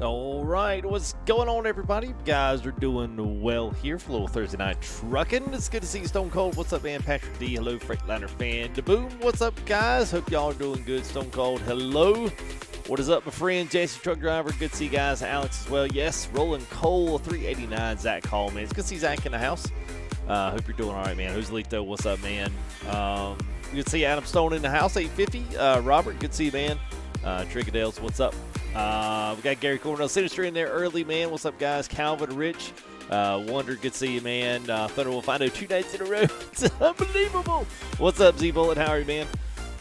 All right, what's going on, everybody? You guys are doing well here for a little Thursday night trucking. It's good to see you, Stone Cold. What's up, man? Patrick D. Hello, Freightliner fan. DeBoom. What's up, guys? Hope y'all are doing good. Stone Cold. Hello. What is up, my friend? Jason Truck Driver. Good to see you guys. Alex as well. Yes. Rolling Cole 389. Zach Hall, man. It's good to see Zach in the house. Hope you're doing all right, man. Who's Lito? What's up, man? Good to see Adam Stone in the house. 850. Robert. Good to see you, man. Trigadales. What's up? We got Gary Cornell Sinister in there early, man. What's up, guys? Calvin Rich. Wonder, good to see you, man. Thunderwolf, I know 2 nights in a row. It's unbelievable. What's up, Z Bullet? How are you, man?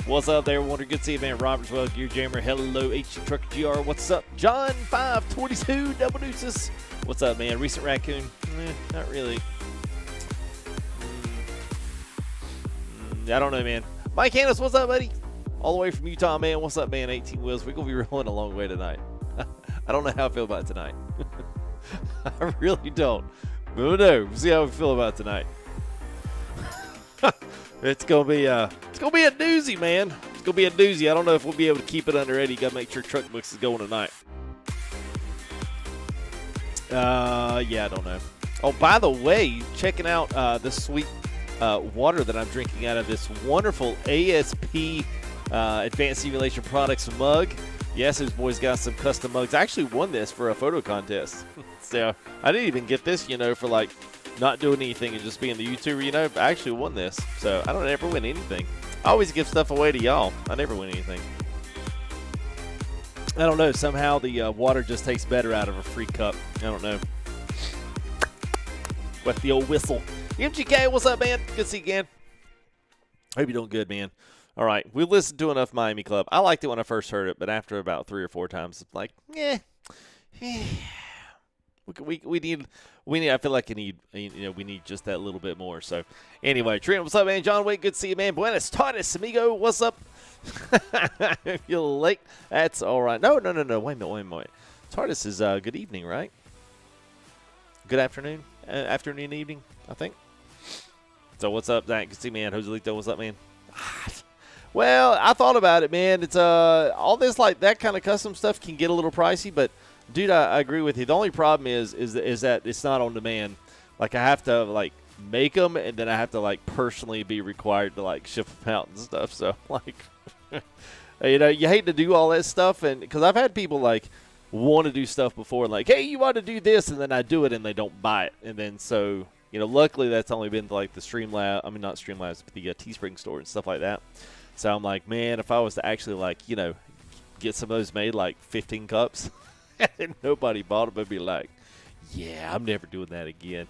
What's up there? Wonder, good to see you, man. Robert as well. Gear Jammer. Hello, HG Truck GR. What's up? John 522 Double Deuces. What's up, man? Recent Raccoon. Not really. I don't know, man. Mike Hannes, what's up, buddy? All the way from Utah, man. What's up, man? 18 wheels. We're going to be rolling a long way tonight. I don't know how I feel about it tonight. I really don't. But no, we'll see how we feel about it tonight. It's gonna be a doozy, man. It's gonna be a doozy. I don't know if we'll be able to keep it under 80. Got to make sure Truck Books is going tonight. Yeah, I don't know. Oh, by the way, checking out this sweet water that I'm drinking out of this wonderful ASP Advanced Simulation Products mug. Yes, his boys got some custom mugs. I actually won this for a photo contest. So I didn't even get this, for like not doing anything and just being the YouTuber, I actually won this. So I don't ever win anything. I always give stuff away to y'all. I never win anything. I don't know. Somehow the water just tastes better out of a free cup. I don't know. With the old whistle. MGK, what's up, man? Good to see you again. Hope you're doing good, man. All right, we've listened to enough Miami Club. I liked it when I first heard it, but after about 3 or 4 times, it's like, we need. I feel like we need just that little bit more. So, anyway, Trent, what's up, man? John Wake, good to see you, man. Buenas tardes, amigo. What's up? You're late. That's all right. No. Wait a minute. Tardis is good evening, right? Good afternoon, afternoon, evening, I think. So, what's up, Zach? Good to see you, man. Joselito, what's up, man? Well, I thought about it, man. It's all this like that kind of custom stuff can get a little pricey, but dude, I agree with you. The only problem is that it's not on demand. Like I have to like make them, and then I have to like personally be required to like ship them out and stuff. So like, you hate to do all that stuff, and because I've had people like want to do stuff before, like, hey, you want to do this, and then I do it, and they don't buy it, and then so luckily that's only been to like the Streamlab. I mean, not Streamlabs, but the Teespring store and stuff like that. So I'm like, man, if I was to actually like, get some of those made, like 15 cups, and nobody bought them, I'd be like, yeah, I'm never doing that again.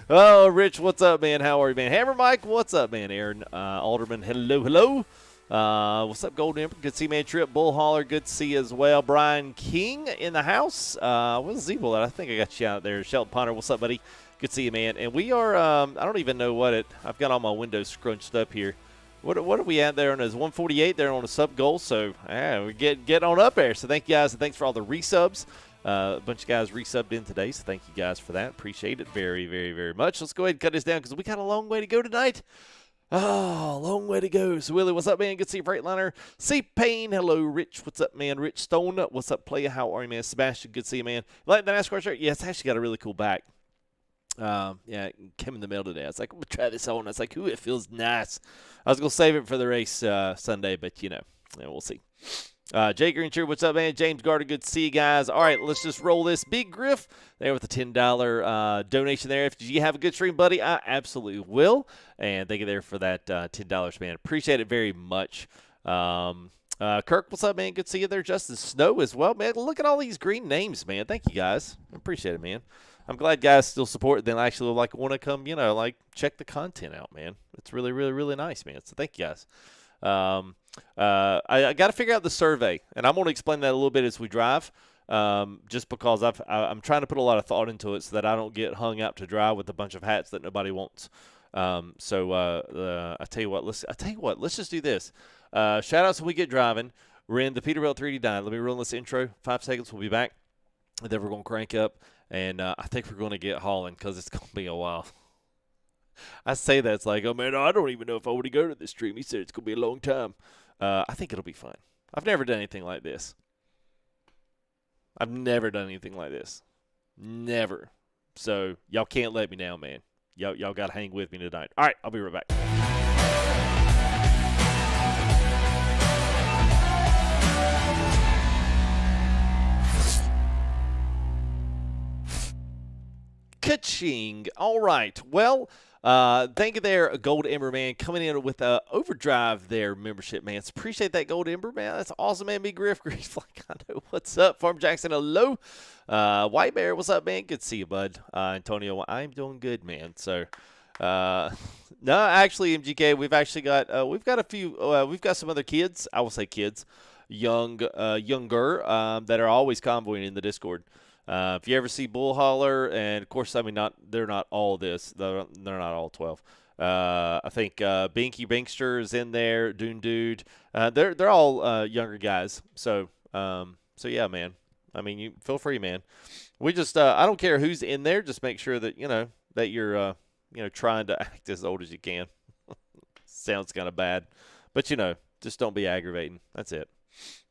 Oh, Rich, what's up, man? How are you, man? Hammer Mike, what's up, man? Aaron Alderman, hello. What's up, Golden Emperor? Good to see you, man. Trip Bull Hauler, good to see you as well. Brian King in the house. What's Zebul? I think I got you out there. Shelton Ponder, what's up, buddy? Good to see you, man. And we are, I don't even know I've got all my windows scrunched up here. What are we at there? On his 148 there on a sub goal. So we get on up there. So thank you guys, and thanks for all the resubs. A bunch of guys resubbed in today, so thank you guys for that. Appreciate it very, very, very much. Let's go ahead and cut this down because we got a long way to go tonight. Oh, long way to go. So Willie, what's up, man? Good to see you, Freightliner. C Payne, hello, Rich. What's up, man? Rich Stone, what's up, player? How are you, man? Sebastian, good to see you, man. Like the NASCAR shirt? Yeah, it's actually got a really cool back. Yeah, it came in the mail today. I was like, I'm going to try this on. I was like, ooh, it feels nice. I was going to save it for the race Sunday, but, we'll see. Jay Greenshire, what's up, man? James Garter, good to see you guys. All right, let's just roll this. Big Griff there with the $10 donation there. If you have a good stream, buddy, I absolutely will. And thank you there for that $10, man. Appreciate it very much. Kirk, what's up, man? Good to see you there. Justin Snow as well, man. Look at all these green names, man. Thank you, guys. I appreciate it, man. I'm glad guys still support it. Then actually like want to come, check the content out, man. It's really, really, really nice, man. So thank you guys. I got to figure out the survey, and I'm going to explain that a little bit as we drive, just because I'm trying to put a lot of thought into it so that I don't get hung out to dry with a bunch of hats that nobody wants. I tell you what, let's just do this. Shout outs when we get driving. We're in the Peterbilt 3D9. Let me run this intro. 5 seconds. We'll be back. And then we're going to crank up. And I think we're going to get Haulin because it's going to be a while. I say that. It's like, oh, man, I don't even know if I want to go to this stream. He said it's going to be a long time. I think it'll be fun. I've never done anything like this. I've never done anything like this. Never. So y'all can't let me down, man. Y'all got to hang with me tonight. All right, I'll be right back. Ka-ching. All right. Well, thank you there, Gold Ember, man, coming in with Overdrive there membership, man. Appreciate that, Gold Ember, man. That's awesome, man. Big Griff, like I know what's up. Farm Jackson, hello. White Bear, what's up, man? Good to see you, bud. Antonio, I'm doing good, man. So, no, actually, MGK, we've actually got we've got some other kids. I will say kids, younger that are always convoying in the Discord. If you ever see Bull Holler, and of course, I mean, they're not all this. They're not all 12. I think Binky Binkster is in there. Dune Dude. They're all younger guys. So yeah, man. I mean, you feel free, man. We just I don't care who's in there. Just make sure that that you're trying to act as old as you can. Sounds kind of bad, but just don't be aggravating. That's it.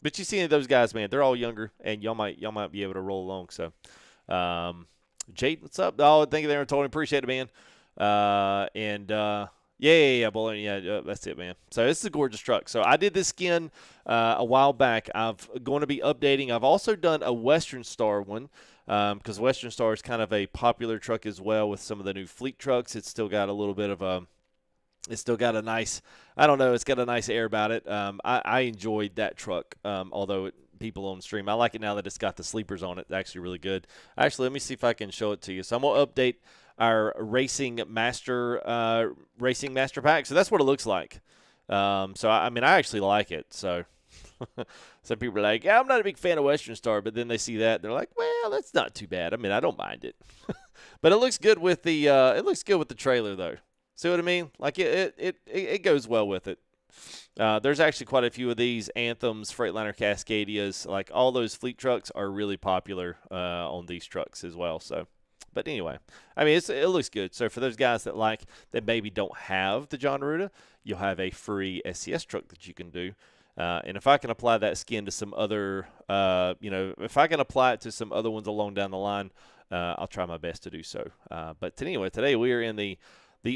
But you see any of those guys, man, they're all younger, and y'all might be able to roll along. So, Jade, what's up? Oh, thank you there, Tony. Appreciate it, man. Yeah, Bologna, yeah, that's it, man. So this is a gorgeous truck. So I did this skin a while back. I'm going to be updating. I've also done a Western Star one because Western Star is kind of a popular truck as well with some of the new fleet trucks. It's still got a little bit of a It's still got a nice, I don't know, it's got a nice air about it. I enjoyed that truck, although people on stream. I like it now that it's got the sleepers on it. It's actually really good. Actually, let me see if I can show it to you. So I'm going to update our Racing Master pack. So that's what it looks like. So, I mean, I actually like it. So some people are like, yeah, I'm not a big fan of Western Star, but then they see that. They're like, well, that's not too bad. I mean, I don't mind it. But it looks good with the trailer, though. See what I mean? Like it goes well with it. There's actually quite a few of these Anthems, Freightliner Cascadias. Like all those fleet trucks are really popular on these trucks as well. So, but anyway, I mean it looks good. So for those guys that maybe don't have the John Ruta, you'll have a free SCS truck that you can do. And if I can apply that skin to some other, if I can apply it to some other ones along down the line, I'll try my best to do so. But anyway, today we are in the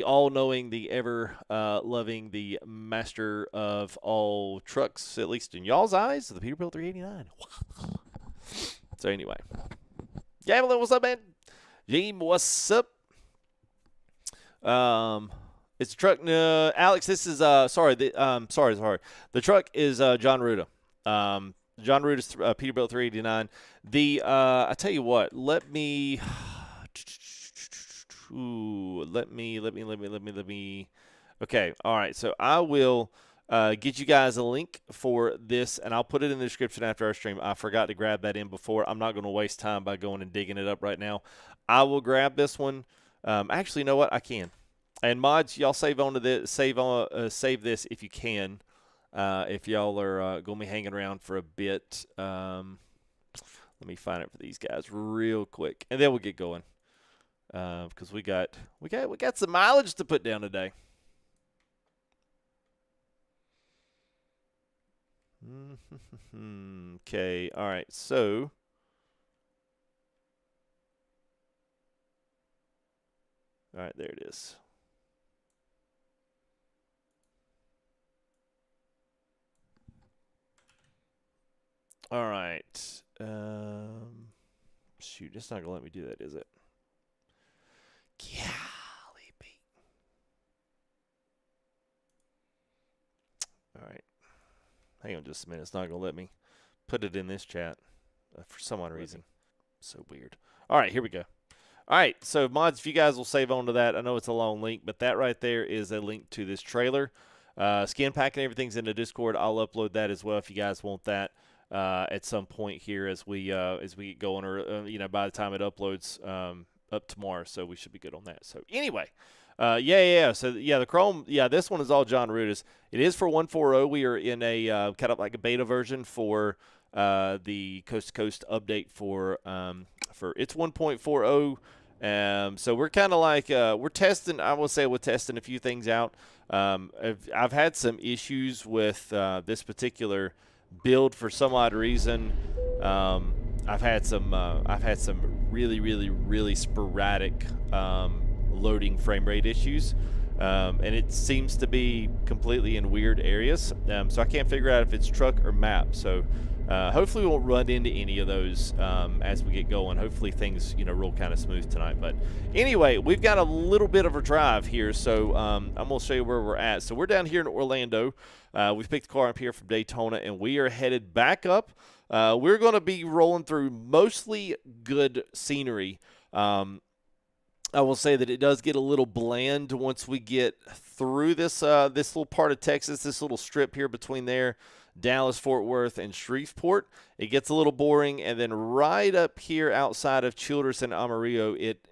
all-knowing, the ever-loving, the master of all trucks, at least in y'all's eyes, the Peterbilt 389. So anyway. Gavelin, what's up, man? Jim, what's up? It's a truck. Alex, this is, sorry. The truck is John Ruta. John Ruta's Peterbilt 389. I tell you what, let me... let me. Okay, all right. So I will get you guys a link for this, and I'll put it in the description after our stream. I forgot to grab that in before. I'm not going to waste time by going and digging it up right now. I will grab this one. Actually, you know what? I can. And mods, y'all save on to this. Save this if you can. If y'all are going to be hanging around for a bit. Let me find it for these guys real quick, and then we'll get going. Because we got some mileage to put down today. Okay, all right. So all right, there it is. All right. Shoot, it's not gonna let me do that, is it? Golly, Pete. All right. Hang on just a minute. It's not going to let me put it in this chat for some odd reason. So weird. All right, here we go. All right, so mods, if you guys will save on to that, I know it's a long link, but that right there is a link to this trailer. Skin pack and everything's in the Discord. I'll upload that as well if you guys want that at some point here as we get going, or by the time it uploads. Up tomorrow, so we should be good on that. So anyway, yeah. So yeah, the Chrome, this one is all John Ruta's. It is for 1.4.0. We are in a kind of like a beta version for the Coast to Coast update for its 1.4.0. So we're kind of like we're testing. I will say we're testing a few things out. I've had some issues with this particular build for some odd reason. I've had some really sporadic loading frame rate issues, and it seems to be completely in weird areas. So I can't figure out if it's truck or map. So hopefully we won't run into any of those as we get going. Hopefully things roll kind of smooth tonight. But anyway, we've got a little bit of a drive here, so I'm gonna show you where we're at. So we're down here in Orlando. We've picked the car up here from Daytona, and we are headed back up. We're going to be rolling through mostly good scenery. I will say that it does get a little bland once we get through this this little part of Texas, this little strip here between there, Dallas, Fort Worth, and Shreveport. It gets a little boring, and then right up here outside of Childress and Amarillo, it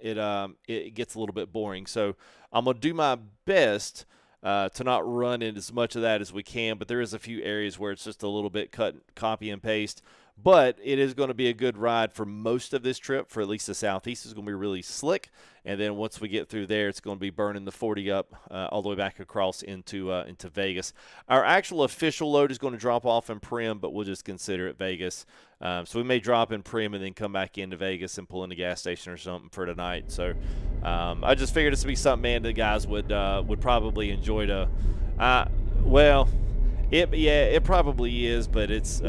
gets a little bit boring. So I'm going to do my best to not run in as much of that as we can, but there is a few areas where it's just a little bit copy and paste. But it is going to be a good ride for most of this trip. For at least the southeast is going to be really slick, and then once we get through there, it's going to be burning the 40 up all the way back across into Vegas. Our actual official load is going to drop off in Primm, but we'll just consider it Vegas. So we may drop in Primm and then come back into Vegas and pull in a gas station or something for tonight. So I just figured this would be something, man, the guys would probably enjoy to. Well. It probably is, but it's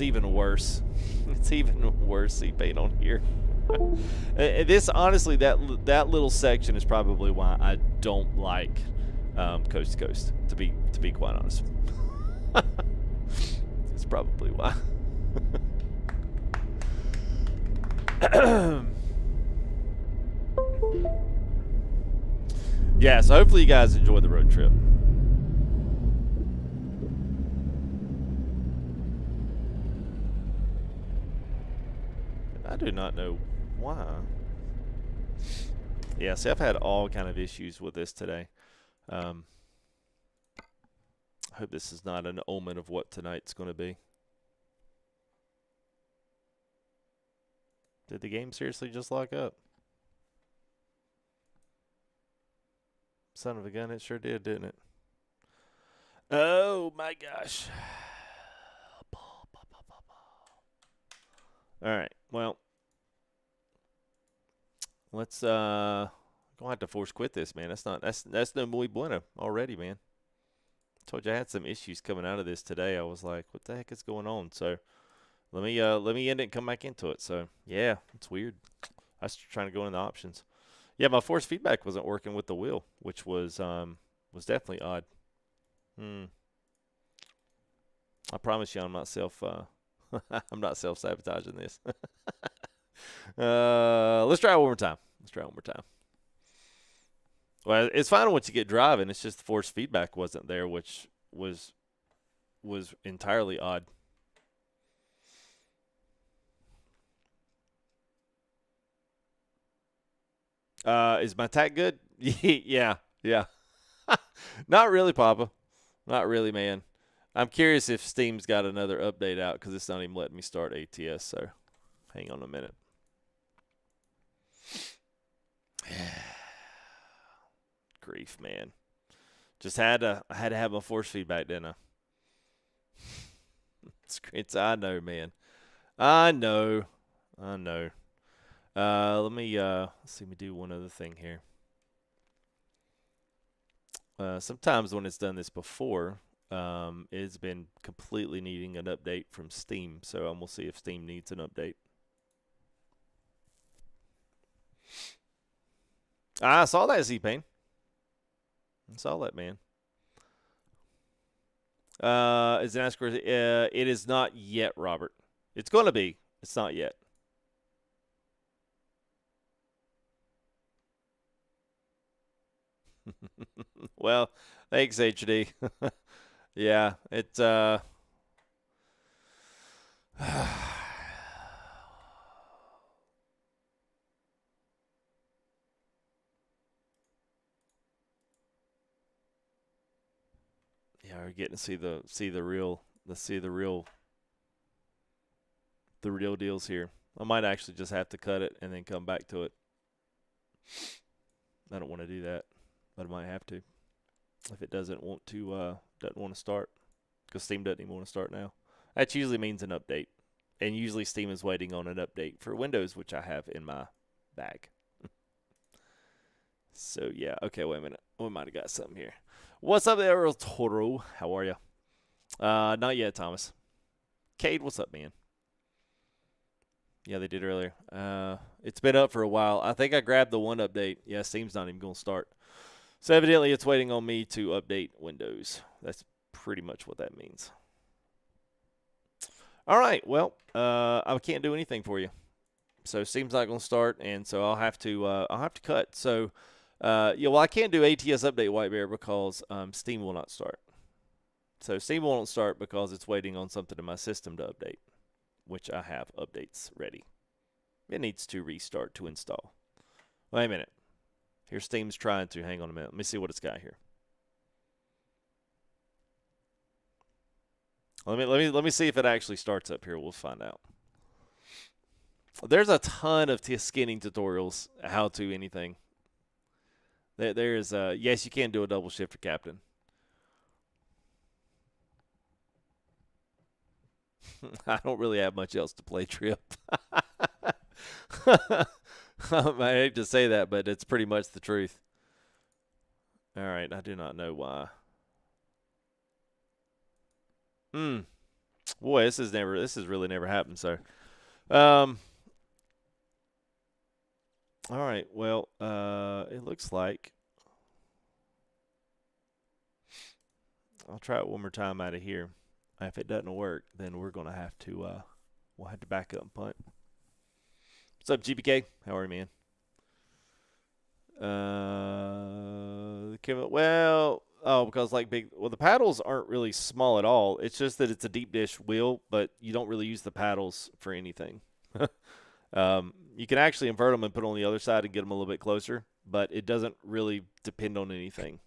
even worse. It's even worse. See paint on here. This honestly, that little section is probably why I don't like coast to coast. To be quite honest, it's probably why. Yeah. So hopefully you guys enjoy the road trip. I do not know why. Yeah, see, I've had all kind of issues with this today. I hope this is not an omen of what tonight's going to be. Did the game seriously just lock up? Son of a gun, it sure did, didn't it? Oh, my gosh. All right, well. Let's gonna have to force quit this, man. That's no muy bueno already, man. Told you I had some issues coming out of this today. I was like, what the heck is going on? So let me end it and come back into it. So yeah, it's weird. I was trying to go in the options. Yeah, my force feedback wasn't working with the wheel, which was definitely odd. I promise you I'm not I'm not self-sabotaging this. Let's try it one more time. Well, it's fine once you get driving. It's just the force feedback wasn't there, which was entirely odd. Is my tack good? Yeah. Not really, Papa. Not really, man. I'm curious if Steam's got another update out because it's not even letting me start ATS. So, hang on a minute. Grief, man. Just I had to have my force feedback, didn't I? I know, man. I know. Let me let's see me do one other thing here. Sometimes when it's done this before, it's been completely needing an update from Steam. So I'm gonna see if Steam needs an update. I saw that, Z-Pain. I saw that, man. Is it Astro? It is not yet, Robert. It's going to be. It's not yet. Well, thanks, HD. Yeah, it's yeah, we're getting to see the real deals here. I might actually just have to cut it and then come back to it. I don't want to do that, but I might have to if it doesn't want to start, because Steam doesn't even want to start now. That usually means an update. And usually Steam is waiting on an update for Windows, which I have in my bag. So, yeah. Okay, wait a minute. We might have got something here. What's up there, Earl Toro? How are you? Not yet, Thomas. Cade, what's up, man? Yeah, they did earlier. It's been up for a while. I think I grabbed the one update. Yeah, Steam's not even going to start. So evidently it's waiting on me to update Windows. That's pretty much what that means. All right, well, I can't do anything for you. So Steam's not going to start, and so I'll have to cut. So, yeah, well, I can't do ATS update White Bear because Steam will not start. So Steam won't start because it's waiting on something in my system to update, which I have updates ready. It needs to restart to install. Wait a minute. Here Steam's trying to. Hang on a minute. Let me see what it's got here. Let me see if it actually starts up here. We'll find out. There's a ton of skinning tutorials, how to anything. There's yes, you can do a double shifter, Captain. I don't really have much else to play, Trip. I hate to say that, but it's pretty much the truth. All right, I do not know why. Boy, this has really never happened, sir. All right, well, it looks like I'll try it one more time out of here. If it doesn't work, then we're gonna have to we'll have to back up and punt. What's up, GPK? How are you, man? Because the paddles aren't really small at all. It's just that it's a deep dish wheel, but you don't really use the paddles for anything. You can actually invert them and put on the other side and get them a little bit closer, but it doesn't really depend on anything.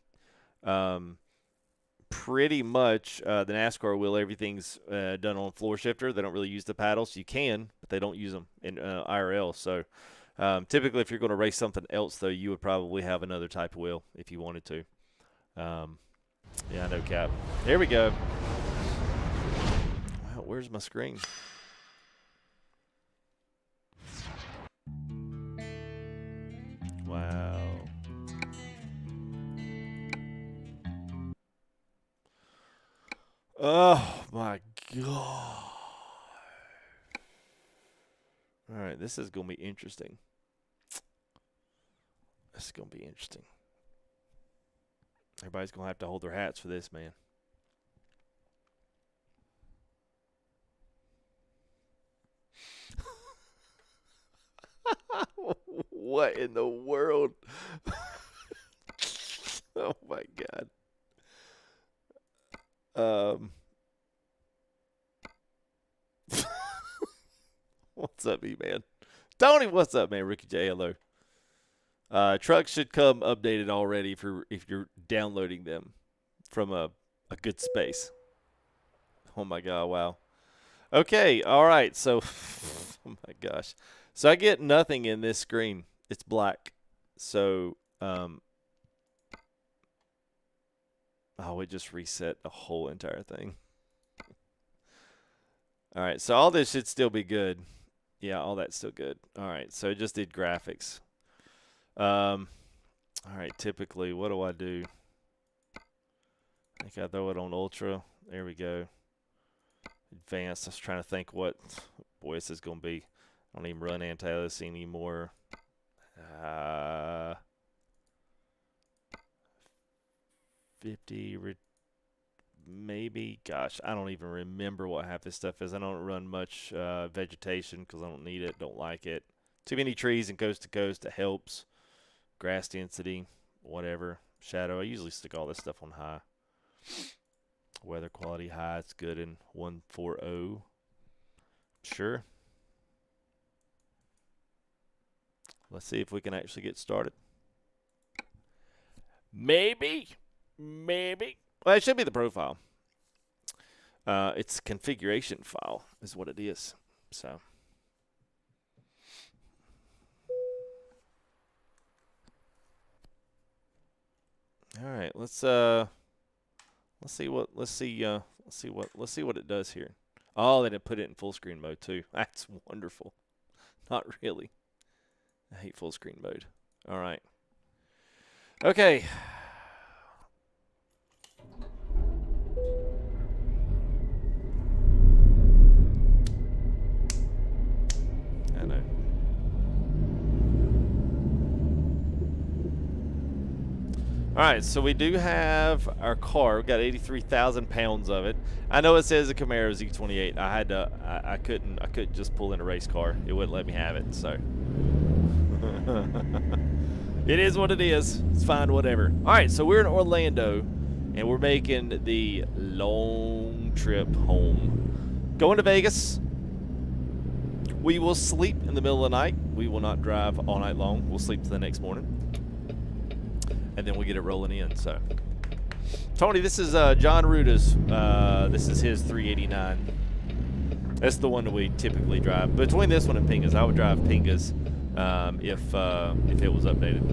Pretty much the NASCAR wheel, everything's done on floor shifter. They don't really use the paddles. You can, but they don't use them in IRL. So typically if you're going to race something else, though, you would probably have another type of wheel if you wanted to. Yeah, I know, Cap. There we go. Wow, where's my screen? Wow. Oh, my God. All right, this is going to be interesting. This is going to be interesting. Everybody's going to have to hold their hats for this, man. What in the world? Oh, my God. What's up, E-Man? Tony, what's up, man? Ricky J, hello. Trucks should come updated already if you're downloading them from a good space. Oh, my God, wow. Okay, all right, so, oh, my gosh. So I get nothing in this screen. It's black. So, oh, it just reset the whole entire thing. All right, so all this should still be good. Yeah, all that's still good. All right, so it just did graphics. All right, typically, what do I do? I think I throw it on Ultra. There we go. Advanced. I was trying to think what. Boy, this is going to be. I don't even run anti-aliasing anymore. 50, maybe. Gosh, I don't even remember what half this stuff is. I don't run much vegetation because I don't need it, don't like it. Too many trees and coast to coast. It helps. Grass density, whatever. Shadow. I usually stick all this stuff on high. Weather quality high. It's good in 140. Sure. Let's see if we can actually get started. Maybe. Well, it should be the profile. It's configuration file is what it is. So. All right, let's see what it does here. Oh, they didn't put it in full screen mode too. That's wonderful. Not really. I hate full screen mode. All right. Okay. I know. All right, so we do have our car. We've got 83,000 pounds of it. I know it says a Camaro Z28. I had to. I couldn't just pull in a race car. It wouldn't let me have it. So it is what it is. It's fine, whatever. All right, so we're in Orlando, and we're making the long trip home. Going to Vegas. We will sleep in the middle of the night. We will not drive all night long. We'll sleep to the next morning. And then we get it rolling in. So, Tony, this is John Ruta's. This is his 389. That's the one that we typically drive. Between this one and Pingas, I would drive Pingas if it was updated.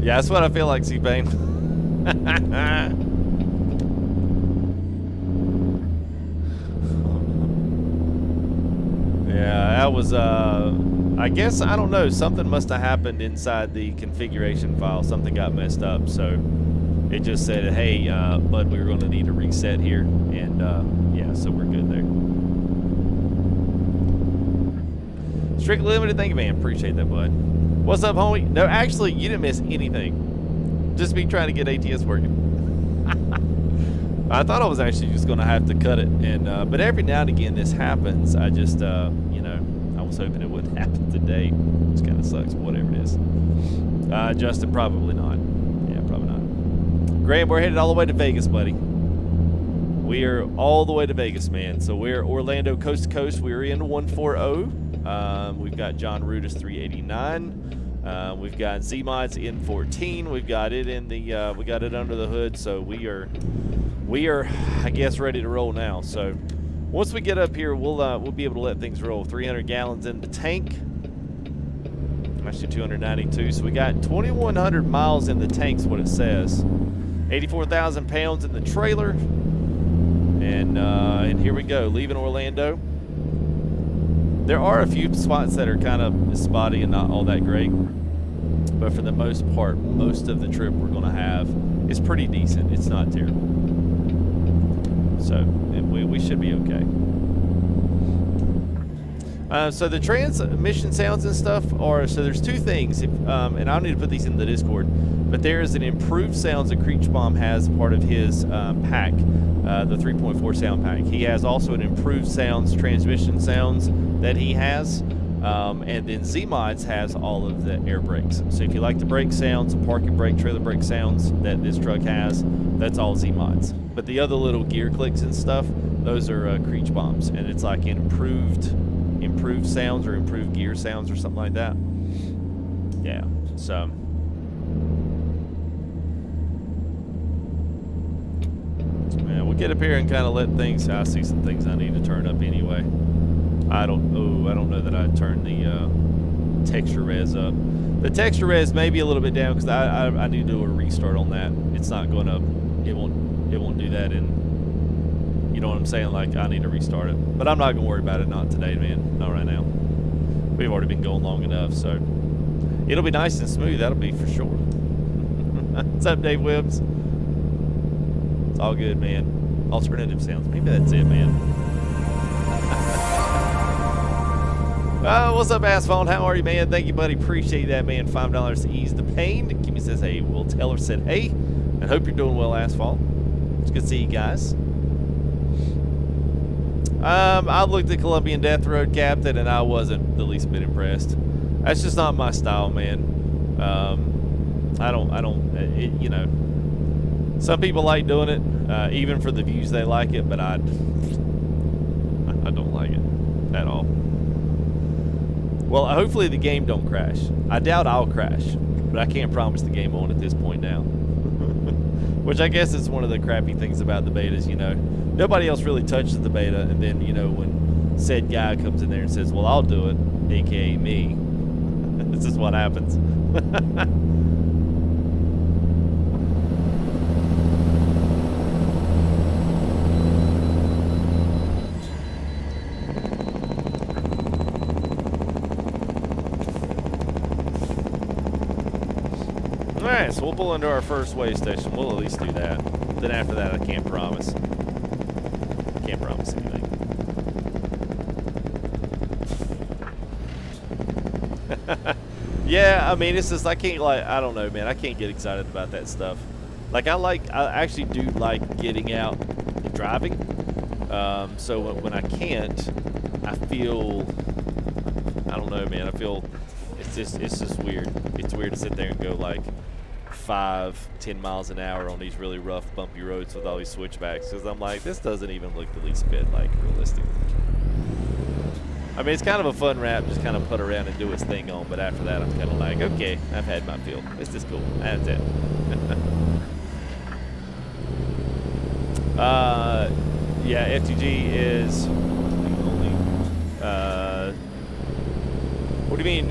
Yeah, that's what I feel like, C-Pain. Yeah, that was, I guess, I don't know, something must have happened inside the configuration file. Something got messed up, so it just said, hey, bud, we were going to need a reset here, and, yeah, so we're good there. Strictly Limited, thank you, man. Appreciate that, bud. What's up, homie? No, actually, you didn't miss anything. Just me trying to get ATS working. I thought I was actually just going to have to cut it, and but every now and again this happens. I just, you know, I was hoping it wouldn't happen today. It kind of sucks, whatever it is. Justin, probably not. Yeah, probably not. Graham, we're headed all the way to Vegas, buddy. We are all the way to Vegas, man. So we're Orlando coast to coast. We're in 140. We've got John Ruta's 389. We've got ZMod's N14. We've got it in the we got it under the hood. So we are, I guess, ready to roll now. So once we get up here, we'll be able to let things roll. 300 gallons in the tank. Actually 292. So we got 2,100 miles in the tank's what it says. 84,000 pounds in the trailer. And here we go, leaving Orlando. There are a few spots that are kind of spotty and not all that great. But for the most part, most of the trip we're going to have is pretty decent. It's not terrible. So we should be okay. So the transmission sounds and stuff are, so there's two things, and I'll need to put these in the Discord, but there is an improved sounds that Creechbaum has part of his pack, the 3.4 sound pack. He has also an improved sounds, transmission sounds that he has, and then ZMods has all of the air brakes. So if you like the brake sounds, the parking brake, trailer brake sounds that this truck has, that's all ZMods. But the other little gear clicks and stuff, those are Creechbaum's, and it's like improved sounds or improved gear sounds or something like that. Yeah, so yeah, we'll get up here and kind of let things. I see some things I need to turn up anyway. I don't know that I turned the texture res up. The texture res may be a little bit down because I need to do a restart on that. It's not going to. It won't do that in. You know what I'm saying? Like, I need to restart it. But I'm not going to worry about it. Not today, man. Not right now. We've already been going long enough, so it'll be nice and smooth. That'll be for sure. What's up, Dave Wibbs? It's all good, man. Alternative sounds. Maybe that's it, man. What's up, Asphalt? How are you, man? Thank you, buddy. Appreciate that, man. $5 to ease the pain. Kimmy says, hey, Will Taylor said, hey. And hope you're doing well, Asphalt. It's good to see you guys. I looked at Colombian Death Road Captain, and I wasn't the least bit impressed. That's just not my style, man. You know, some people like doing it, even for the views they like it, but I don't like it at all. Well, hopefully the game don't crash. I doubt I'll crash, but I can't promise the game won't at this point now. Which I guess is one of the crappy things about the betas, you know. Nobody else really touches the beta, and then, you know, when said guy comes in there and says, well, I'll do it, a.k.a. me, this is what happens. All right, so we'll pull into our first weigh station. We'll at least do that. Then after that, I can't promise. Can't promise anything. Yeah, I mean, it's just, I can't, like, I don't know, man. I can't get excited about that stuff. Like, I actually do like getting out and driving. So when I can't, I feel, I don't know, man. I feel, it's just weird. It's weird to sit there and go like 5-10 miles an hour on these really rough, bumpy roads with all these switchbacks. Because I'm like, this doesn't even look the least bit like realistic. I mean, it's kind of a fun rap, just kind of put around and do its thing on. But after that, I'm kind of like, okay, I've had my fill. This is cool. That's it. Yeah, FTG is only. What do you mean,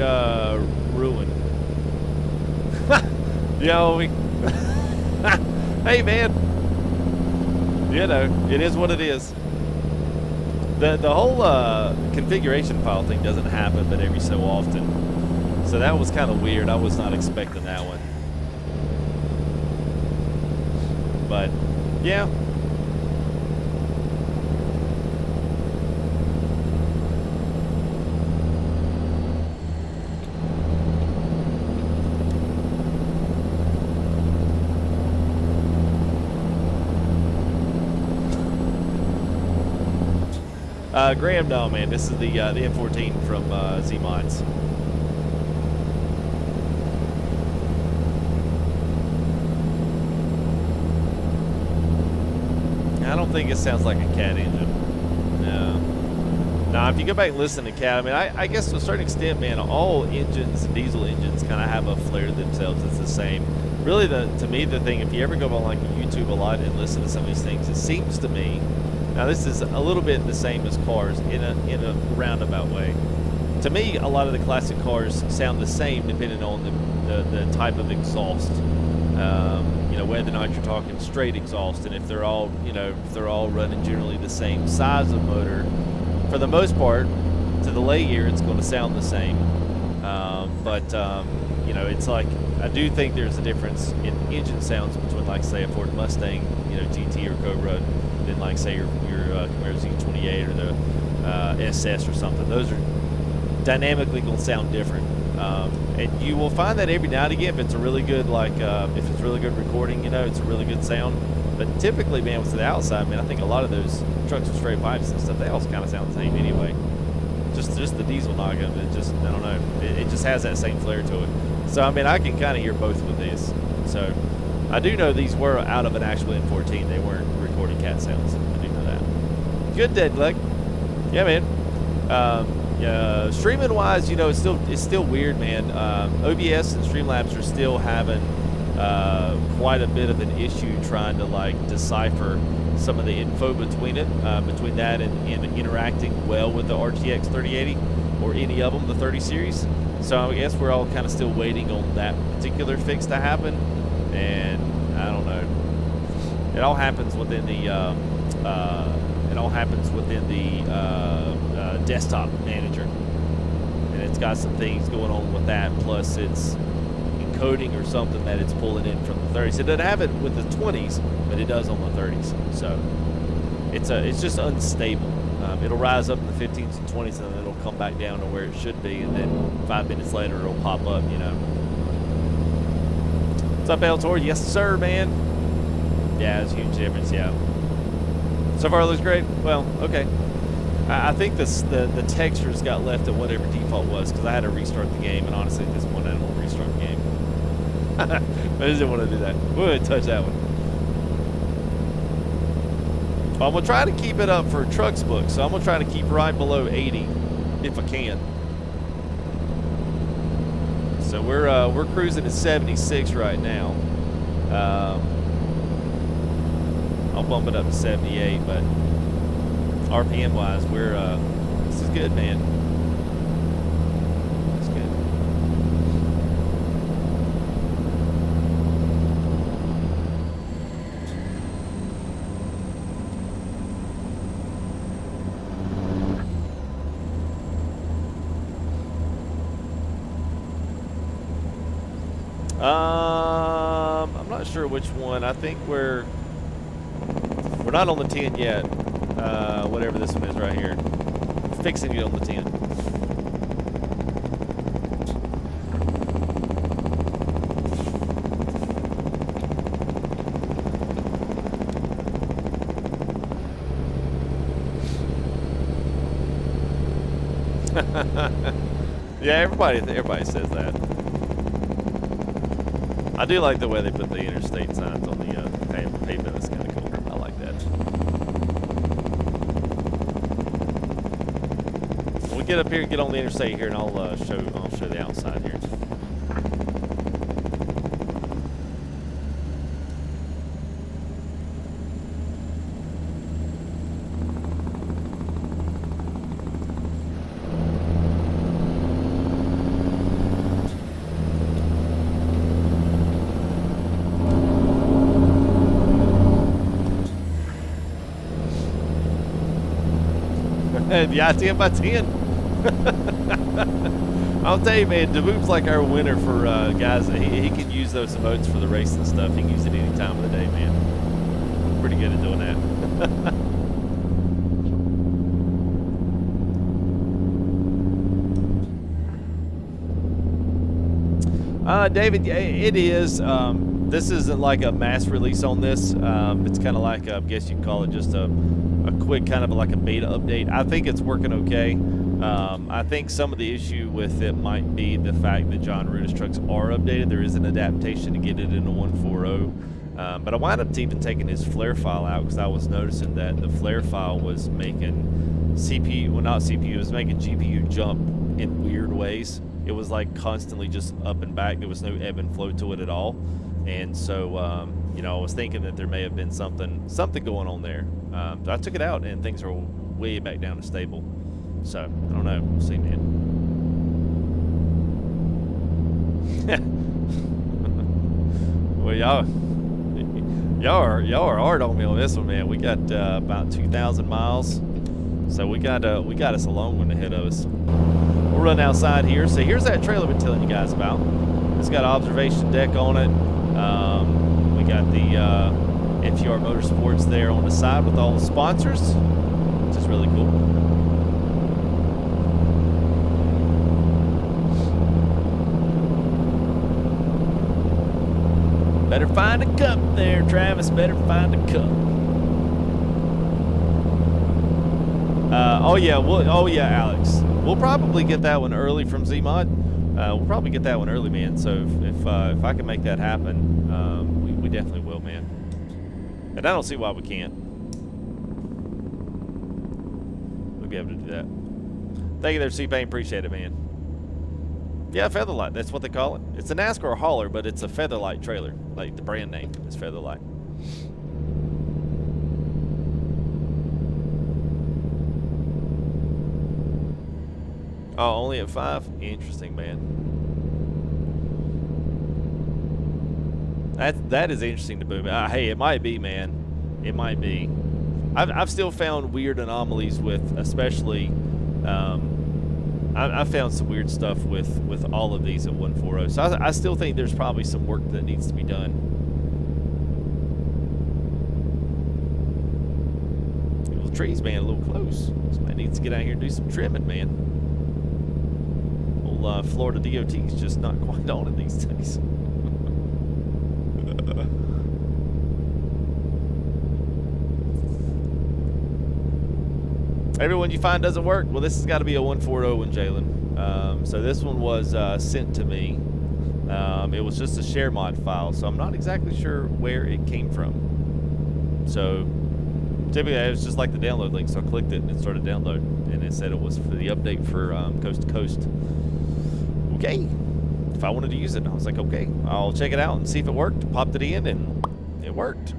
ruin? Yo, hey, man. You know, it is what it is. The whole configuration file thing doesn't happen but every so often. So that was kind of weird. I was not expecting that one. But, yeah. Graham, no, man. This is the M14 from Z-Mods. I don't think it sounds like a cat engine. No. Now, if you go back and listen to cat, I mean, I guess to a certain extent, man, all engines, diesel engines, kind of have a flair to themselves. It's the same. Really, to me, the thing, if you ever go on like YouTube a lot and listen to some of these things, it seems to me. Now, this is a little bit the same as cars in a roundabout way. To me, a lot of the classic cars sound the same depending on the type of exhaust. You know, whether or not you're talking straight exhaust, and if they're all, you know, if they're all running generally the same size of motor, for the most part, to the lay ear, it's going to sound the same. You know, it's like, I do think there's a difference in engine sounds between, like, say, a Ford Mustang, you know, GT or Cobra, than, like, say, your Camaro Z28 or the SS or something. Those are dynamically going to sound different. And you will find that every now and again, if it's a really good, like, if it's really good recording, you know, it's a really good sound. But typically, man, with the outside, man, I think a lot of those trucks with straight pipes and stuff, they all kind of sound the same anyway. Just the diesel knock-up, it just, I don't know, it just has that same flair to it. So, I mean, I can kind of hear both with these. So, I do know these were out of an actual M14. They weren't recording cat sounds. I do know that. Good, Dead Gleg. Yeah, man. Streaming wise, you know, it's still weird, man. OBS and Streamlabs are still having quite a bit of an issue trying to, like, decipher some of the info between that and interacting well with the RTX 3080 or any of them, the 30 series. So I guess we're all kind of still waiting on that particular fix to happen, and I don't know. It all happens within the desktop manager, and it's got some things going on with that. Plus, it's encoding or something that it's pulling in from the 30s. It doesn't have it with the 20s, but it does on the 30s. So it's just unstable. It'll rise up in the 15s and 20s, and then it'll come back down to where it should be, and then 5 minutes later it'll pop up, you know. What's up, El Toro? Yes, sir, man. Yeah, it's a huge difference, yeah. So far it looks great. Well, okay. I think the textures got left at whatever default was, because I had to restart the game, and honestly at this point I don't want to restart the game. I just didn't want to do that. We'll go ahead and touch that one. Well, I'm going to try to keep it up for Trucks Book, so I'm going to try to keep right below 80 if I can. So we're cruising at 76 right now. I'll bump it up to 78, but RPM wise, this is good, man. It's good. I'm not sure which one. I think we're not on the 10 yet. Whatever this one is right here. Fixing it on the 10. Yeah, everybody says that. I do like the way they put the interstate signs on the pavement. That's kind of cool. I like that. When we get up here and get on the interstate here, and I'll show the outside here. Yeah, 10 by 10. I'll tell you, man, DeVoop's like our winner for guys. He can use those emotes for the race and stuff. He can use it any time of the day, man. Pretty good at doing that. David, it is. This isn't like a mass release on this. It's kind of like, I guess you call it just a quick kind of like a beta update. I think it's working okay. I think some of the issue with it might be the fact that John Rudis trucks are updated. There is an adaptation to get it into 140. But I wound up even taking his flare file out because I was noticing that the flare file was making CPU, well not CPU, it was making GPU jump in weird ways. It was like constantly just up and back. There was no ebb and flow to it at all. And so, you know, I was thinking that there may have been something going on there. So I took it out and things are way back down to stable. So, I don't know. We'll see, man. Well, y'all are hard on me on this one, man. We got about 2,000 miles. So we got us a long one ahead of us. We'll run outside here. So here's that trailer I've been telling you guys about. It's got an observation deck on it. We got the FTR Motorsports there on the side with all the sponsors, which is really cool. Better find a cup there, Travis. Better find a cup. Oh yeah, Alex. We'll probably get that one early from Zmod. We'll probably get that one early, man. So if I can make that happen, we definitely will, man. And I don't see why we can't. We'll be able to do that. Thank you there, C-Pain. Appreciate it, man. Yeah, Featherlight. That's what they call it. It's a NASCAR hauler, but it's a Featherlight trailer. Like the brand name is Featherlight. Oh, only at 5? Interesting, man. That is interesting to boom. Hey, it might be, man. It might be. I've still found weird anomalies with, especially, I found some weird stuff with all of these at 140. So I still think there's probably some work that needs to be done. Well, the trees, man, a little close. Somebody needs to get out here and do some trimming, man. Florida DOT's just not quite on it these days. Everyone you find doesn't work. Well, this has got to be a 140 one, Jalen. So this one was sent to me. It was just a share mod file, so I'm not exactly sure where it came from. So typically it was just like the download link, so I clicked it and it started downloading, and it said it was for the update for Coast to Coast. Okay, if I wanted to use it, I was like, okay, I'll check it out and see if it worked. Popped it in and it worked.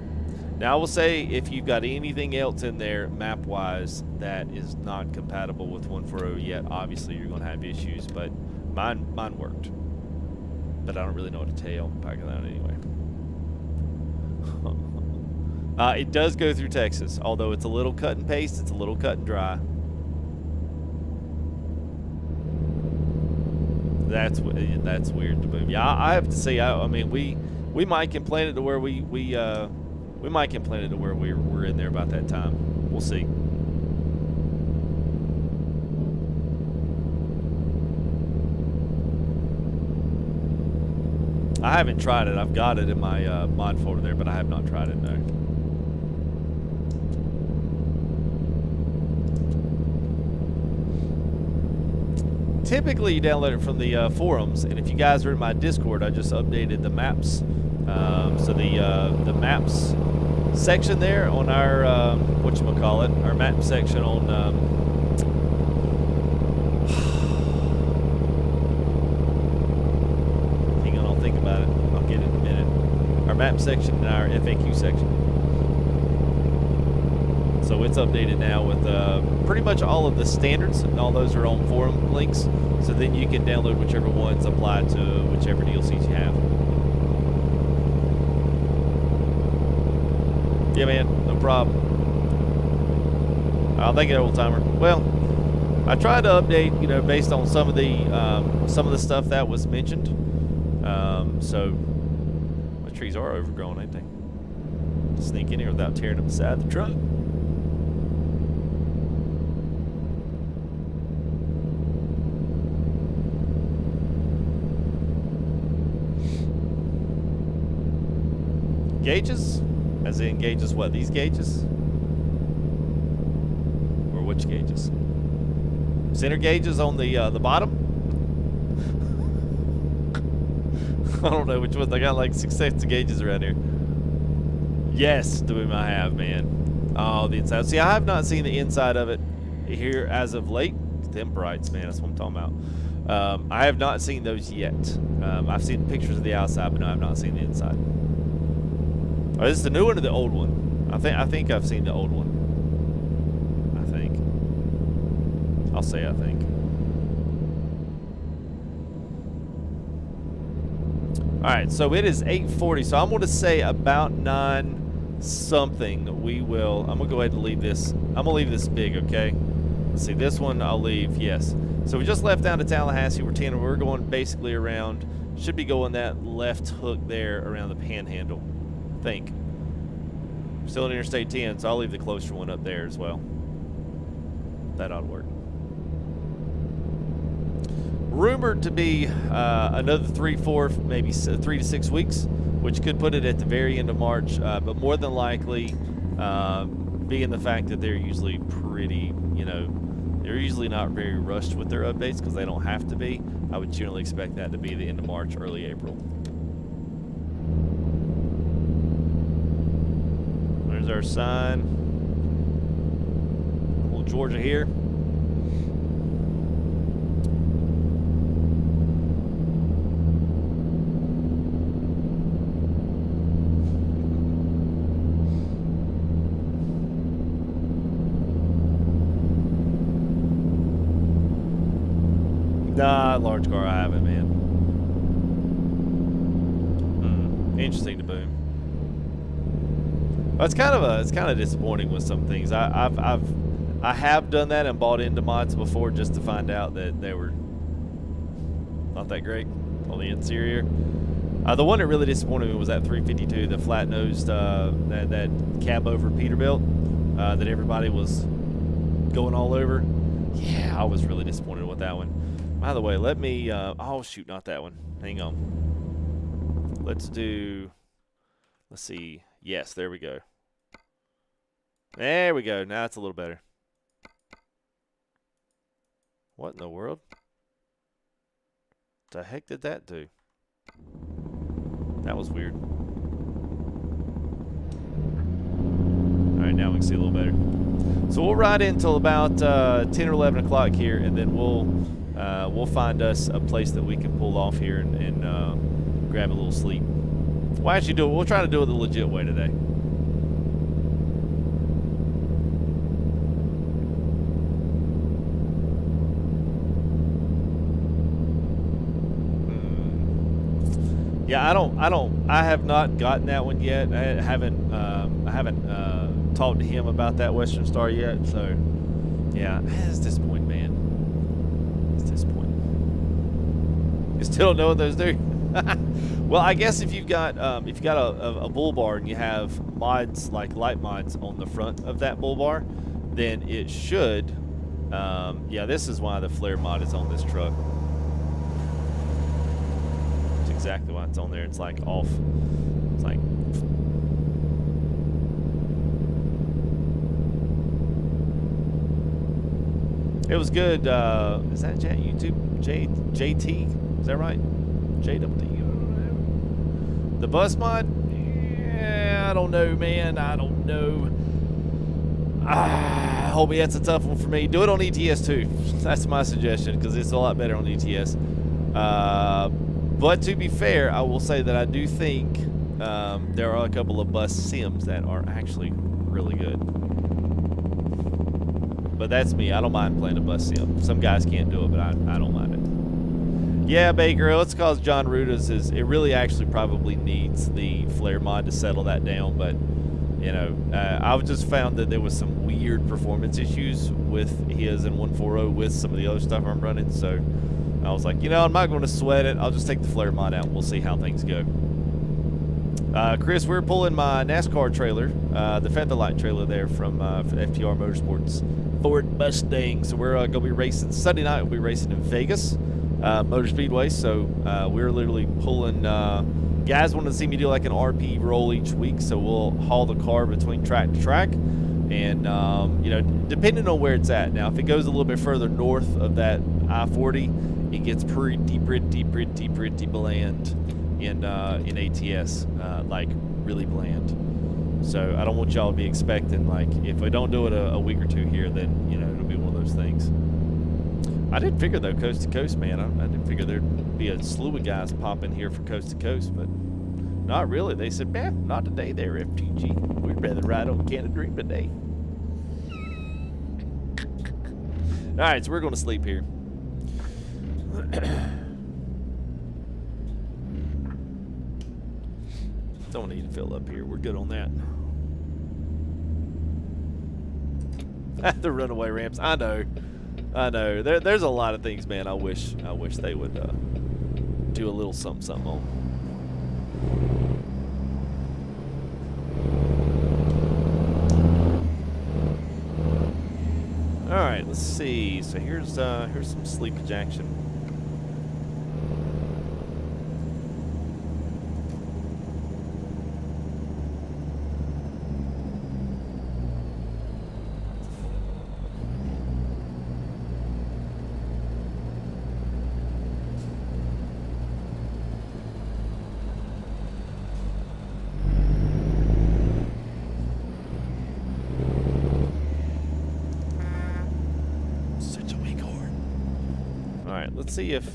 Now I will say, if you've got anything else in there map-wise that is not compatible with 140 yet, obviously you're going to have issues, but mine worked. But I don't really know what to tell you. I'm packing that anyway. It does go through Texas, although it's a little cut and paste, it's a little cut and dry. That's weird to move. Yeah, I have to say, I mean, we might complain it to where we might complain it to where we're in there about that time. We'll see. I haven't tried it. I've got it in my mod folder there, but I have not tried it, no. Typically, you download it from the forums, and if you guys are in my Discord, I just updated the maps. So the maps section there on our whatchamacallit, our map section on hang on, I'll think about it. I'll get it in a minute. Our map section and our FAQ section. So it's updated now with pretty much all of the standards, and all those are on forum links. So then you can download whichever ones apply to whichever DLCs you have. Yeah, man, no problem. I'll take it, old timer. Well, I tried to update, you know, based on some of the stuff that was mentioned. So my trees are overgrown, ain't they? Sneak in here without tearing them beside the truck. Gauges? As in gauges what? These gauges? Or which gauges? Center gauges on the bottom? I don't know which ones. I got like 6 sets of gauges around here. Yes, do I have, man. Oh, the inside. See, I have not seen the inside of it here as of late. Them brights, man. That's what I'm talking about. I have not seen those yet. I've seen pictures of the outside, but no, I've not seen the inside. Oh, is this the new one or the old one? I think I've seen the old one. I think. I'll say I think. Alright, so it is 8:40, so I'm going to say about 9 something. I'm going to go ahead and leave this. I'm going to leave this big, okay? Let's see, this one I'll leave, yes. So we just left down to Tallahassee. We're going basically around, should be going that left hook there around the panhandle. I think. Still in Interstate 10, so I'll leave the closer one up there as well. That ought to work. Rumored to be another 3, 4, maybe 3 to 6 weeks, which could put it at the very end of March, but more than likely, being the fact that they're usually pretty, you know, they're usually not very rushed with their updates because they don't have to be. I would generally expect that to be the end of March, early April. There's our sign. Little Georgia here. Nah, large car I haven't, man. Interesting to boom. Well, it's kind of disappointing with some things. I have done that and bought into mods before just to find out that they were not that great on the interior. The one that really disappointed me was that 352, the flat nosed that cab over Peterbilt that everybody was going all over. Yeah, I was really disappointed with that one. By the way, let me, oh shoot, not that one. Hang on. Let's see. Yes, there we go. There we go. Now it's a little better. What in the world? What the heck did that do? That was weird. Alright, now we can see a little better. So we'll ride in until about 10 or 11 o'clock here, and then we'll find us a place that we can pull off here and grab a little sleep. We'll actually do it. We'll try to do it the legit way today. Yeah, I have not gotten that one yet. I haven't talked to him about that Western Star yet. So, yeah, it's disappointing, man. It's disappointing. You still don't know what those do? Well, I guess if you've got a bull bar and you have mods like light mods on the front of that bull bar, then it should. Yeah, this is why the flare mod is on this truck. It's exactly why it's on there. It's like off. It's like. It was good. Is that YouTube? JT? Is that right? JW. The bus mod? Yeah, I don't know, man. I don't know. Homie, that's a tough one for me. Do it on ETS too. That's my suggestion because it's a lot better on ETS. But to be fair, I will say that I do think there are a couple of bus sims that are actually really good. But that's me. I don't mind playing a bus sim. Some guys can't do it, but I don't mind it. Yeah, Baker, let's cause John Ruda's it really actually probably needs the flare mod to settle that down, but you know, I've just found that there was some weird performance issues with his and 140 with some of the other stuff I'm running, so I was like, you know, I'm not going to sweat it. I'll just take the flare mod out and we'll see how things go. Chris, we're pulling my NASCAR trailer, the Featherlight trailer there from FTR Motorsports Ford Mustang. So we're going to be racing Sunday night. We'll be racing in Vegas Motor Speedway. So we're literally pulling. Guys wanted to see me do like an RP roll each week, so we'll haul the car between track to track, and you know, depending on where it's at. Now, if it goes a little bit further north of that I-40, it gets pretty bland in ATS, like really bland. So I don't want y'all to be expecting, like, if we don't do it a week or two here, then, you know, it'll be one of those things. I didn't figure, though, coast to coast, man. I didn't figure there'd be a slew of guys popping here for coast to coast, but not really. They said, man, not today there, FTG. We'd rather ride on Canada Dream today. All right, so we're going to sleep here. Don't need to fill up here. We're good on that. The runaway ramps. I know. There's a lot of things, man. I wish they would do a little something on. All right, let's see. So here's some sleepage action. Let's see if...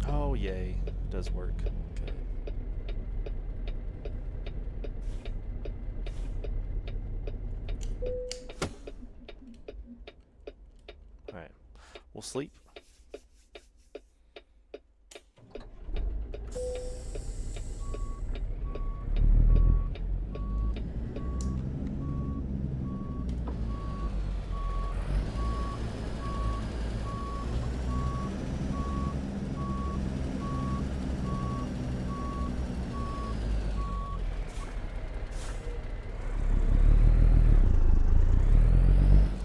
Oh, yay. It does work. Good. All right. We'll sleep.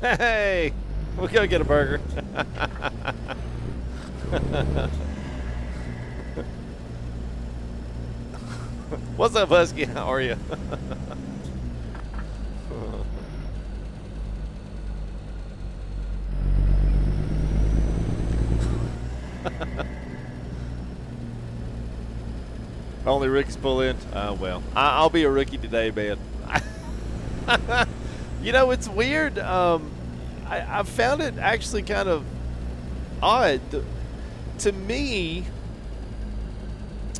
Hey, we'll go get a burger. What's up, Husky? How are you? Only rookies pull in? Well, I'll be a rookie today, man. You know, it's weird. I found it actually kind of odd to me.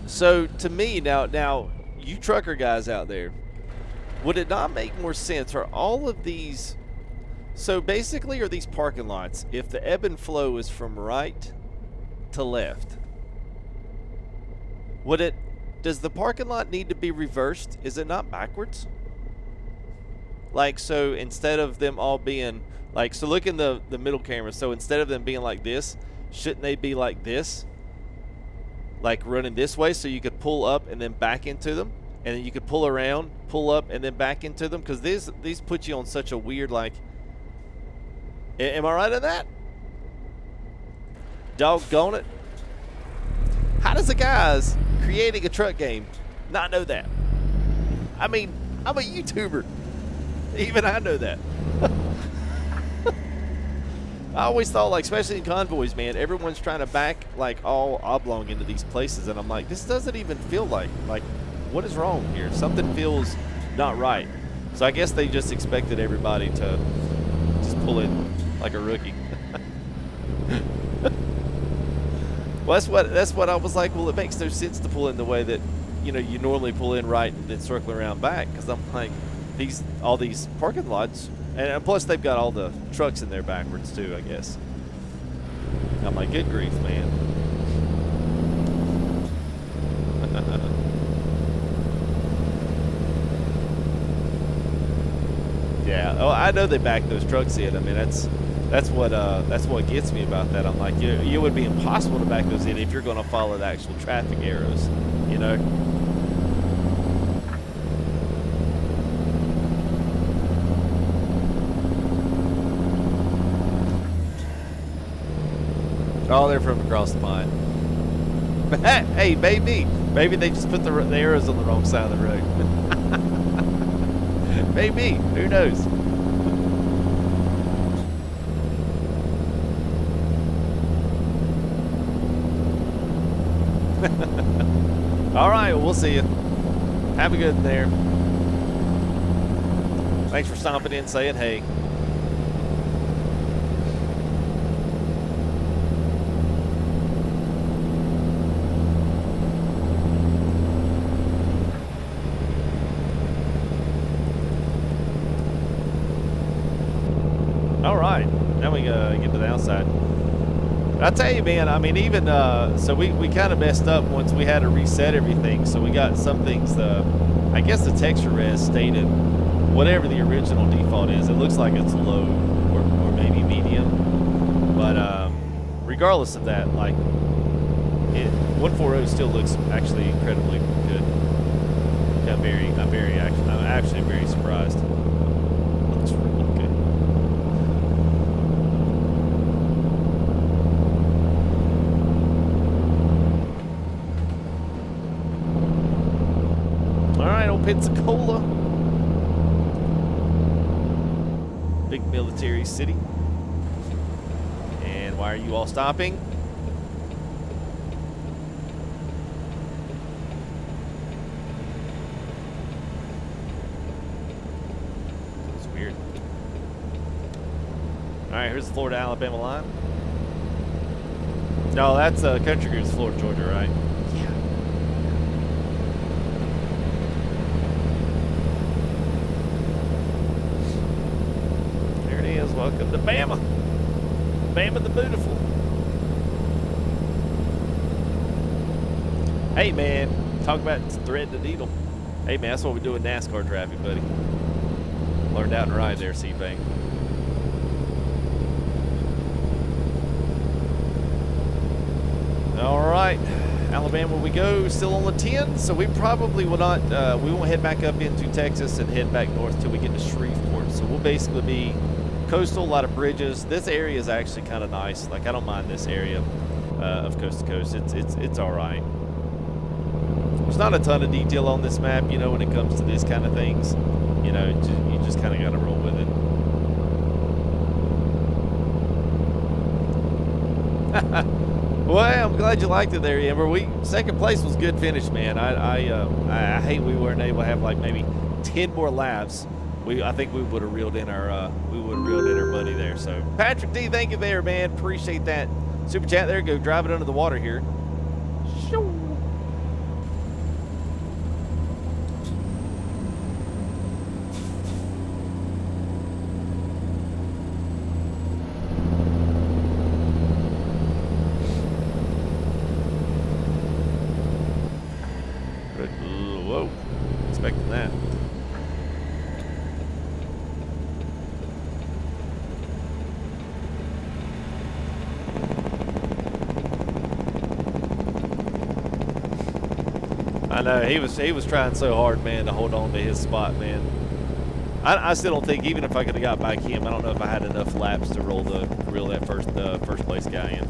So to me, now you trucker guys out there, would it not make more sense for all of these? So basically, are these parking lots, if the ebb and flow is from right to left, does the parking lot need to be reversed? Is it not backwards? Like, so instead of them all being like, so look in the middle camera. So instead of them being like this, shouldn't they be like this? Like running this way, so you could pull up and then back into them, and then you could pull around, pull up, and then back into them. Because these put you on such a weird, like. Am I right on that? Doggone it. How does the guys creating a truck game not know that? I mean, I'm a YouTuber. Even I know that. I always thought, like, especially in convoys, man, everyone's trying to back, like, all oblong into these places. And I'm like, this doesn't even feel like, what is wrong here? Something feels not right. So I guess they just expected everybody to just pull in like a rookie. Well, that's what I was like. Well, it makes no sense to pull in the way that, you know, you normally pull in right and then circle around back. Because I'm like, all these parking lots, and plus they've got all the trucks in there backwards too, I guess. I'm like, good grief, man. Yeah. Oh, I know they back those trucks in. I mean, that's what gets me about that. I'm like, it would be impossible to back those in if you're going to follow the actual traffic arrows, you know. Oh, they're from across the pond. Hey, maybe they just put the arrows on the wrong side of the road. Maybe, who knows? All right, well, we'll see you. Have a good one there. Thanks for stomping in, saying hey. All right, now we get to the outside. I tell you, man, I mean, even, so we kind of messed up once we had to reset everything. So we got some things, I guess the texture res stayed at whatever the original default is. It looks like it's low or maybe medium. But regardless of that, like, 140 still looks actually incredibly good. I'm actually very surprised. Looks really good. Pensacola, big military city. And why are you all stopping? It's weird. All right, here's the Florida-Alabama line. No, that's Country Cruise, Florida-Georgia, right? Welcome to Bama. Bama the beautiful. Hey, man. Talk about thread the needle. Hey, man, that's what we do in NASCAR traffic, buddy. Learned out and ride there, C-Bang. All right. Alabama we go. Still on the 10. So we probably will not, we won't head back up into Texas and head back north till we get to Shreveport. So we'll basically be coastal, a lot of bridges. This area is actually kind of nice. Like, I don't mind this area of coast to coast. It's all right. There's not a ton of detail on this map, you know, when it comes to this kind of things. You know, you just kind of got to roll with it. Well, I'm glad you liked it there, Amber. Second place was good finish, man. I hate we weren't able to have like maybe 10 more laps. I think we would have reeled in our money there. So Patrick D, thank you there, man. Appreciate that super chat there. Go drive it under the water here. Shoo. Whoa, expecting that. I know he was trying so hard, man, to hold on to his spot, man. I still don't think, even if I could have got back him, I don't know if I had enough laps to reel that first place guy in.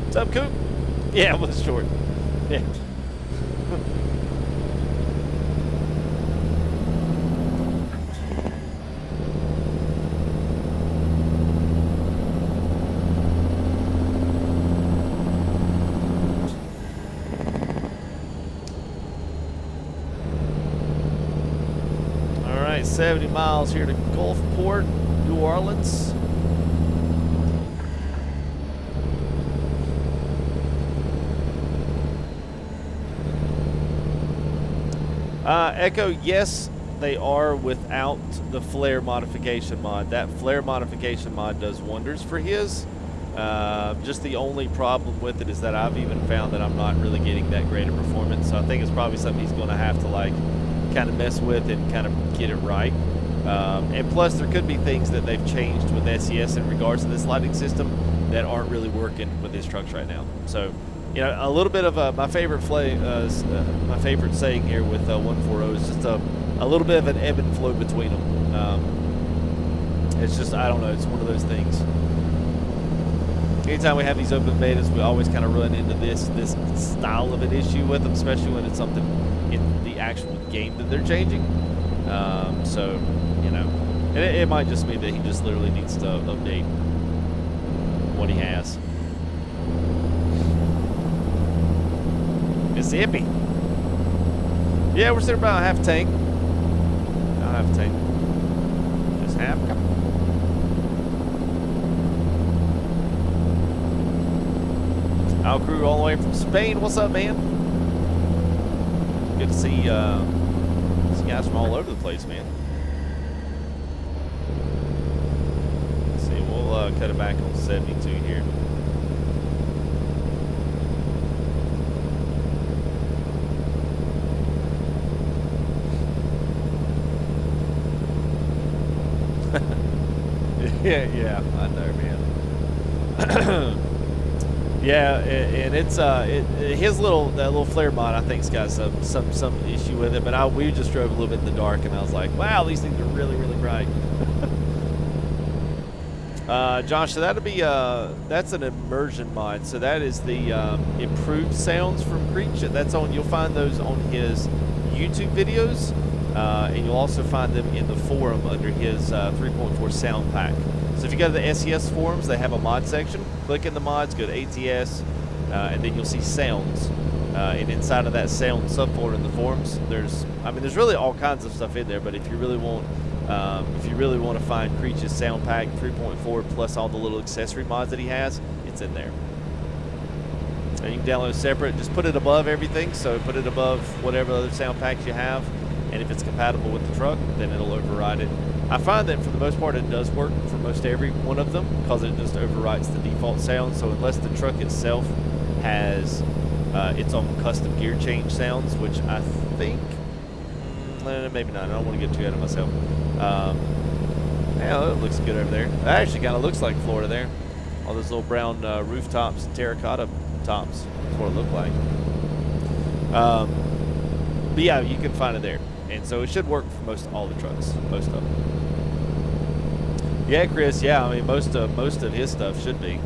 What's up, Coop? Yeah, it was short. Yeah. All right, 70 miles here to Gulfport, New Orleans. Echo, yes, they are without the flare modification mod. That flare modification mod does wonders for his. Just the only problem with it is that I've even found that I'm not really getting that great of performance. So I think it's probably something he's going to have to like kind of mess with and kind of get it right. And plus, there could be things that they've changed with SES in regards to this lighting system that aren't really working with his trucks right now. So, you know, a little bit of my favorite saying here with 140 is just a little bit of an ebb and flow between them. It's just, I don't know, it's one of those things. Anytime we have these open betas, we always kind of run into this style of an issue with them, especially when it's something in the actual game that they're changing. So, you know, and it might just be that he just literally needs to update what he has. Mississippi. Yeah, we're sitting about half tank. Not half tank. Just half. Al Crew all the way from Spain. What's up, man? Good to see guys from all over the place, man. Let's see, we'll cut it back on 72 here. yeah, I know, man. Yeah, and it's his little flare mod, I think, has got some issue with it. But we just drove a little bit in the dark, and I was like, wow, these things are really bright. Josh, so that'll be that's an immersion mod. So that is the improved sounds from Creech. That's on. You'll find those on his YouTube videos, and you'll also find them in the forum under his 3.4 sound pack. So if you go to the SES forums, they have a mod section. Click in the mods, go to ATS, and then you'll see sounds. And inside of that sound subfolder in the forums, there's really all kinds of stuff in there. But if you really want to find Creech's sound pack 3.4 plus all the little accessory mods that he has, it's in there. And you can download it separate. Just put it above everything. So put it above whatever other sound packs you have. And if it's compatible with the truck, then it'll override it. I find that for the most part it does work for most every one of them because it just overwrites the default sound. So unless the truck itself has its own custom gear change sounds, which I think, maybe not. I don't want to get too ahead of myself. Yeah, it looks good over there. It actually kind of looks like Florida there. All those little brown rooftops and terracotta tops. That's what it looked like. But yeah, you can find it there. And so it should work for most all the trucks, most of them. Yeah, Chris. Yeah, I mean most of his stuff should be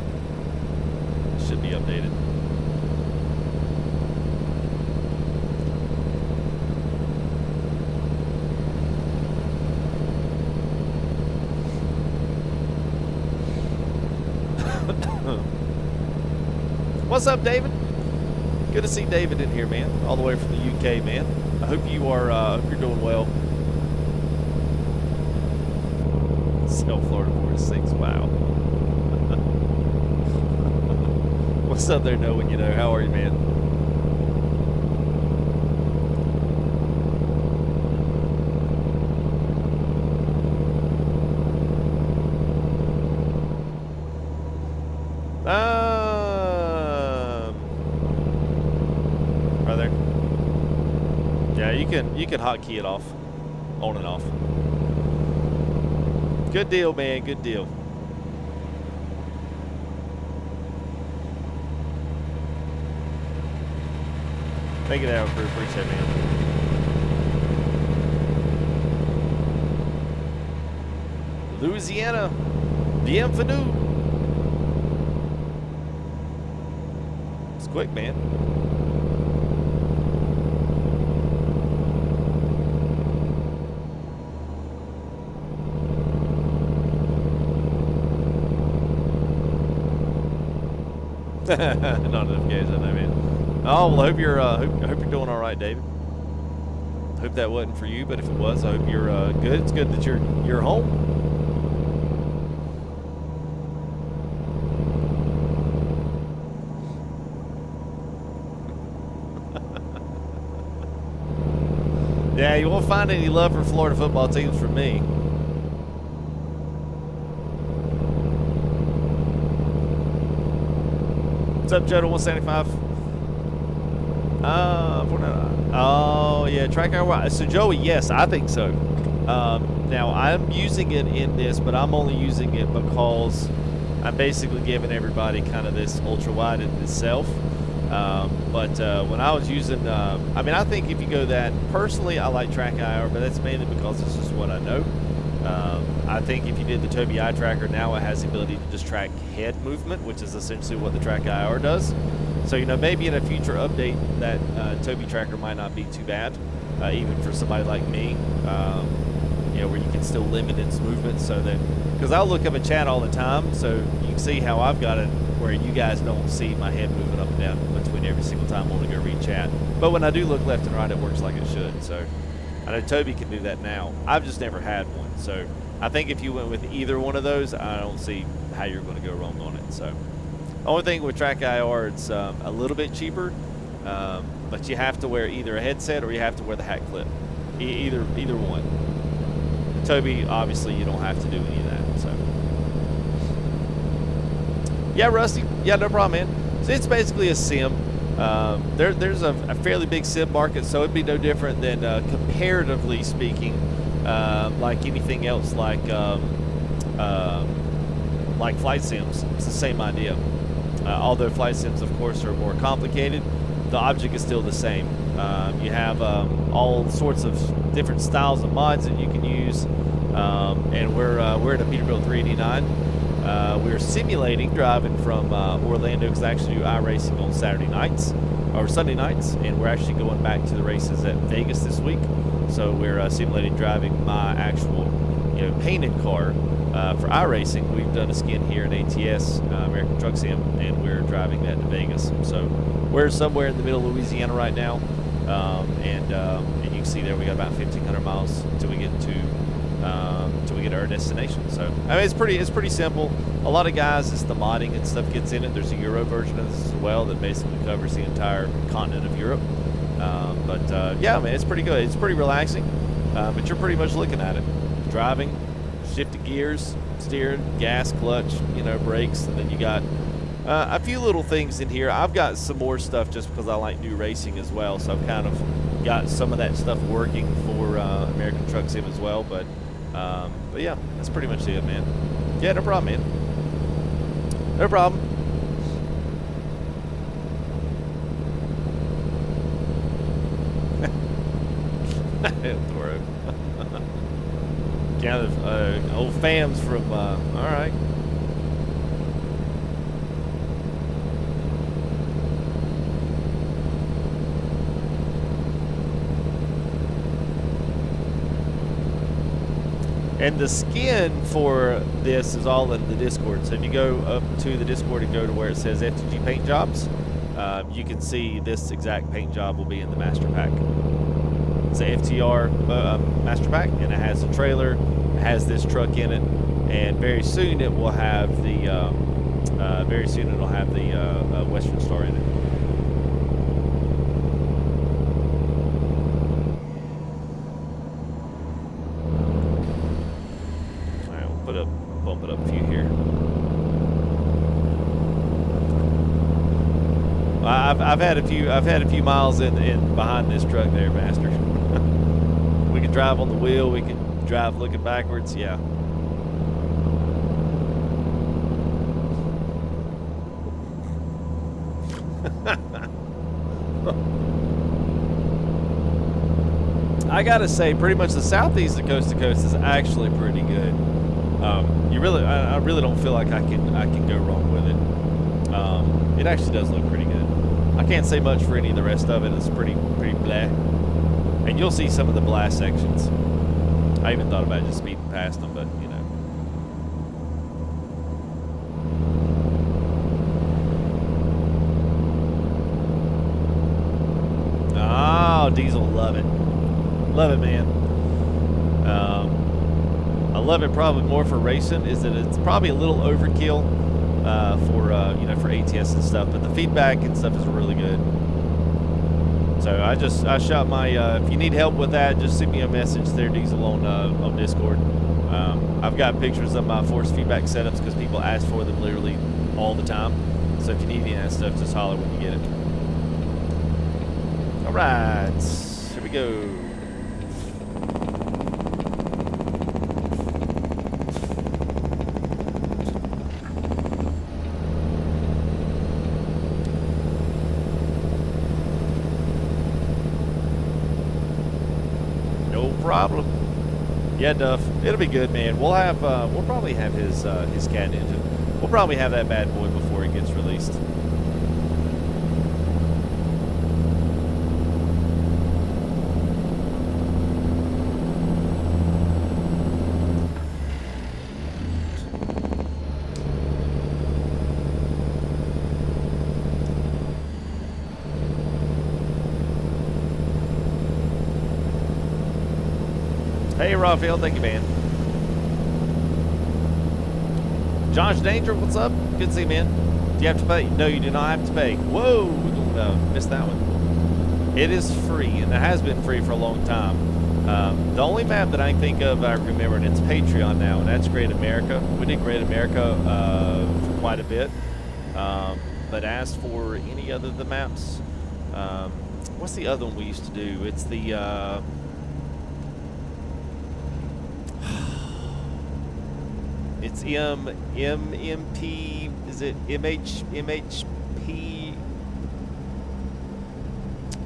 updated. What's up, David? Good to see David in here, man. All the way from the UK, man. I hope you are. Hope you're doing well. South Florida 46. Wow. What's up there, knowing you know? How are you, man? can hotkey it off, on and off. Good deal, man. Good deal. Thank you, down crew. Appreciate it, man. Louisiana, bienvenue. It's quick, man. Not enough gas, I know, man. Oh well, I hope you're doing all right, David. Hope that wasn't for you, but if it was, I hope you're good. It's good that you're home. Yeah, you won't find any love for Florida football teams from me. What's up, Joe? 175. Oh yeah, track hour. So Joey, yes, I think so. Now I'm using it in this, but I'm only using it because I'm basically giving everybody kind of this ultra wide in itself. But when I was using, I mean, I think if you go that, personally, I like track IR, but that's mainly because it's just what I know. I think if you did the Tobii eye tracker, now it has the ability to just track head movement, which is essentially what the track IR does. So, you know, maybe in a future update, that Tobii tracker might not be too bad, even for somebody like me, you know, where you can still limit its movement so that, because I'll look up a chat all the time, so you can see how I've got it where you guys don't see my head moving up and down between every single time I want to go read chat. But when I do look left and right, it works like it should. So I know Tobii can do that now. I've just never had one. So I think if you went with either one of those, I don't see how you're going to go wrong on it. So the only thing with track IR, it's a little bit cheaper, but you have to wear either a headset or you have to wear the hat clip. Either one. Tobii, obviously, you don't have to do any of that. So yeah, Rusty. Yeah, no problem, man. So it's basically a sim. There's a fairly big sim market, so it'd be no different than, comparatively speaking, like anything else, like flight sims. It's the same idea. Although flight sims, of course, are more complicated, the object is still the same. You have all sorts of different styles of mods that you can use, and we're in a Peterbilt 389. We're simulating driving from Orlando, because I actually do iRacing on Saturday nights or Sunday nights, and we're actually going back to the races at Vegas this week. So we're simulating driving my actual, you know, painted car for iRacing. We've done a skin here at ATS, American Truck Sim, and we're driving that to Vegas. So we're somewhere in the middle of Louisiana right now, and you can see there we got about 1,500 miles until we get to our destination. So I mean, it's pretty simple. A lot of guys, it's the modding and stuff gets in it. There's a Euro version of this as well that basically covers the entire continent of Europe. Yeah, man, it's pretty good. It's pretty relaxing, but you're pretty much looking at it, driving, shifting gears, steering, gas, clutch, you know, brakes, and then you got a few little things in here. I've got some more stuff just because I like new racing as well, so I've kind of got some of that stuff working for American Truck Sim as well. But yeah, that's pretty much it, man. Yeah, no problem, man. No problem. Kind of old fams from, all right. And the skin for this is all in the Discord. So if you go up to the Discord and go to where it says FTG Paint Jobs, you can see this exact paint job will be in the Master Pack. It's a FTR Master Pack, and it has a trailer, it has this truck in it, and very soon it will have the Western Star in it. Bump it up a few here. I've had a few miles in behind this truck there, Master. can drive on the wheel. We can drive looking backwards. Yeah. I gotta say, pretty much the southeast of Coast to Coast is actually pretty good. I really don't feel like I can go wrong with it. It actually does look pretty good. I can't say much for any of the rest of it. It's pretty blah. And you'll see some of the blast sections. I even thought about just speeding past them, but you know. Oh, Diesel, love it. Love it, man. I love it probably more for racing, is that it's probably a little overkill for for ATS and stuff, but the feedback and stuff is really good. So I shot my if you need help with that, just send me a message there, Diesel, on Discord. I've got pictures of my force feedback setups because people ask for them literally all the time. So if you need any of that stuff, just holler when you get it. All right, here we go. Problem. Yeah, Duff. It'll be good, man. We'll probably have his cat engine. We'll probably have that bad boy before it gets released. Hey, Raphael, thank you, man. Josh Danger, what's up? Good to see you, man. Do you have to pay? No, you do not have to pay. Whoa, we're going to miss that one. It is free, and it has been free for a long time. The only map that I think of, I remember, and it's Patreon now, and that's Great America. We did Great America for quite a bit. But as for any other of the maps, what's the other one we used to do? It's the... It's MMP, is it MHP?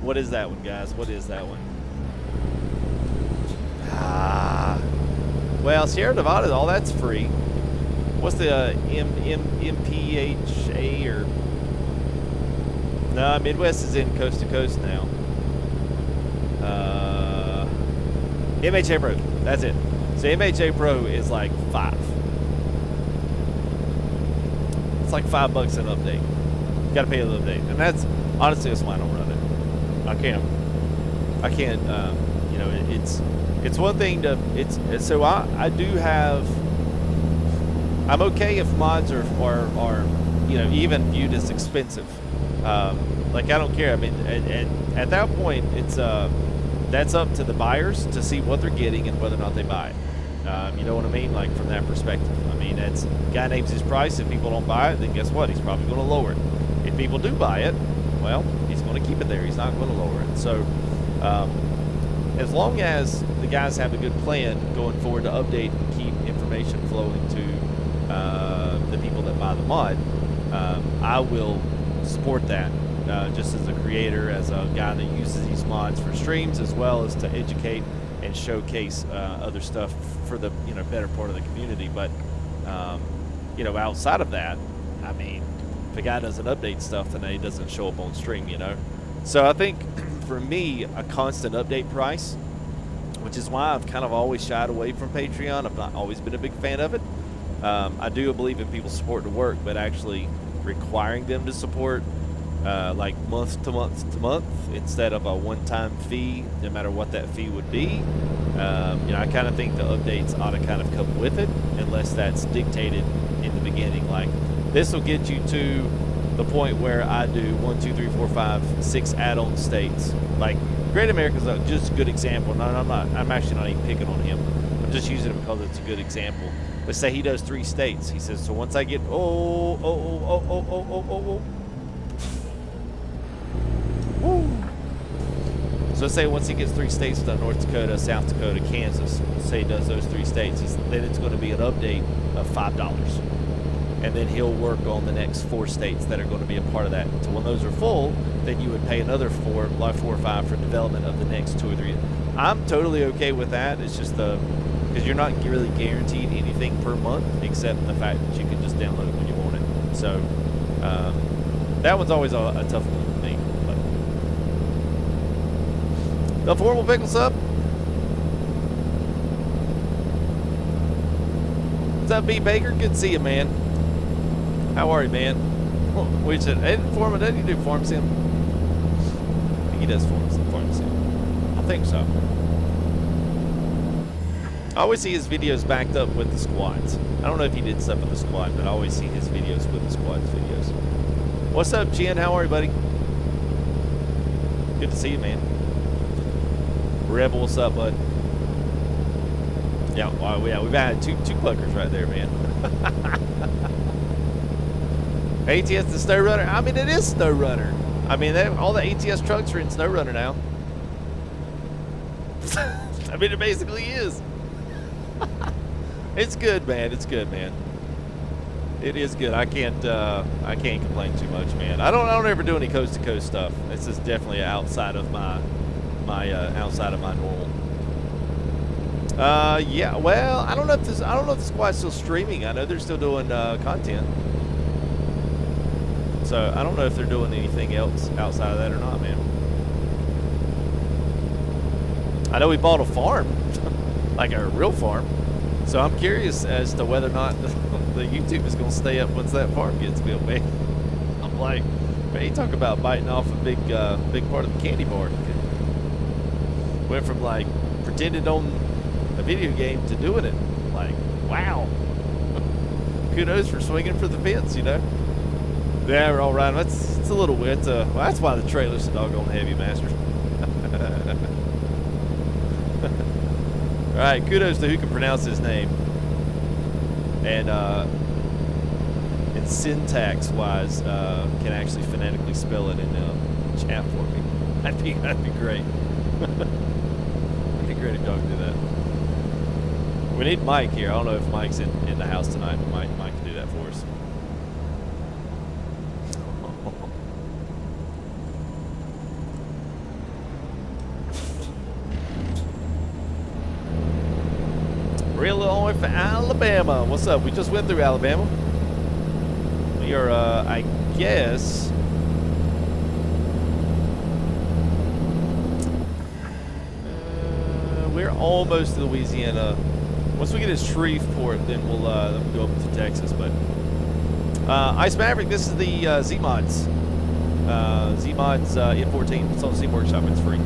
What is that one, guys? What is that one? Well, Sierra Nevada, all that's free. What's the MPHA or? No, Midwest is in Coast to Coast now. MHA Pro, that's it. So MHA Pro is like 5. It's like $5 an update. You gotta pay an update, and that's honestly that's why I don't run it. I can't. You know, it's one thing to so I do have. I'm okay if mods are you know, even viewed as expensive. Like I don't care. I mean, at that point, it's that's up to the buyers to see what they're getting and whether or not they buy it. You know what I mean? Like from that perspective. I mean, it's guy names his price. If people don't buy it, then guess what? He's probably going to lower it. If people do buy it, well, he's going to keep it there. He's not going to lower it. So, as long as the guys have a good plan going forward to update and keep information flowing to the people that buy the mod, I will support that. Just as a creator, as a guy that uses these mods for streams, as well as to educate and showcase other stuff for the better part of the community. But outside of that, I mean, if a guy doesn't update stuff, then he doesn't show up on stream. So I think for me, a constant update price, which is why I've kind of always shied away from Patreon. I've not always been a big fan of it. I do believe in people supporting the work, but actually requiring them to support like month to month instead of a one-time fee, no matter what that fee would be. I kind of think the updates ought to kind of come with it, unless that's dictated in the beginning. Like this will get you to the point where I do 1, 2, 3, 4, 5, 6 add-on states. Like Great America is just a good example. No, I'm actually not even picking on him. I'm just using it because it's a good example. Let's say he does 3 states. He says, so once I get So say once he gets 3 states done, North Dakota, South Dakota, Kansas, say he does those 3 states, then it's going to be an update of $5. And then he'll work on the next 4 states that are going to be a part of that. So when those are full, then you would pay another 4 or 5 for development of the next 2 or 3. I'm totally okay with that. It's just because you're not really guaranteed anything per month except the fact that you can just download it when you want it. So that one's always a tough one for me. But the formal pickle sub. What's up, B Baker? Good to see you, man. How are you, man? We said, doesn't he do form sim? I think he does form sim. I think so. I always see his videos backed up with the squads. I don't know if he did stuff with the squad, but I always see his videos with the squad's videos. What's up, Jen? How are you, buddy? Good to see you, man. Rebel, what's up, bud? Yeah, well, yeah, we've had two pluggers right there, man. ATS the Snow Runner. I mean, it is Snow Runner. I mean, all the ATS trucks are in Snow Runner now. I mean, it basically is. It's good, man. It's good, man. It is good. I can't complain too much, man. I don't ever do any coast to coast stuff. This is definitely outside of my normal. Yeah. Well, I don't know if the squad's still streaming. I know they're still doing content. So I don't know if they're doing anything else outside of that or not, man. I know we bought a farm, like a real farm. So I'm curious as to whether or not the YouTube is going to stay up once that farm gets built, man. I'm like, man, you talk about biting off a big part of the candy bar. Went from like pretending on a video game to doing it. Like, wow. Kudos for swinging for the fence, you know. Yeah, we're all right. It's a little wet. Well, that's why the trailer's so doggone heavy, Masters. All right, kudos to who can pronounce his name. And syntax-wise, can actually phonetically spell it in chat for me. That'd be great. It'd be great if y'all could do that. We need Mike here. I don't know if Mike's in the house tonight, but Mike can do that for us. Real Illinois for Alabama. What's up? We just went through Alabama. We are, I guess, we're almost to Louisiana. Once we get to Shreveport, then we'll go up to Texas. But Ice Maverick, this is the Z-Mods. Z-Mods N14. It's on Steam Workshop. It's free.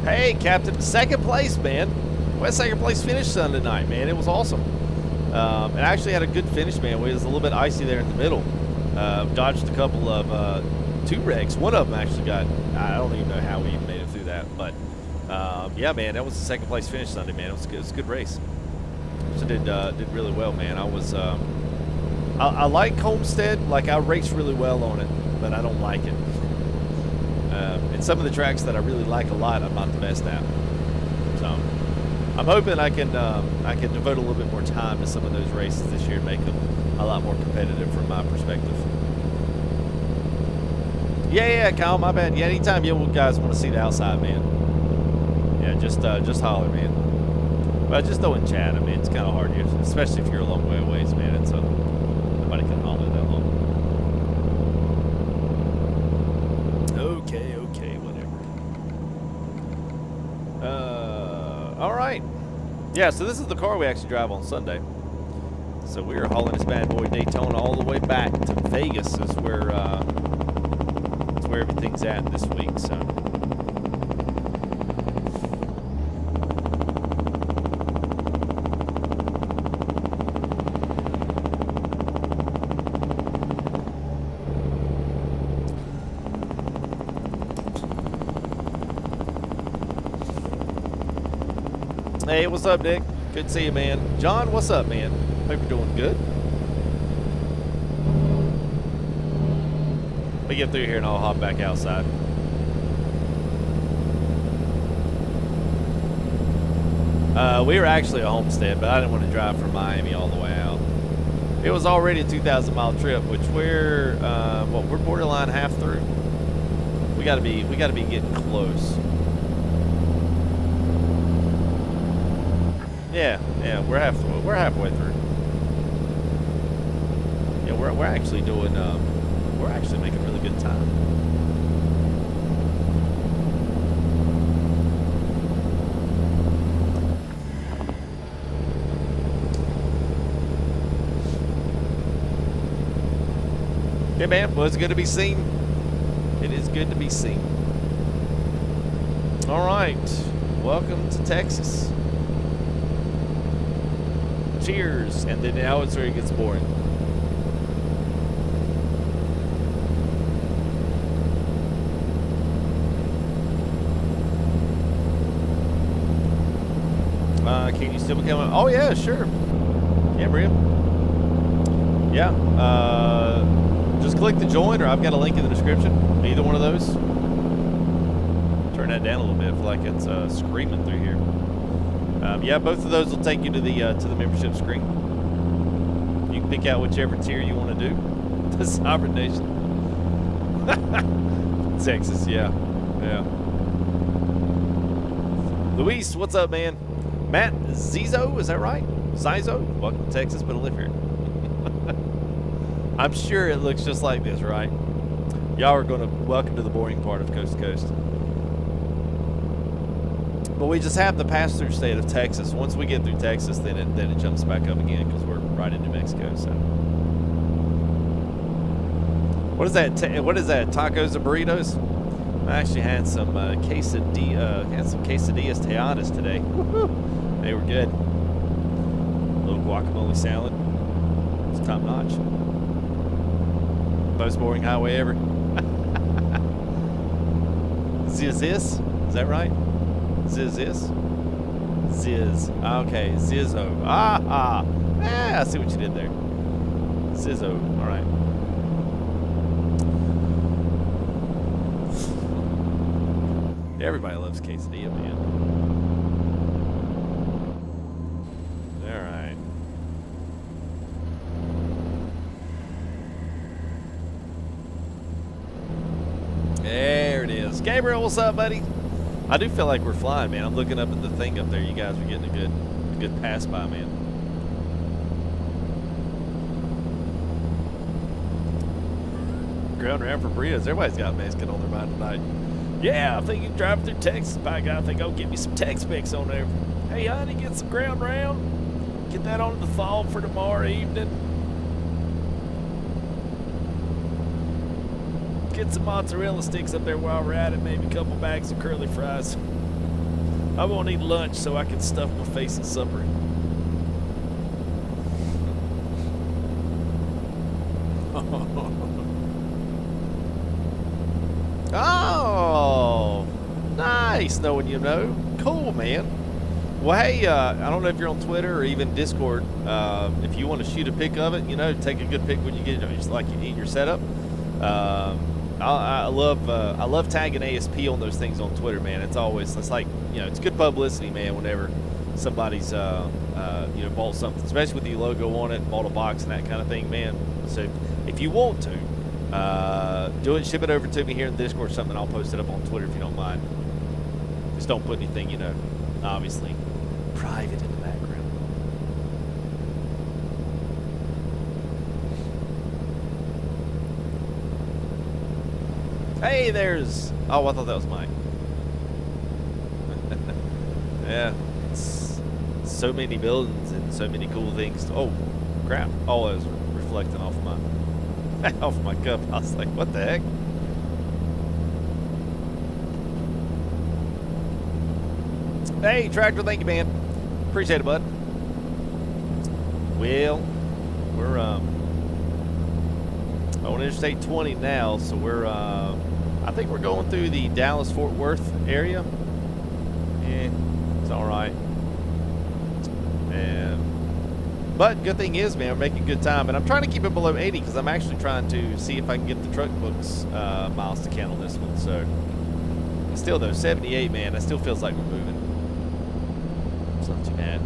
Hey, Captain, second place, man. West second place finish Sunday night, man. It was awesome. And I actually had a good finish, man. It was a little bit icy there in the middle. Dodged a couple of 2 wrecks. One of them actually got, I don't even know how we even made it through that. But, yeah, man, that was the second place finish Sunday, man. It was a good race. So did really well, man. I was, I like Homestead. Like, I raced really well on it, but I don't like it. And some of the tracks that I really like a lot, I'm not the best at. So I'm hoping I can devote a little bit more time to some of those races this year and make them a lot more competitive from my perspective. Yeah, Kyle, my bad. Yeah, anytime you guys want to see the outside, man. Yeah, just holler, man. But just throw in chat. I mean, it's kind of hard here, especially if you're a long way away, man. It's nobody can holler that long. Okay, whatever. All right. Yeah, so this is the car we actually drive on Sunday. So we are hauling this bad boy Daytona all the way back to Vegas. Is where everything's at this week. So. Hey, what's up, Nick? Good to see you, man. John, what's up, man? Hope you're doing good. Let me get through here and I'll hop back outside. We were actually a homestead, but I didn't want to drive from Miami all the way out. It was already a 2,000-mile trip, which we're we're borderline half through. We gotta be getting close. Yeah, we're halfway through. Yeah, we're actually doing we're actually making really good time. Yeah, man. Well, it's good to be seen. It is good to be seen. All right. Welcome to Texas. Cheers. And then now it's where it gets boring. Can you still become a... Oh, yeah, sure. Yeah, Bria. Yeah. Just click the join, or I've got a link in the description. Either one of those. Turn that down a little bit. I feel like it's screaming through here. Yeah, both of those will take you to the membership screen. You can pick out whichever tier you want to do. The Sovereign Nation. Texas, yeah. Luis, what's up, man? Matt Zizo, is that right? Zizo? Welcome to Texas, but I live here. I'm sure it looks just like this, right? Y'all are going to welcome to the boring part of Coast to Coast. But we just have the pass-through state of Texas. Once we get through Texas, then it jumps back up again because we're right into Mexico. So, what is that? Tacos and burritos? I actually had some quesadillas Tejadas today. Woo-hoo. They were good. A little guacamole salad. It's top notch. Most boring highway ever. Ziz, is that right? Ziz. Ziz. Okay, Zizzo. Ah. I see what you did there. Zizzo. All right. Everybody loves quesadilla, man. All right. There it is. Gabriel, what's up, buddy? I do feel like we're flying, man. I'm looking up at the thing up there. You guys are getting a good pass by, man. Ground round for burritos. Everybody's got Mexican on their mind tonight. Yeah, I think you drive through Texas, by God. I think I'll get me some Tex-Mex on there. Hey, honey, get some ground round. Get that on the thaw for tomorrow evening. Get some mozzarella sticks up there while we're at it. Maybe a couple bags of curly fries. I won't eat lunch so I can stuff my face at supper. Oh, nice knowing you know. Cool, man. Well, hey, I don't know if you're on Twitter or even Discord. If you want to shoot a pic of it, take a good pic when you get it, just like you need your setup. I love tagging ASP on those things on Twitter, man. It's like, it's good publicity, man, whenever somebody's, bought something, especially with the logo on it, bought a box and that kind of thing, man. So if you want to, do it, ship it over to me here in the Discord or something. I'll post it up on Twitter if you don't mind. Just don't put anything, obviously private in the background. Hey, there's... Oh, I thought that was Mike. Yeah. So many buildings and so many cool things. Oh, crap. Oh, it was reflecting off my off my cup. I was like, what the heck? Hey, Tractor, thank you, man. Appreciate it, bud. Well, we're on Interstate 20 now, so we're I think we're going through the Dallas-Fort Worth area. Yeah, it's all right. But good thing is, man, we're making good time. And I'm trying to keep it below 80 because I'm actually trying to see if I can get the truck books miles to count on this one. So still, though, 78, man, that still feels like we're moving. It's not too bad.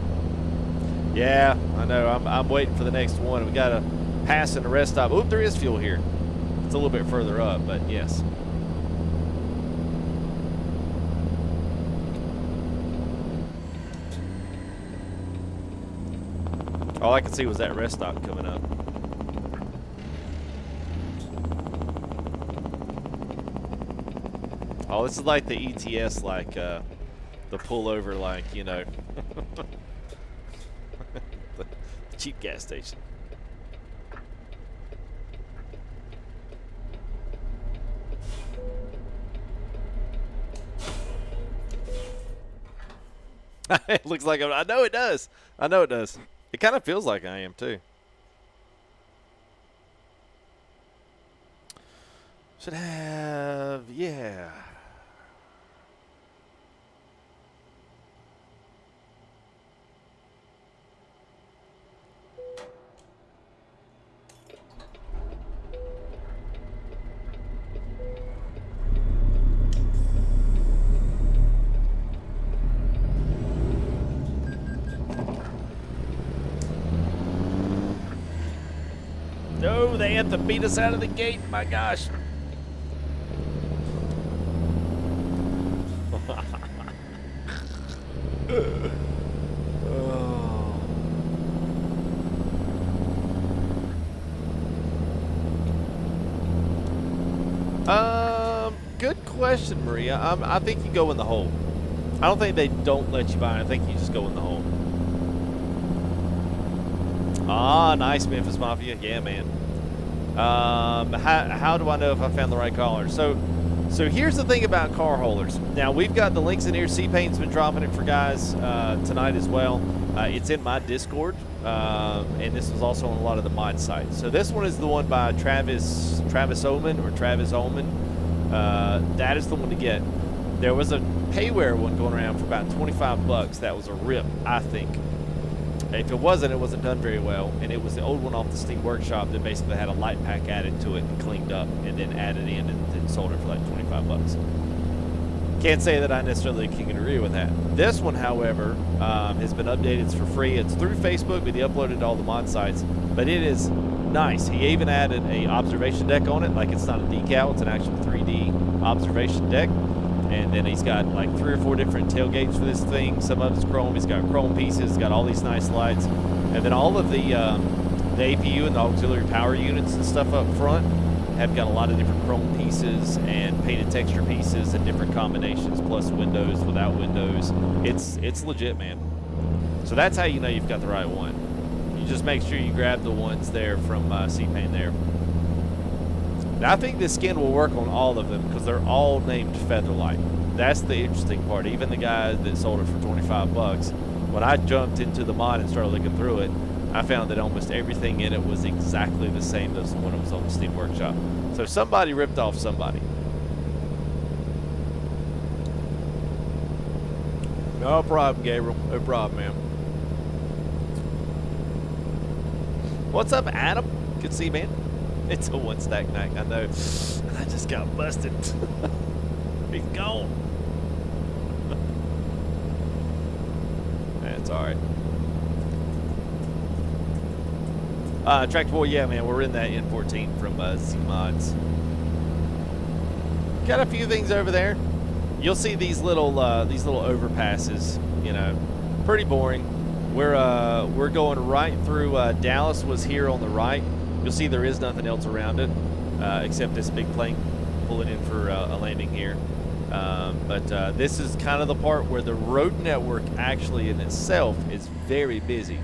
Yeah, I know. I'm waiting for the next one. We got to pass in the rest stop. Oop, there is fuel here. It's a little bit further up, but yes. All I could see was that rest stop coming up. Oh, this is like the ETS, like the pullover, like, you know, the cheap gas station. It looks like I know it does. I know it does. It kind of feels like I am too. Should have, yeah. No, they have to beat us out of the gate. My gosh. Good question, Maria. I think you go in the hole. I don't think they don't let you buy. I think you just go in the hole. Ah, nice, Memphis Mafia. Yeah, man. How do I know if I found the right collar? So here's the thing about car haulers. Now, we've got the links in here. C-Paint's been dropping it for guys tonight as well. It's in my Discord, and this was also on a lot of the mod sites. So this one is the one by Travis Oman, or Travis Oman. That is the one to get. There was a payware one going around for about 25 bucks. That was a rip, I think. If it wasn't done very well, and it was the old one off the Steam Workshop that basically had a light pack added to it and cleaned up, and then added in and then sold it for like 25 bucks. Can't say that I necessarily can agree with that. This one, however, has been updated. It's for free. It's through Facebook, but he uploaded to all the mod sites. But it is nice. He even added a observation deck on it. Like, it's not a decal, it's an actual 3D observation deck. And then he's got like 3 or 4 different tailgates for this thing. Some of it's chrome. He's got chrome pieces. He's got all these nice lights. And then all of the APU and the auxiliary power units and stuff up front have got a lot of different chrome pieces and painted texture pieces and different combinations, plus windows, without windows. It's legit, man. So that's how you know you've got the right one. You just make sure you grab the ones there from C-Paint there. Now, I think this skin will work on all of them because they're all named Featherlight. That's the interesting part. Even the guy that sold it for 25 bucks, when I jumped into the mod and started looking through it, I found that almost everything in it was exactly the same as the one that was on the Steam Workshop. So somebody ripped off somebody. No problem, Gabriel. No problem, man. What's up, Adam? Good to see you, man. It's a one stack night, I know. I just got busted. He's gone. That's alright. Tractor Boy, yeah, man, we're in that N14 from Z-Mods. Got a few things over there. You'll see these little overpasses, you know, pretty boring. We're going right through Dallas was here on the right. You'll see there is nothing else around it except this big plane pulling in for a landing here. But this is kind of the part where the road network actually in itself is very busy,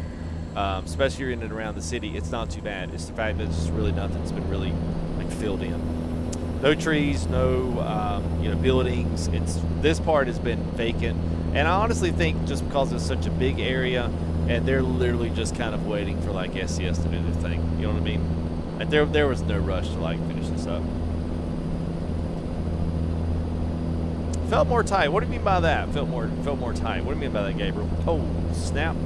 especially in and around the city. It's not too bad. It's the fact that it's really nothing's been really like filled in. No trees, no buildings. This part has been vacant, and I honestly think just because it's such a big area, and they're literally just kind of waiting for like SCS to do their thing. You know what I mean? Like there was no rush to like finish this up. Felt more tight. What do you mean by that? Felt more tight. What do you mean by that, Gabriel? Oh, snap.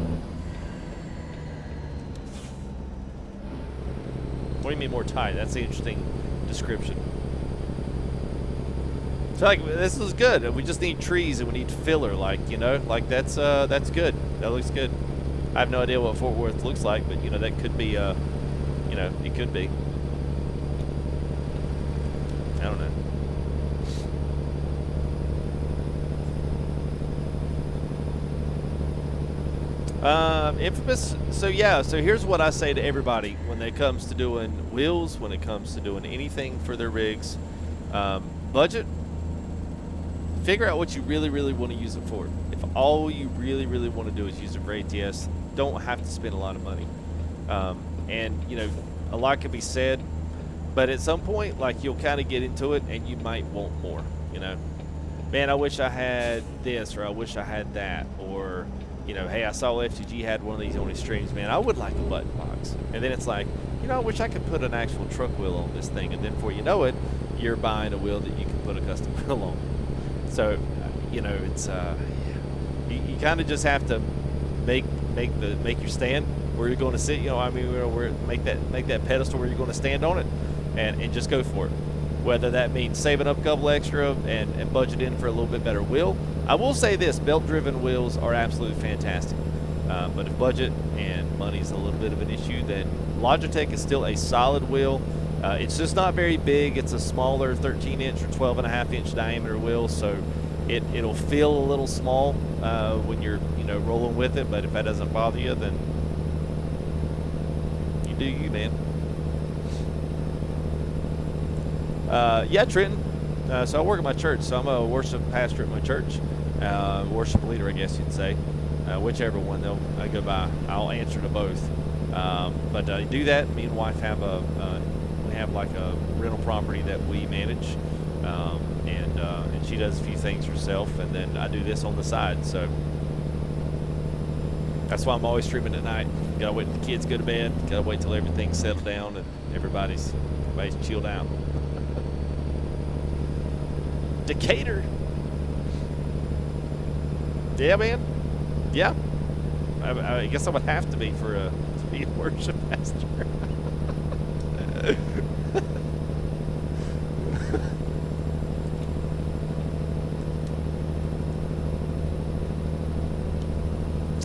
What do you mean more tight? That's the interesting description. So like this is good. We just need trees and we need filler, like, you know, like that's good. That looks good. I have no idea what Fort Worth looks like, but you know that could be you know, it could be. I don't know. Infamous. So yeah. So here's what I say to everybody when it comes to doing wheels, when it comes to doing anything for their rigs. Budget. Figure out what you really, really want to use it for. If all you really, really want to do is use it for ATS, don't have to spend a lot of money. And you know, a lot can be said, but at some point, like, you'll kind of get into it and you might want more. You know, man, I wish I had this, or I wish I had that, or you know, hey, I saw FTG had one of these on his streams, man, I would like a button box. And then it's like, you know, I wish I could put an actual truck wheel on this thing. And then before you know it, you're buying a wheel that you can put a custom wheel on. So, you know, it's you kind of just have to make your stand where you're going to sit. You know, I mean, where make that pedestal where you're going to stand on it, and just go for it. Whether that means saving up a couple extra and budget in for a little bit better wheel. I will say this: belt-driven wheels are absolutely fantastic. But if budget and money is a little bit of an issue, then Logitech is still a solid wheel. It's just not very big. It's a smaller 13-inch or 12.5-inch diameter wheel, so it'll feel a little small when you're, you know, rolling with it. But if that doesn't bother you, then you do you, man. Yeah, Trenton. So I work at my church, so I'm a worship pastor at my church, worship leader, I guess you'd say, whichever one I go by. I'll answer to both. But I do that. Me and wife have like a rental property that we manage, and she does a few things herself, and then I do this on the side. So that's why I'm always streaming at night. Gotta wait till the kids go to bed. Gotta wait till everything's settled down and everybody's chilled out. Decatur. Yeah, man. Yeah. I guess I would have to be to be a worship pastor.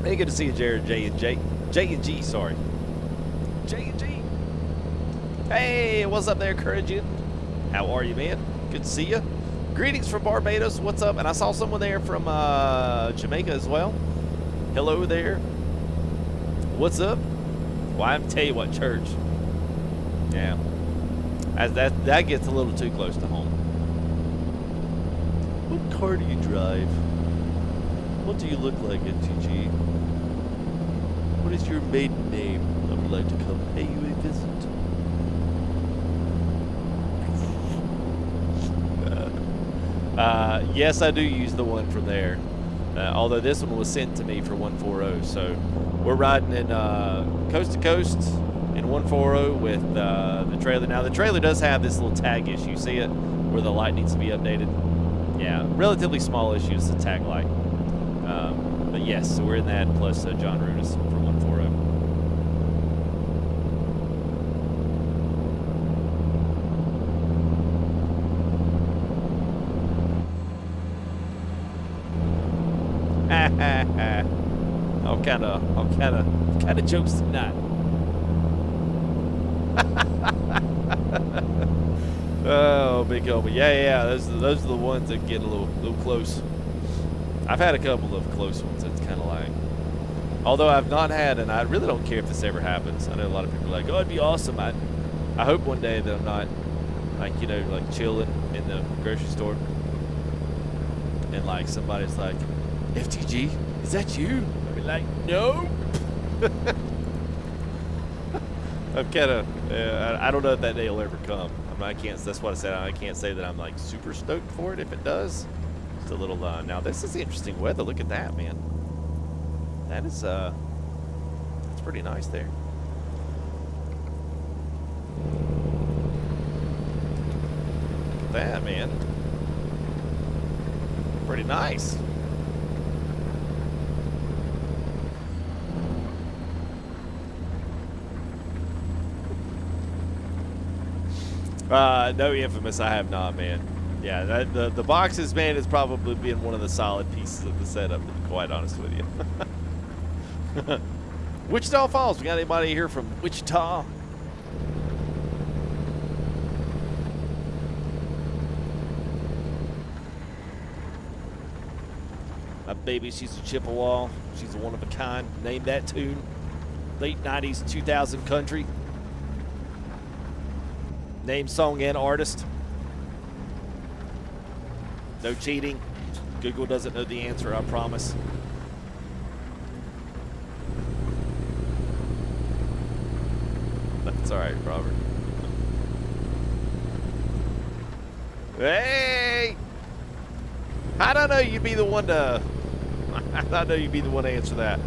Hey, good to see you, Jared. J and G, sorry. J and G. Hey, what's up there, Courageous? How are you, man? Good to see you. Greetings from Barbados. What's up? And I saw someone there from Jamaica as well. Hello there. What's up? Well, I have to tell you what, church. Yeah. That gets a little too close to home. What car do you drive? What do you look like, FTG? What is your maiden name? I would like to come pay you a visit. Yes, I do use the one from there. Although this one was sent to me for 140, so we're riding in coast to coast in 140 with the trailer. Now the trailer does have this little tag issue. See it where the light needs to be updated? Yeah, relatively small issue. It's the tag light. But yes, so we're in that plus John Rudis for 140. all kind of jokes tonight. Oh, big homie. Yeah. Those are the ones that get a little close. I've had a couple of close ones. It's kind of like, although I've not had, and I really don't care if this ever happens. I know a lot of people are like, oh, it'd be awesome. I hope one day that I'm not, like, you know, like chilling in the grocery store, and like somebody's like, FTG, is that you? I'd be like, no. I'm kind of, I don't know if that day will ever come. I can't. That's what I said. I can't say that I'm like super stoked for it if it does. Just a little. Now this is interesting weather. Look at that, man. That is that's pretty nice there. Look at that, man. Pretty nice. No Infamous, I have not, man. Yeah, the boxes, man, has probably been one of the solid pieces of the setup, to be quite honest with you. Wichita Falls, we got anybody here from Wichita? My baby, she's a Chippewa. She's a one of a kind. Name that tune. Late 90s, 2000 country. Name, song, and artist. No cheating. Google doesn't know the answer, I promise. That's all right, Robert. Hey! How'd I know you'd be the one to... I know you'd be the one to answer that.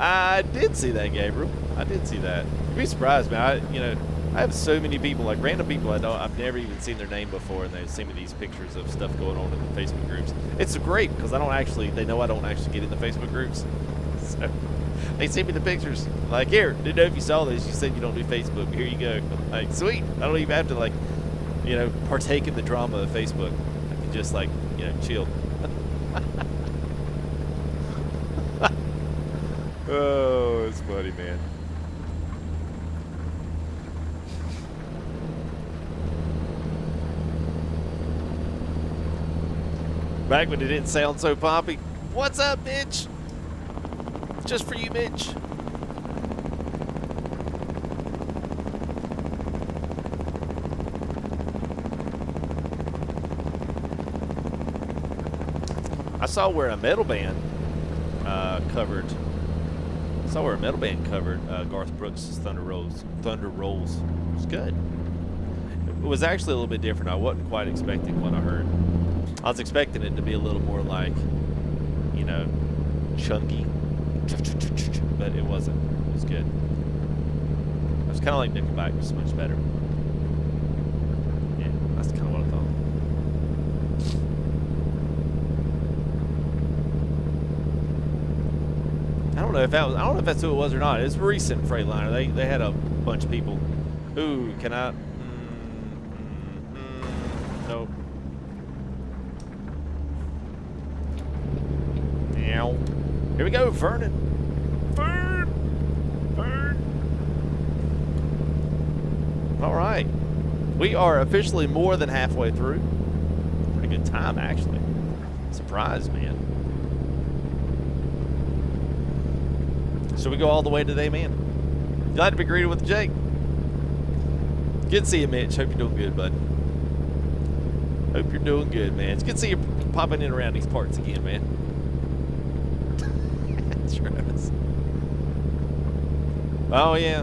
I did see that, Gabriel. I did see that. You'd be surprised, man. I have so many people, like random people I've never even seen their name before, and they send me these pictures of stuff going on in the Facebook groups. It's great because they know I don't actually get in the Facebook groups. So they send me the pictures. Like, here, didn't know if you saw this. You said you don't do Facebook. Here you go. I'm like, sweet. I don't even have to partake in the drama of Facebook. I can just chill. Oh, it's funny, man. Back when it didn't sound so poppy. What's up, Mitch? Just for you, Mitch. I saw where a metal band covered. I saw where a metal band covered Garth Brooks' Thunder Rolls. Thunder Rolls. It was good. It was actually a little bit different. I wasn't quite expecting what I heard. I was expecting it to be a little more like, chunky, but it wasn't. It was good. It was kind of like Nickelback, just much better. Yeah, that's kind of what I thought. I don't know if that's who it was or not. It's a recent Freightliner. They had a bunch of people. Ooh, can I? Nope. Here we go, Vernon. Vern. All right. We are officially more than halfway through. Pretty good time, actually. Surprised, man. Should we go all the way today, man? Glad to be greeted with Jake. Good to see you, Mitch. Hope you're doing good, bud. Hope you're doing good, man. It's good to see you popping in around these parts again, man. Travis. Oh, yeah.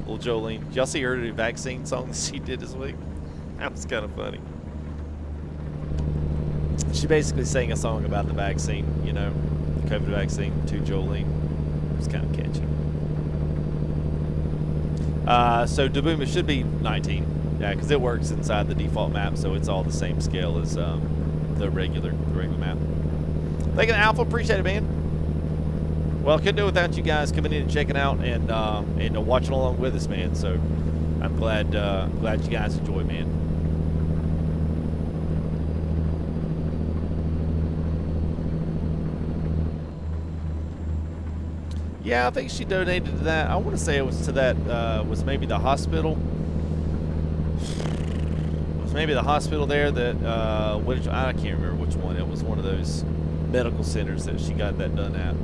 Little Jolene. Did y'all see her vaccine song that she did this week? That was kind of funny. She basically sang a song about the vaccine, the COVID vaccine to Jolene. It was kind of catchy. So Daboom, should be 19. Yeah, because it works inside the default map, so it's all the same scale as the regular map. Thank you, Alpha. Appreciate it, man. Well, couldn't do it without you guys coming in and checking out and watching along with us, man. So I'm glad you guys enjoy, man. Yeah, I think she donated to that. I want to say it was to that, was maybe the hospital. It was maybe the hospital there that, I can't remember which one. It was one of those medical centers that she got that done at.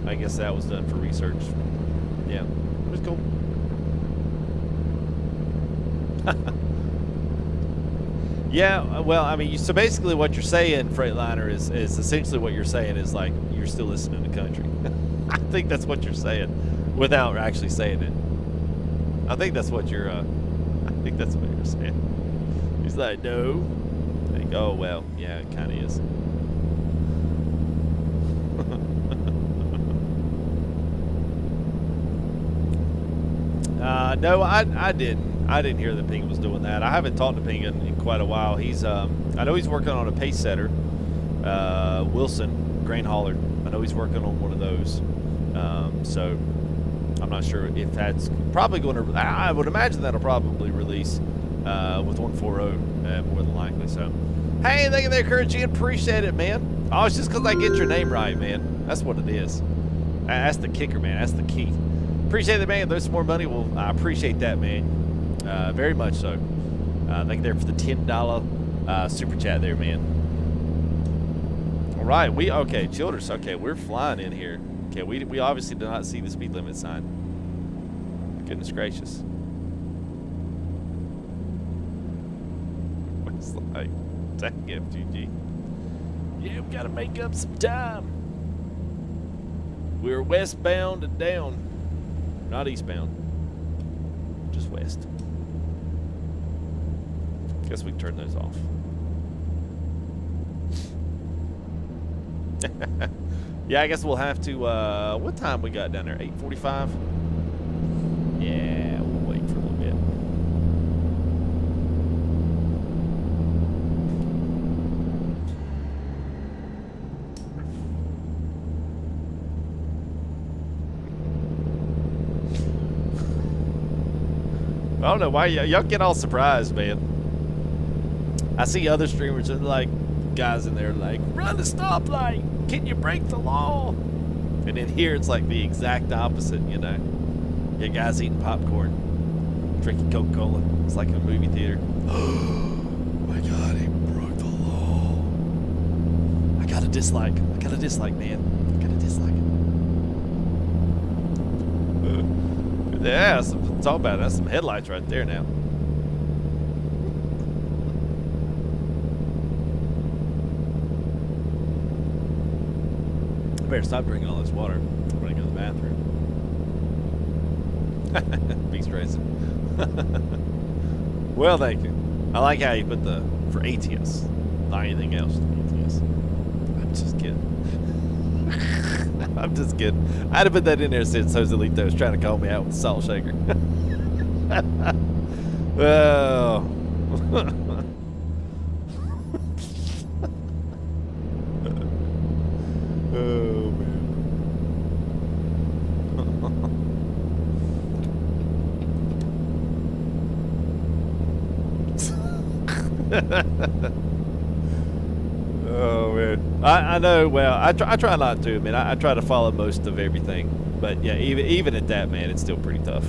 I guess that was done for research. Yeah, it was cool. Yeah, well, I mean, so basically what you're saying, Freightliner, is essentially what you're saying is like you're still listening to country. I think that's what you're saying without actually saying it. I think that's what you're saying. He's like, no. Like, oh, well, yeah, it kind of is. No, I didn't hear that Ping was doing that. I haven't talked to Ping in quite a while. He's I know he's working on a pace setter, Wilson grain hauler. I know he's working on one of those. So I'm not sure if that's probably going to. I would imagine that'll probably release with 140 more than likely. So, hey, thank you there, Kurt G. Appreciate it, man. Oh, it's just because I get your name right, man. That's what it is. That's the kicker, man. That's the key. Appreciate it, man. If there's some more money, well, I appreciate that, man. Very much so. Thank you there for the $10 super chat there, man. All right, okay, Childress. Okay, we're flying in here. Okay, we obviously do not see the speed limit sign. Goodness gracious. It's like, dang FGG. Yeah, we gotta make up some time. We're westbound and down. Not eastbound. Just west. Guess we can turn those off. Yeah, I guess we'll have to, what time we got down there? 8:45? Yeah, we'll wait for a little bit. I don't know why y'all get all surprised, man. I see other streamers and like guys in there like, run the stoplight. Can you break the law? And then here it's like the exact opposite, you know. Yeah, guys eating popcorn, drinking Coca-Cola. It's like a movie theater. Oh my God, he broke the law. I got a dislike. Man. I got a dislike. Yeah, talk about it. That's some headlights right there now. I better stop drinking all this water. I'm gonna go to the bathroom. Beast racing. Well, thank you. I like how you put the for ATS, not anything else. ATS. I'm just kidding. I'm just kidding. I had to put that in there since Joselito was trying to call me out with the salt shaker. Well. Oh, man. Oh, man. I know, well, I try not to, man. I try to follow most of everything. But, yeah, even at that, man, it's still pretty tough.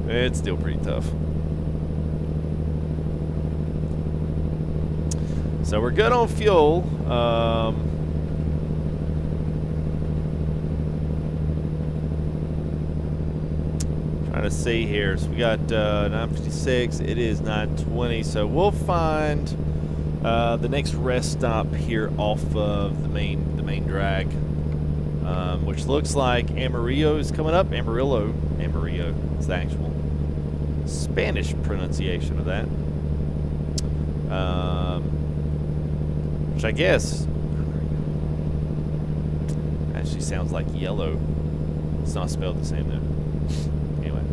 It's still pretty tough. So we're good on fuel. Trying to see here. So we got 9:56. It is 9:20. So we'll find the next rest stop here off of the main drag, which looks like Amarillo is coming up. Amarillo is the actual Spanish pronunciation of that. Which I guess actually sounds like yellow. It's not spelled the same though. Anyway,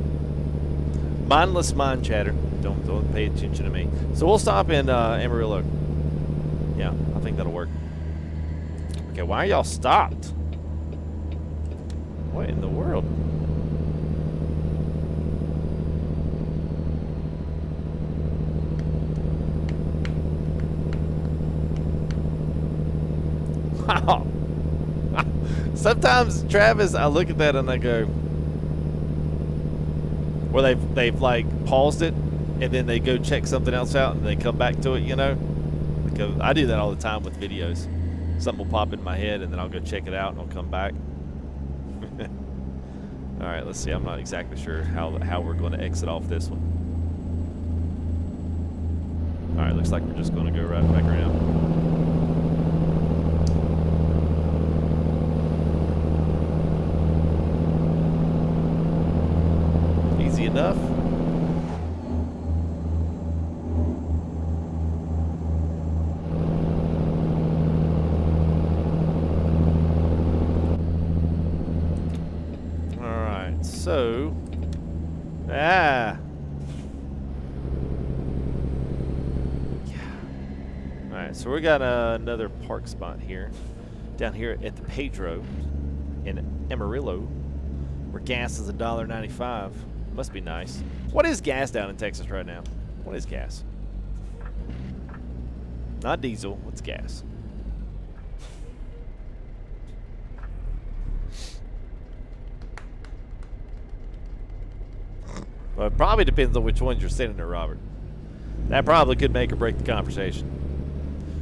mindless mind chatter. Don't pay attention to me. So we'll stop in Amarillo. Yeah, I think that'll work. Okay, why are y'all stopped? What in the world? Wow. Sometimes, Travis, I look at that and I go, where they've like paused it and then they go check something else out and they come back to it, you know? Because I do that all the time with videos. Something will pop in my head and then I'll go check it out and I'll come back. All right, let's see. I'm not exactly sure how we're going to exit off this one. All right, looks like we're just going to go right back around. Easy enough. All right, so yeah. All right, so we got another park spot here, down here at the Pedro. in Amarillo, where gas is $1.95. Must be nice. What is gas down in Texas right now? What is gas? Not diesel. What's gas? Well, it probably depends on which ones you're sitting there, Robert. That probably could make or break the conversation.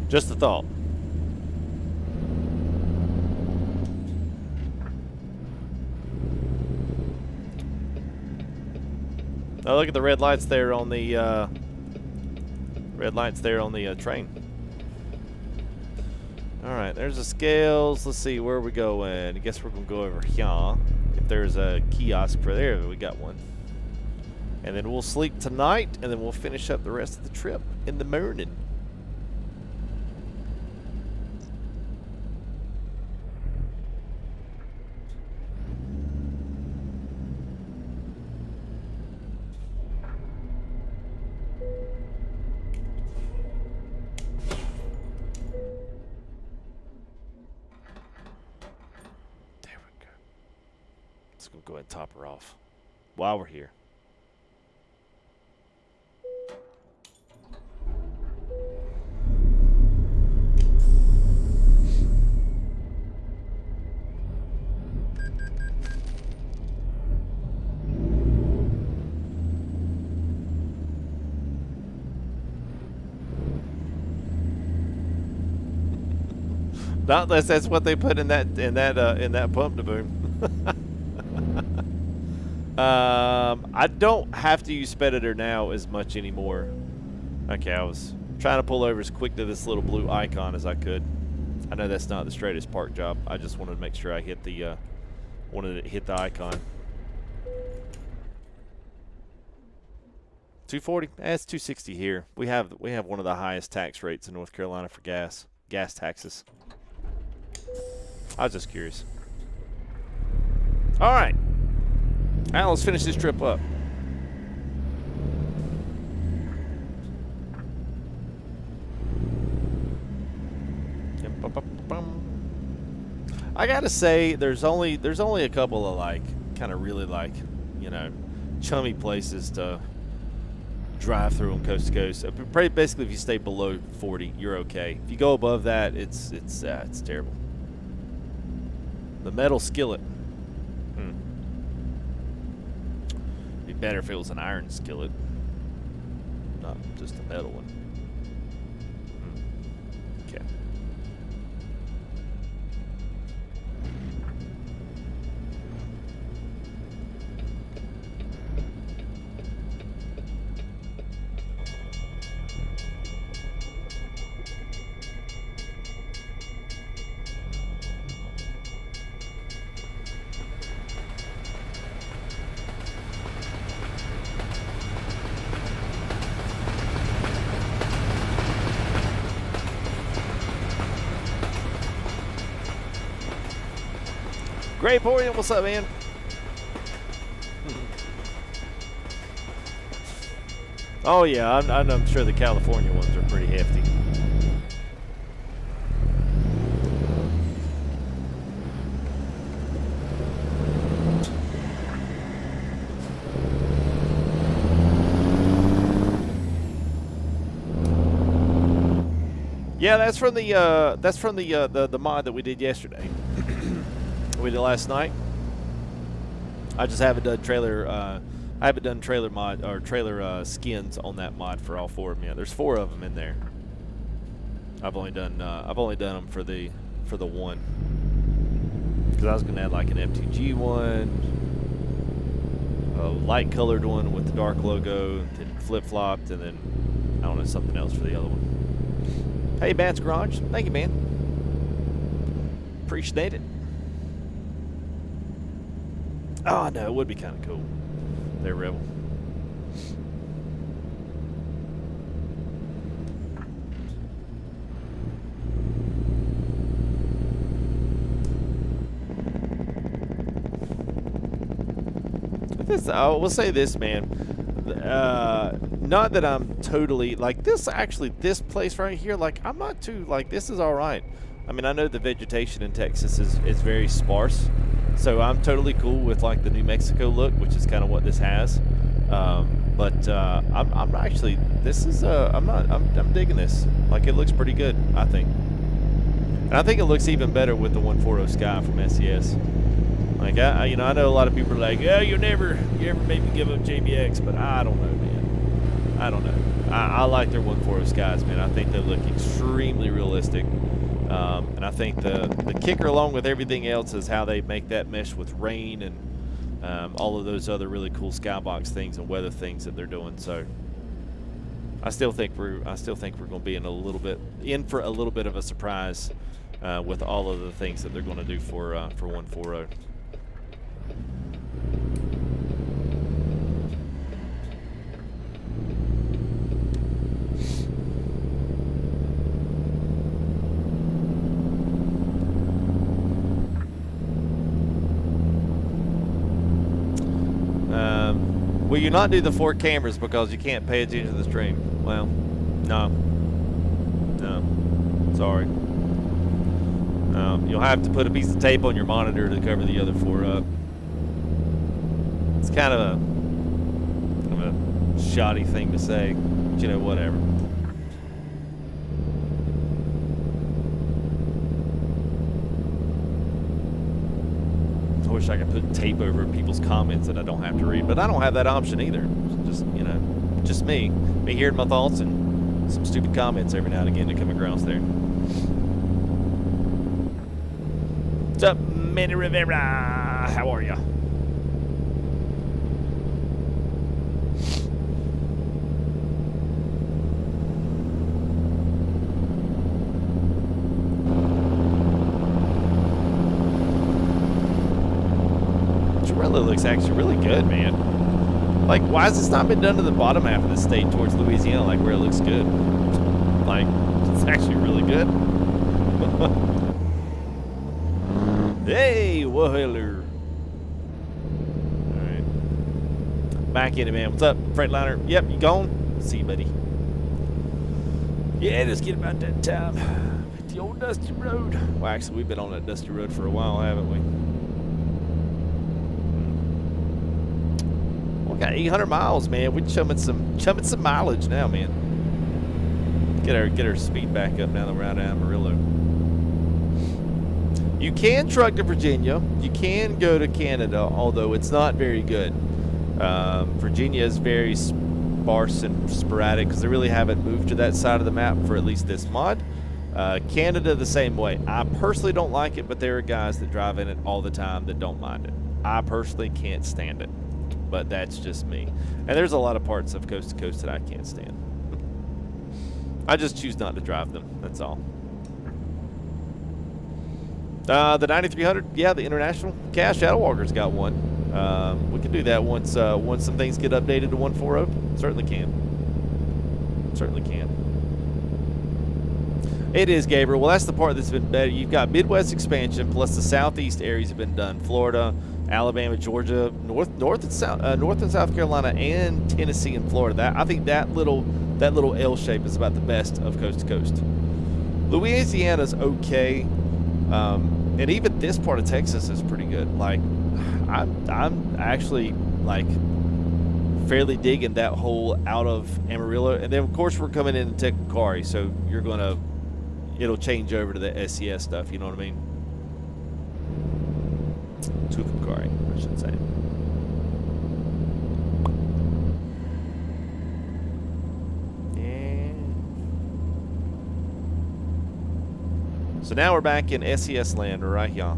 Just a thought. Oh, look at the red lights there on the train. All right, there's the scales. Let's see where we going. I guess we're gonna go over here. If there's a kiosk for there, we got one. And then we'll sleep tonight, and then we'll finish up the rest of the trip in the morning. There we go. Let's go ahead and top her off while we're here. Not unless that's what they put in that pump to boom. I don't have to use Speditor now as much anymore. Okay, I was trying to pull over as quick to this little blue icon as I could. I know that's not the straightest park job. I just wanted to make sure I hit the wanted to hit the icon. 240. It's 260 here. We have one of the highest tax rates in North Carolina for gas taxes. I was just curious. All right. Now let's finish this trip up. I gotta say, there's only a couple of like kind of really like, you know, chummy places to drive through on coast to coast. Basically, if you stay below 40, you're okay. If you go above that, it's terrible. The metal skillet. Be better if it was an iron skillet, not just a metal one. Okay. Great Porian, what's up, man? Oh yeah, I'm sure the California ones are pretty hefty. Yeah, that's from the mod that we did yesterday. We did last night. I just haven't done trailer. I haven't done trailer mod or trailer skins on that mod for all four of them yet. There's 4 of them in there. I've only done them for the one, because I was gonna add like an FTG one, a light colored one with the dark logo, then flip flopped, and then I don't know, something else for the other one. Hey, Bats Garage, thank you, man. Appreciate it. Oh, no, it would be kind of cool. They're Rebel. We'll say this, man. Not that I'm totally, like, this place right here, like, I'm not too, like, this is all right. I mean, I know the vegetation in Texas is very sparse. So I'm totally cool with like the New Mexico look, which is kind of what this has. But I'm actually, this is I'm digging this. Like, it looks pretty good, I think. And I think it looks even better with the 140 Sky from SES. Like, I know a lot of people are like, yeah, you ever made me give up JBX, but I don't know, man. I don't know. I like their 140 Skies, man. I think they look extremely realistic. And I think the kicker along with everything else is how they make that mesh with rain and all of those other really cool skybox things and weather things that they're doing. So I still think we're going to be in for a little bit of a surprise with all of the things that they're going to do for 140. Will you not do the 4 cameras because you can't pay attention to the stream? Well, no. Sorry. You'll have to put a piece of tape on your monitor to cover the other 4 up. It's kind of a shoddy thing to say, but you know, whatever. I wish I could put tape over people's comments that I don't have to read, but I don't have that option either. Just, you know, just me hearing my thoughts and some stupid comments every now and again to come across there. What's up, Manny Rivera? How are ya? Looks actually really good, man. Like, why has this not been done to the bottom half of the state towards Louisiana, like where it looks good? Like, it's actually really good. Hey, whatever. All right, back in it, man. What's up, Freightliner? Yep, you gone? See you, buddy. Yeah, just get about that time. The old dusty road. Well, actually, we've been on that dusty road for a while, haven't we? Got 800 miles, man. We're chumming some mileage now, man. Get our speed back up now that we're out of Amarillo. You can truck to Virginia. You can go to Canada, although it's not very good. Virginia is very sparse and sporadic because they really haven't moved to that side of the map for at least this mod. Canada the same way. I personally don't like it, but there are guys that drive in it all the time that don't mind it. I personally can't stand it. But that's just me. And there's a lot of parts of coast to coast that I can't stand. I just choose not to drive them. That's all. The 9300, yeah, the International. Cash Shadowwalker's got one. We can do that once some things get updated to 140. Certainly can. Certainly can. It is, Gabriel. Well, that's the part that's been better. You've got Midwest expansion, plus the Southeast areas have been done. Florida, Alabama, Georgia, North and South Carolina, and Tennessee and Florida. I think that little L shape is about the best of coast to coast. Louisiana's okay, and even this part of Texas is pretty good. Like, I'm actually like fairly digging that whole out of Amarillo, and then of course we're coming into Tecucari, so it'll change over to the SES stuff. You know what I mean? Tucumcari, I should say. So now we're back in SES land. We're right here.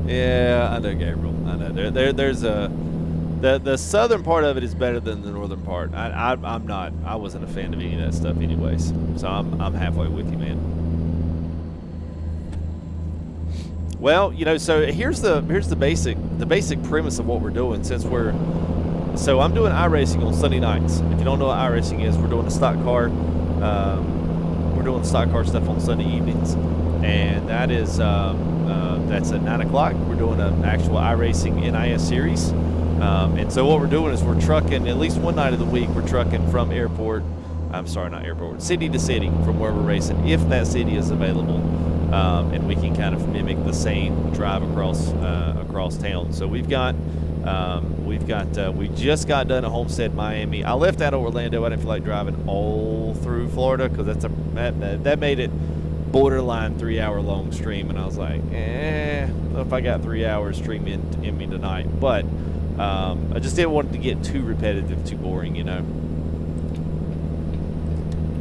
Yeah, I know, Gabriel. I know. There's a the southern part of it is better than the northern part. I'm not. I wasn't a fan of any of that stuff, anyways. So I'm halfway with you, man. Well, you know, so here's the basic premise of what we're doing. So I'm doing iRacing on Sunday nights. If you don't know what iRacing is, we're doing a stock car. We're doing stock car stuff on Sunday evenings, and that is that's at 9 o'clock. We're doing an actual iRacing NIS series. And so what we're doing is we're trucking, at least one night of the week, we're trucking from airport I'm sorry, not airport, city to city from where we're racing, if that city is available, and we can kind of mimic the same drive across town. So we just got done at Homestead, Miami. I left out of Orlando. I didn't feel like driving all through Florida because that made it borderline 3-hour long stream, and I was like, I don't know if I got 3 hours streaming in me tonight, but I just didn't want it to get too repetitive, too boring, you know.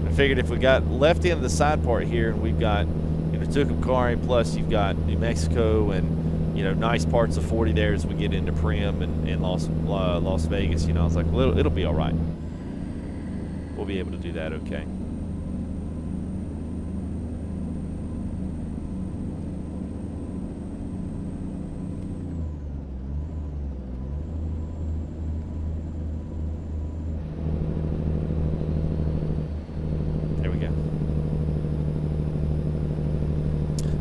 I figured if we got left in the side part here, and we've got, you know, Tucumcari, plus you've got New Mexico and, you know, nice parts of 40 there as we get into Primm and Las Vegas, you know, I was like, well, it'll be all right. We'll be able to do that okay.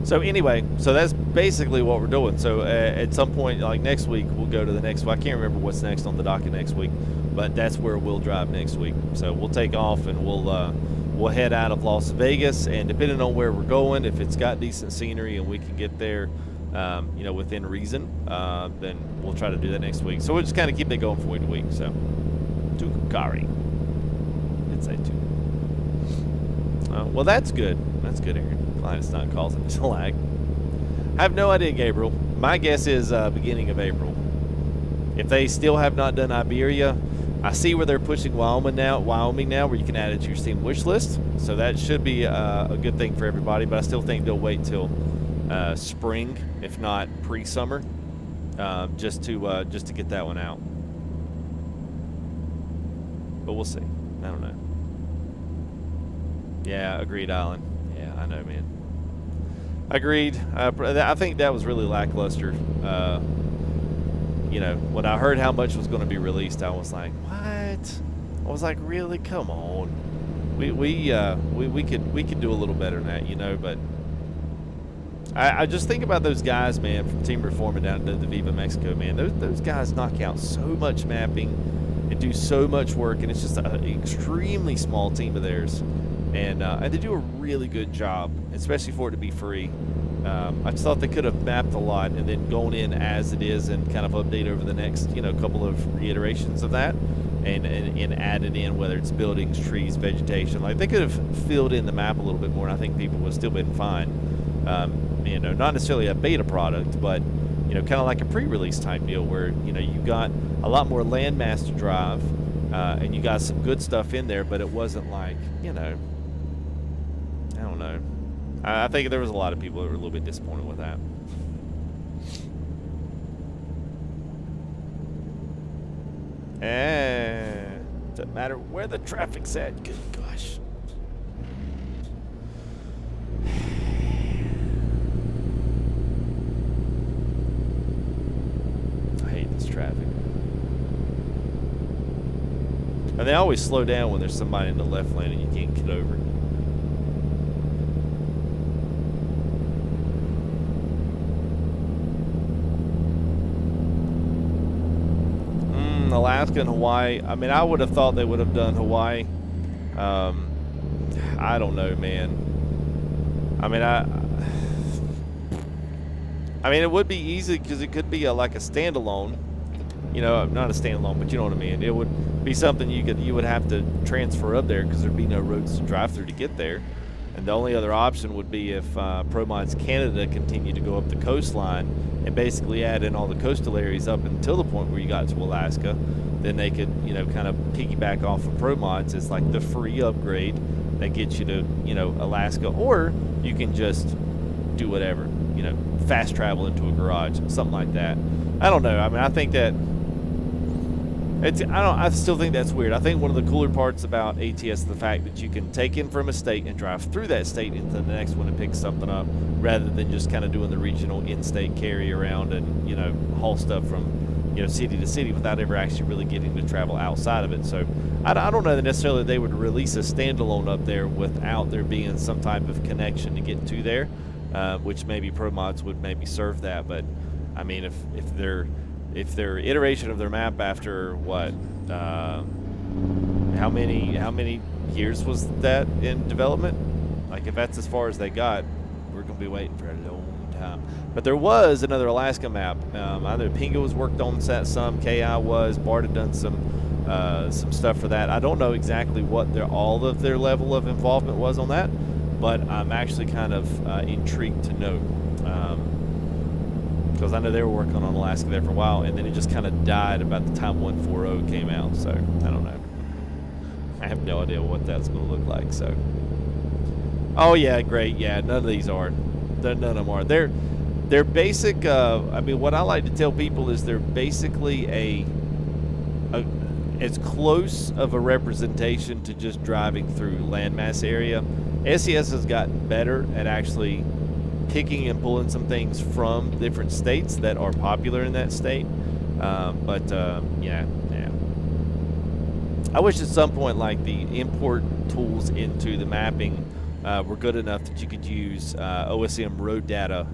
So anyway, so that's basically what we're doing. So at some point, like next week, we'll go to the next. Well, I can't remember what's next on the docket next week, but that's where we'll drive next week. So we'll take off and we'll head out of Las Vegas, and depending on where we're going, if it's got decent scenery and we can get there, you know, within reason, then we'll try to do that next week. So we'll just kind of keep that going from week to week. So Tucumcari, did say two. Well, that's good. That's good, Aaron. Glad it's not causing us a lag. I have no idea, Gabriel. My guess is beginning of April. If they still have not done Iberia, I see where they're pushing Wyoming now, where you can add it to your Steam wish list. So that should be a good thing for everybody. But I still think they'll wait till spring, if not pre-summer, just to get that one out. But we'll see. I don't know. Yeah, agreed, Alan. Yeah, I know, man. Agreed. I think that was really lackluster. You know, when I heard how much was going to be released, I was like, what? I was like, really? Come on. We could do a little better than that, you know. But I just think about those guys, man, from Team Reform and down to the Viva Mexico, man. Those guys knock out so much mapping and do so much work, and it's just an extremely small team of theirs. And they do a really good job, especially for it to be free. I just thought they could have mapped a lot and then gone in as it is and kind of update over the next, you know, couple of reiterations of that and added in whether it's buildings, trees, vegetation. Like, they could have filled in the map a little bit more, and I think people would have still been fine. You know, not necessarily a beta product, but, you know, kind of like a pre-release type deal where, you know, you got a lot more landmass to drive and you got some good stuff in there, but it wasn't like, you know, I don't know. I think there was a lot of people that were a little bit disappointed with that. And doesn't matter where the traffic's at. Good gosh. I hate this traffic. And they always slow down when there's somebody in the left lane and you can't get over. Alaska and Hawaii. I mean, I would have thought they would have done Hawaii. I don't know, man. I mean, it would be easy because it could be like a standalone. You know, not a standalone, but you know what I mean. It would be something you would have to transfer up there because there'd be no roads to drive through to get there. And the only other option would be if ProMods Canada continued to go up the coastline and basically add in all the coastal areas up until the point where you got to Alaska. Then they could, you know, kind of piggyback off of ProMods as like the free upgrade that gets you to, you know, Alaska. Or you can just do whatever, you know, fast travel into a garage, something like that. I don't know. I mean, I think that I still think that's weird. I think one of the cooler parts about ATS is the fact that you can take in from a state and drive through that state into the next one and pick something up, rather than just kind of doing the regional in-state carry around and, you know, haul stuff from, you know, city to city without ever actually really getting to travel outside of it. So I don't know that necessarily they would release a standalone up there without there being some type of connection to get to there, which maybe ProMods would maybe serve that. But I mean, if their iteration of their map after what how many years was that in development? Like, if that's as far as they got, we're gonna be waiting for a long time. But there was another Alaska map. Either Pinga was worked on some, KI was, Bart had done some stuff for that. I don't know exactly what all of their level of involvement was on that, but I'm actually kind of intrigued to know, because I know they were working on Alaska there for a while, and then it just kind of died about the time 140 came out. So I don't know. I have no idea what that's going to look like. So, oh yeah, great. Yeah, none of these are. None of them are. They're basic. I mean, what I like to tell people is they're basically as close of a representation to just driving through landmass area. SES has gotten better at actually picking and pulling some things from different states that are popular in that state. Yeah. I wish at some point, like, the import tools into the mapping were good enough that you could use OSM road data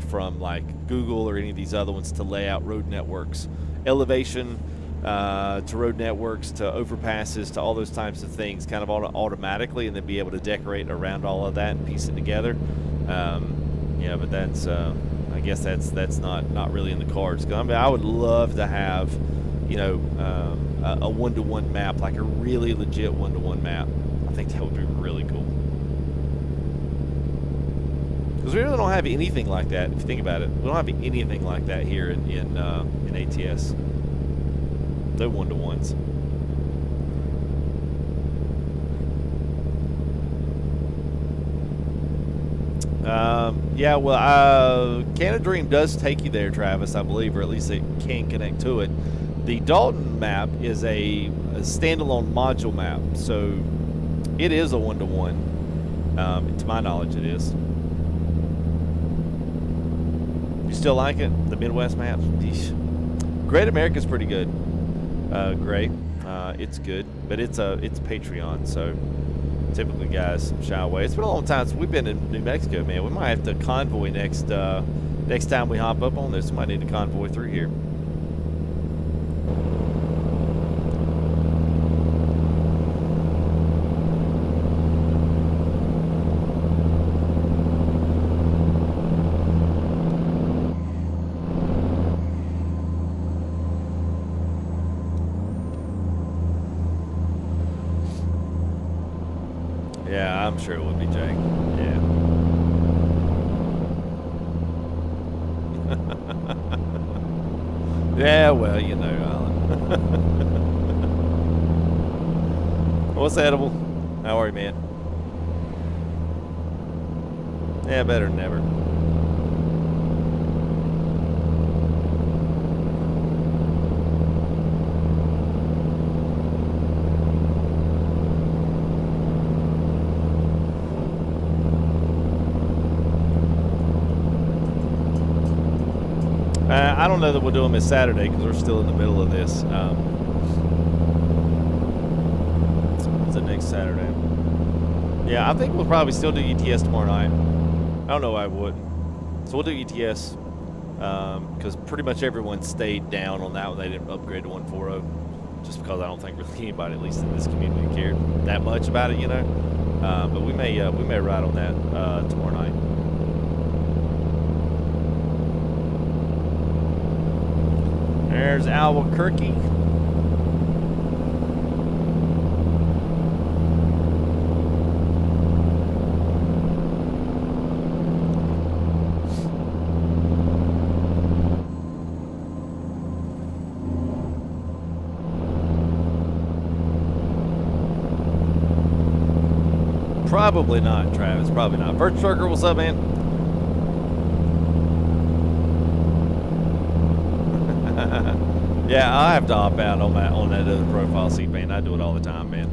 from like Google or any of these other ones to lay out road networks, elevation to road networks to overpasses to all those types of things, kind of automatically, and then be able to decorate around all of that and piece it together. Yeah, but that's I guess that's not really in the cards. 'Cause I mean, I would love to have, you know, a one-to-one map, like a really legit one-to-one map. I think that would be really cool. Because we really don't have anything like that. If you think about it, we don't have anything like that here in ATS. No one-to-ones. Yeah, well, Canada Dream does take you there, Travis, I believe, or at least it can connect to it. The Dalton map is a standalone module map, so it is a one-to-one. To my knowledge, it is. You still like it? The Midwest maps? Yeesh. Great America's pretty good. Great. It's good, but it's Patreon, so typically guys shy away. It's been a long time since we've been in New Mexico, man. We might have to convoy next time we hop up on this. We might need to convoy through here. Yeah, I'm sure it would be, Jake. Yeah. Yeah, well, you know, Alan. What's edible? How are you, man? Yeah, better than never. I don't know that we'll do them this Saturday because we're still in the middle of this. It's the next Saturday. Yeah, I think we'll probably still do ETS tomorrow night. I don't know why I wouldn't. So we'll do ETS because pretty much everyone stayed down on that one. They didn't upgrade to 140 just because I don't think really anybody, at least in this community, cared that much about it, you know. But we may ride on that tomorrow night. There's Albuquerque. Probably not, Travis. Probably not. First Trucker, what's up, man? Yeah, I have to hop out on that other profile seat, man. I do it all the time, man.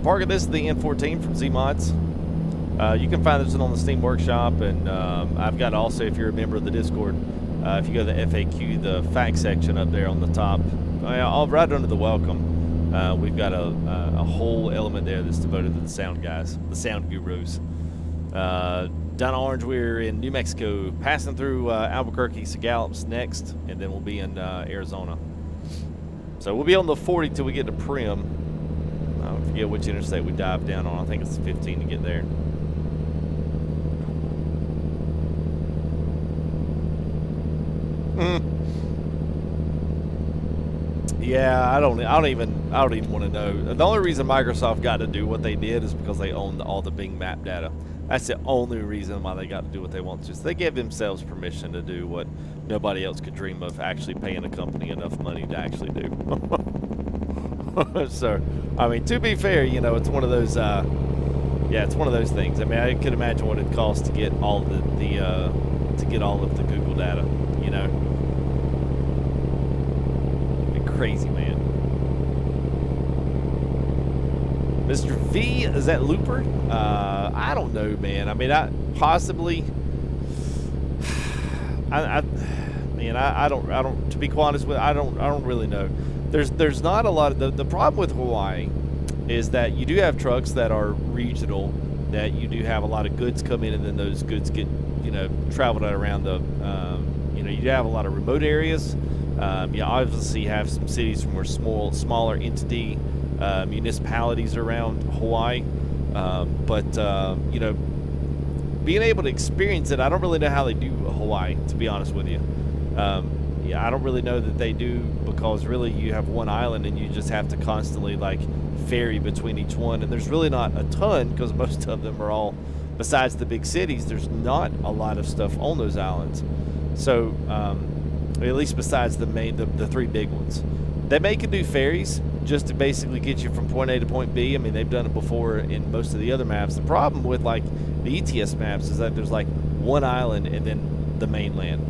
Part of this is the N14 from Z-Mods. You can find this one on the Steam Workshop, and I've got also, if you're a member of the Discord, if you go to the FAQ, the fact section up there on the top, all right under the welcome, We've got a whole element there that's devoted to the sound guys, the sound gurus. Down Orange, we're in New Mexico, passing through Albuquerque, Seguel's next, and then we'll be in Arizona. So we'll be on the 40 till we get to Primm. I forget which interstate we dive down on. I think it's 15 to get there. Yeah, I don't even want to know. The only reason Microsoft got to do what they did is because they owned all the Bing map data. That's the only reason why they got to do what they want. Just they gave themselves permission to do what nobody else could dream of, actually paying a company enough money to actually do. So, I mean, to be fair, you know, it's one of those. Yeah, it's one of those things. I mean, I could imagine what it costs to get all of to get all of the Google data. You know, crazy, man. Mr. V, is that Looper? I don't know, man. I mean, I possibly. I don't. To be quite honest with, I don't really know. There's not a lot of the problem with Hawaii is that you do have trucks that are regional, that you do have a lot of goods come in, and then those goods get, you know, traveled around the. You know, you have a lot of remote areas. You obviously have some cities where smaller entity municipalities around Hawaii, but you know, being able to experience it, I don't really know how they do Hawaii, to be honest with you. Yeah, I don't really know that they do, because really you have one island and you just have to constantly like ferry between each one, and there's really not a ton, because most of them are all, besides the big cities, there's not a lot of stuff on those islands. So at least besides the three big ones. They can do ferries just to basically get you from point A to point B. I mean, they've done it before in most of the other maps. The problem with like the ETS maps is that there's like one island and then the mainland.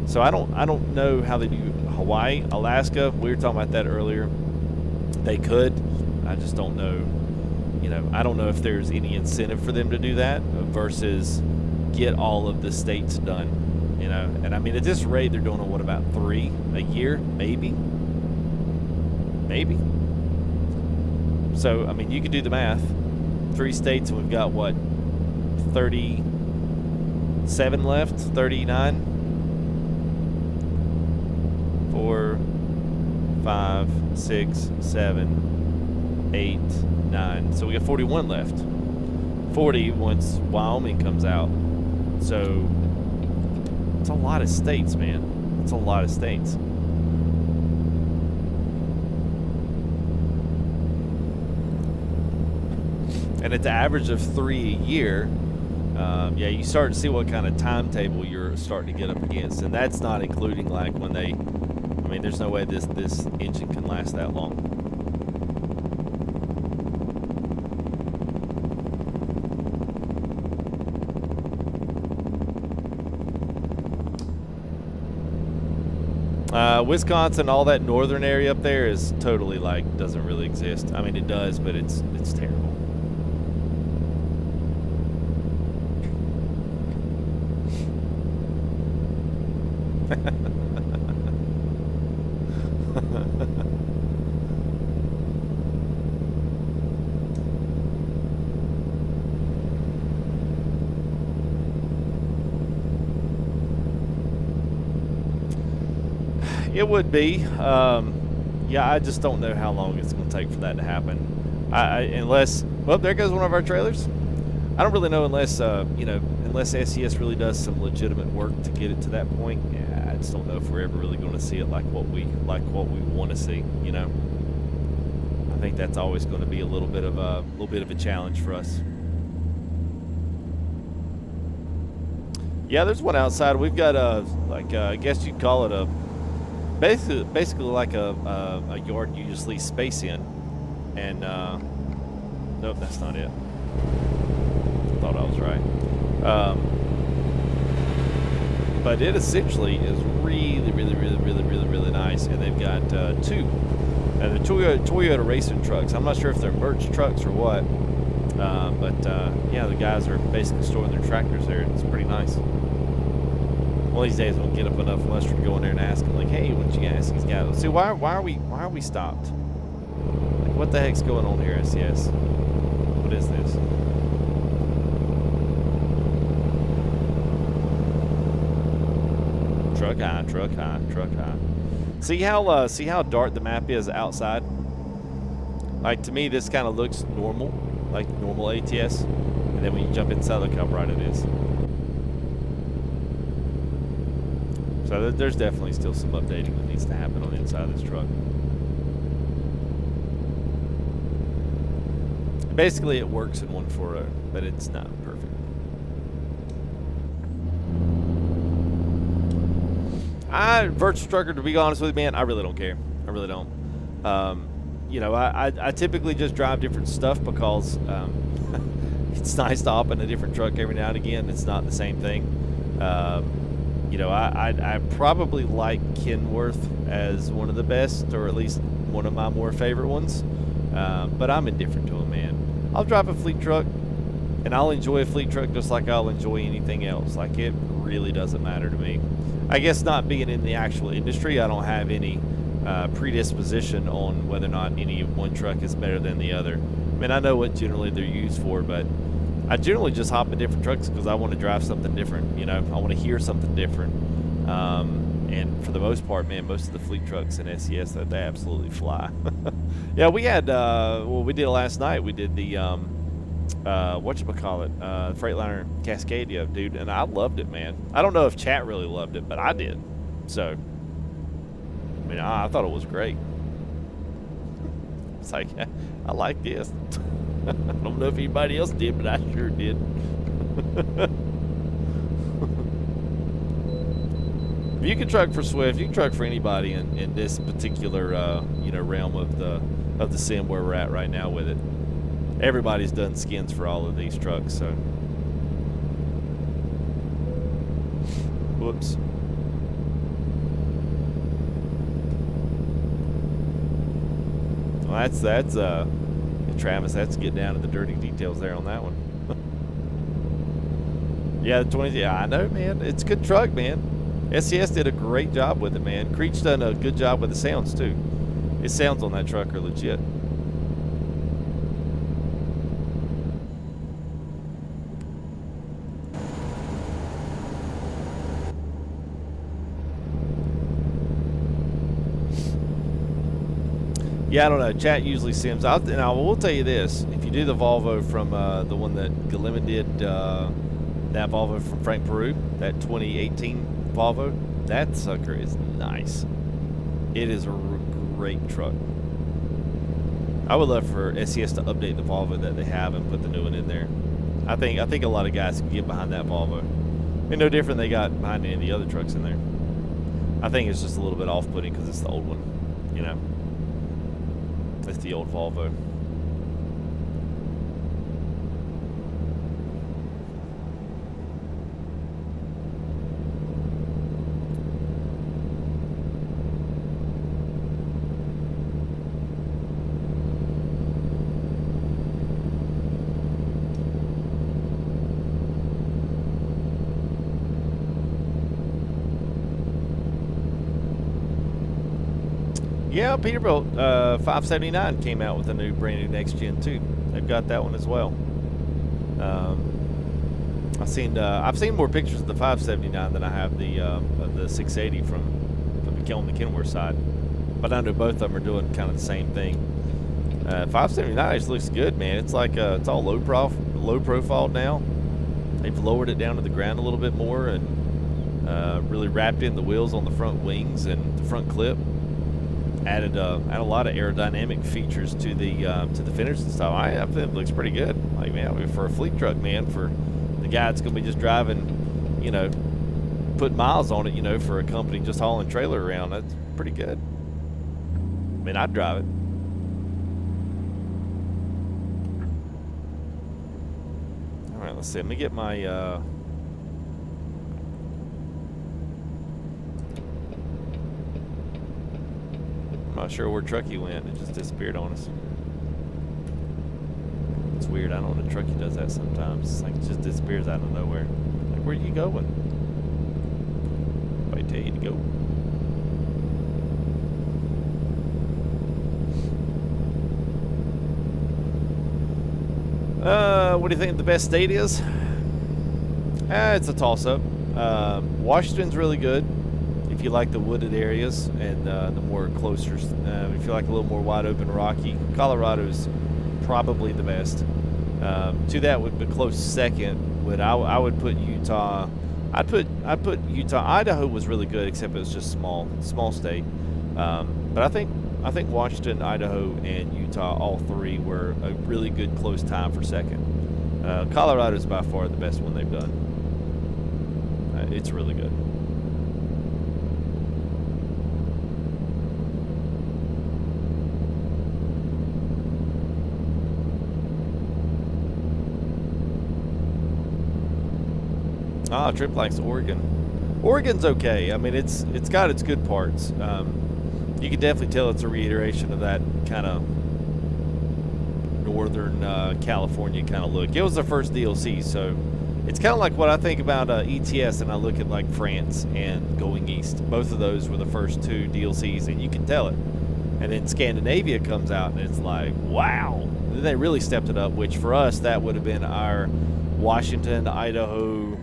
So I don't know how they do Hawaii, Alaska. We were talking about that earlier. They could. I just don't know. You know, I don't know if there's any incentive for them to do that versus get all of the states done. You know, and I mean, at this rate, they're doing, what, about 3 a year, maybe. So, I mean, you could do the math. 3 states, and we've got, what, 37 left, 39? 4, 5, 6, 7, 8, 9. So we got 41 left. 40 once Wyoming comes out. So it's a lot of states, man. It's a lot of states. And at the average of 3 a year, yeah, you start to see what kind of timetable you're starting to get up against. And that's not including like when they, I mean, there's no way this engine can last that long. Wisconsin, all that northern area up there is totally like, doesn't really exist. I mean, it does, but it's terrible. It would be. Yeah, I just don't know how long it's going to take for that to happen. Unless, well, there goes one of our trailers. I don't really know unless, you know, unless SES really does some legitimate work to get it to that point. Yeah, I just don't know if we're ever really going to see it like what we want to see. You know, I think that's always going to be a little bit of a challenge for us. Yeah, there's one outside. We've got a I guess you'd call it a basically like a yard you just leave space in, and nope, that's not it. Thought I was right. But it essentially is really nice, and they've got 2 the Toyota racing trucks. I'm not sure if they're merch trucks or what, but yeah, the guys are basically storing their tractors there. It's pretty nice. One of these days, we'll get up enough mustard to go in there and ask them, like, "Hey, why don't you ask these guys? See, why are we stopped? Like, What the heck's going on here, SCS? What is this? Truck high, truck high, truck high. See how dark the map is outside? Like, to me, this kind of looks normal, like normal ATS. And then when you jump inside, look how bright it is. So there's definitely still some updating that needs to happen on the inside of this truck. Basically, it works in 1.4.0, but it's not perfect. Virtual trucker, to be honest with you, man, I really don't care. I really don't. You know, I typically just drive different stuff because it's nice to hop in a different truck every now and again. It's not the same thing. You know, I probably like Kenworth as one of the best, or at least one of my more favorite ones. But I'm indifferent to them, man. I'll drive a fleet truck, and I'll enjoy a fleet truck just like I'll enjoy anything else. Like, it really doesn't matter to me. I guess not being in the actual industry, I don't have any predisposition on whether or not any one truck is better than the other. I mean, I know what generally they're used for, but I generally just hop in different trucks because I want to drive something different. You know, I want to hear something different. And for the most part, man, most of the fleet trucks in SES, they absolutely fly. Yeah, we had, well, we did it last night. We did the, whatchamacallit, Freightliner Cascadia, dude, and I loved it, man. I don't know if chat really loved it, but I did. So, I mean, I thought it was great. It's like, I like this. I don't know if anybody else did, but I sure did. If you can truck for Swift, you can truck for anybody in this particular you know, realm of the sim where we're at right now with it. Everybody's done skins for all of these trucks, so. Whoops. Well, that's Travis, that's get down to the dirty details there on that one. Yeah, the 20, yeah, I know, man. It's a good truck, man. SES did a great job with it, man. Creech done a good job with the sounds, too. His sounds on that truck are legit. Yeah, I don't know. Chat usually sims. And I will tell you this. If you do the Volvo from the one that Galima did, that Volvo from Frank Peru, that 2018 Volvo, that sucker is nice. It is a great truck. I would love for SES to update the Volvo that they have and put the new one in there. I think a lot of guys can get behind that Volvo. I mean, no different they got behind any of the other trucks in there. I think it's just a little bit off-putting because it's the old one, you know. It's the old Volvo. Yeah, Peterbilt 579 came out with a new brand new next gen too. They've got that one as well. I've seen more pictures of the 579 than I have the 680 from on the Kenworth side. But I know both of them are doing kind of the same thing. 579 just looks good, man. It's like it's all low profile now. They've lowered it down to the ground a little bit more and really wrapped in the wheels on the front wings and the front clip. Added a lot of aerodynamic features to the finish and stuff. I think it looks pretty good. Like, man, I mean, for a fleet truck, man, for the guy that's going to be just driving, you know, put miles on it, you know, for a company just hauling trailer around, that's pretty good. I mean, I'd drive it. All right, let's see. Let me get my I'm not sure where Truckee went. It just disappeared on us. It's weird. I don't know. Truckee does that sometimes. It's like it just disappears out of nowhere. Like, where are you going? I tell you to go. What do you think the best state is? It's a toss-up. Washington's really good if you like the wooded areas and the more closer. If you like a little more wide open rocky, Colorado's probably the best. To that would be close second. I would put Utah. I'd put Utah. Idaho was really good, except it was just small state. But I think Washington, Idaho, and Utah, all three were a really good close time for second. Colorado is by far the best one they've done. It's really good. Trip likes Oregon. Oregon's okay. I mean, it's got its good parts. You can definitely tell it's a reiteration of that kind of northern California kind of look. It was the first DLC, so it's kind of like what I think about ETS, and I look at like France and Going East. Both of those were the first two DLCs, and you can tell it. And then Scandinavia comes out, and it's like, wow. And then they really stepped it up, which for us, that would have been our Washington, Idaho.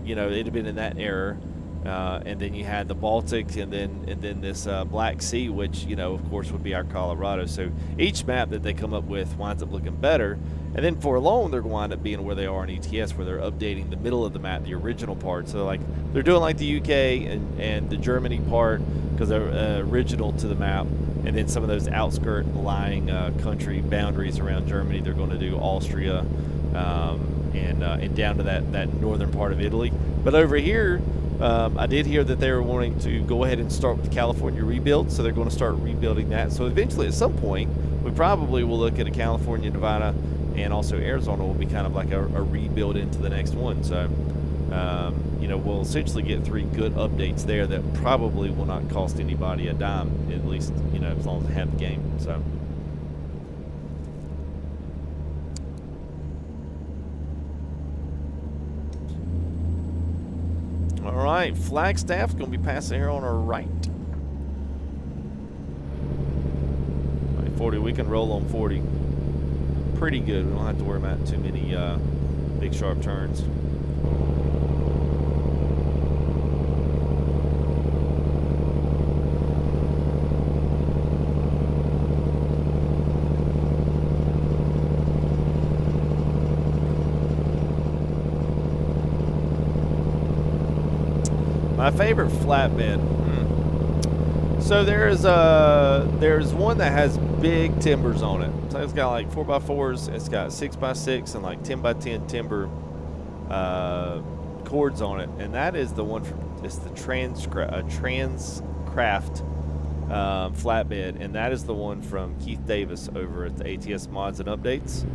You know, it'd have been in that era. And then you had the Baltic, and then this Black Sea, which, you know, of course would be our Colorado. So each map that they come up with winds up looking better. And then for long, they're going to wind up being where they are in ETS, where they're updating the middle of the map, the original part. So like they're doing like the UK and the Germany part, because they're original to the map. And then some of those outskirt lying country boundaries around Germany, they're going to do Austria and down to that northern part of Italy. But over here, I did hear that they were wanting to go ahead and start with the California rebuild, so they're going to start rebuilding that. So eventually, at some point, we probably will look at a California, Nevada, and also Arizona will be kind of like a rebuild into the next one. So, you know, we'll essentially get 3 good updates there that probably will not cost anybody a dime, at least, you know, as long as they have the game. So. All right, Flagstaff's going to be passing here on our right. 40, we can roll on 40. Pretty good. We don't have to worry about too many big sharp turns. My favorite flatbed. So there's one that has big timbers on it. So it's got like 4x4s. It's got 6x6 and like 10x10 timber cords on it, and that is the one from it's the Transcraft flatbed, and that is the one from Keith Davis over at the ATS Mods and Updates.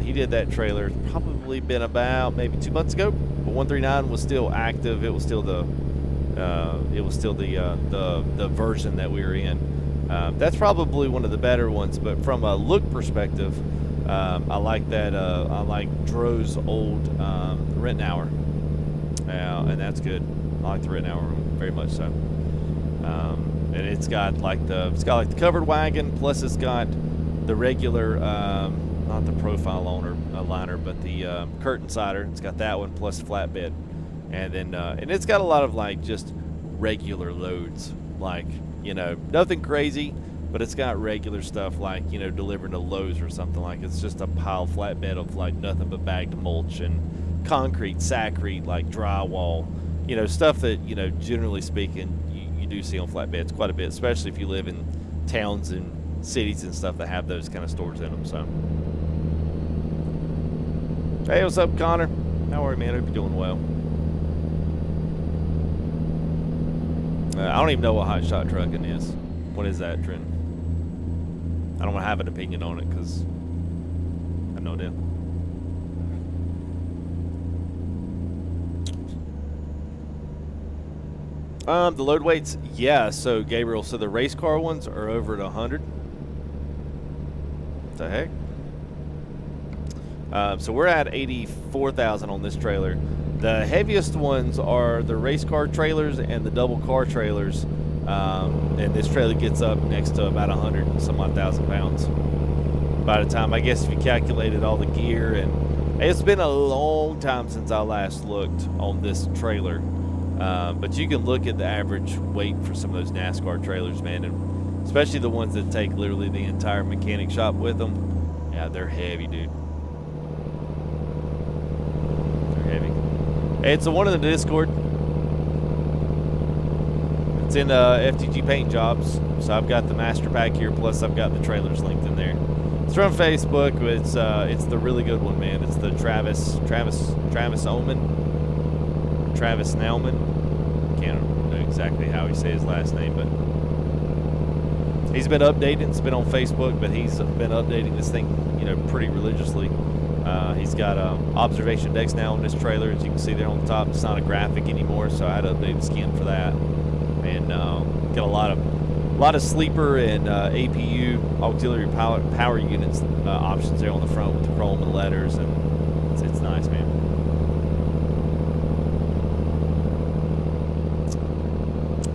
He did that trailer. It's probably been about maybe 2 months ago. But 139 was still active. It was still the version that we were in. That's probably one of the better ones. But from a look perspective, I like that. I like Dro's old Rittenhour, and that's good. I like the Rittenhour very much so. And it's got like the covered wagon, plus it's got the regular. Not the profile liner, but the curtain sider. It's got that one plus flatbed, and then and it's got a lot of like just regular loads, like, you know, nothing crazy, but it's got regular stuff like, you know, delivering to Lowe's or something. Like it's just a pile flatbed of like nothing but bagged mulch and concrete, saccrete, like drywall, you know, stuff that, you know, generally speaking you do see on flatbeds quite a bit, especially if you live in towns and cities and stuff that have those kind of stores in them. So. Hey, what's up, Connor? How are you, man? Hope you're doing well. I don't even know what hot shot trucking is. What is that, Trent? I don't have an opinion on it because I have no idea. The load weights, yeah. So Gabriel, so the race car ones are over at 100. What the heck? So we're at 84,000 on this trailer. The heaviest ones are the race car trailers and the double car trailers. And this trailer gets up next to about 100 and some odd thousand pounds. by the time, I guess if you calculated all the gear, and it's been a long time since I last looked on this trailer. But you can look at the average weight for some of those NASCAR trailers, man, and especially the ones that take literally the entire mechanic shop with them. Yeah, they're heavy, dude. They're heavy. Hey, it's the one in the Discord. It's in FTG Paint Jobs, so I've got the master pack here, plus I've got the trailers linked in there. It's from Facebook. It's the really good one, man. It's the Travis Nauman. Can't know exactly how he says his last name, but he's been updating. It's been on Facebook, but he's been updating this thing, you know, pretty religiously. He's got observation decks now on this trailer, as you can see there on the top. It's not a graphic anymore, so I had to update the skin for that. And got a lot of sleeper and APU auxiliary power units options there on the front with the chrome and letters, and it's nice, man.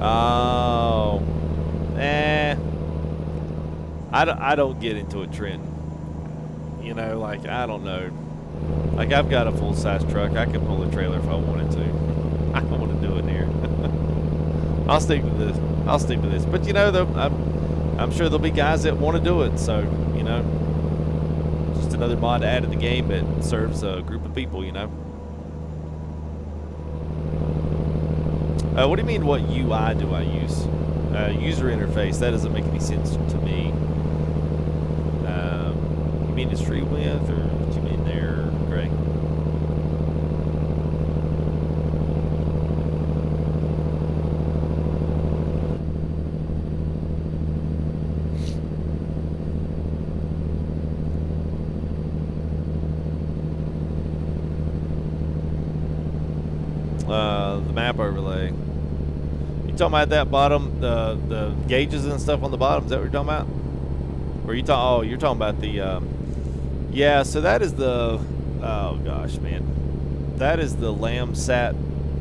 Oh, I don't get into a trend. You know, like, I don't know. Like, I've got a full-size truck. I could pull a trailer if I wanted to. I don't want to do it here. I'll stick to this. I'll stick to this. But, you know, I'm sure there'll be guys that want to do it. So, you know, just another mod to add to the game that serves a group of people, you know. What do you mean, what UI do I use? User interface. That doesn't make any sense to me. You mean to stream with, or what you mean there, Greg? The map overlay. You talking about that bottom, the gauges and stuff on the bottom? Is that what you're talking about? Or you oh, you're talking about the yeah, so that is the, oh gosh, man, that is the LAMSAT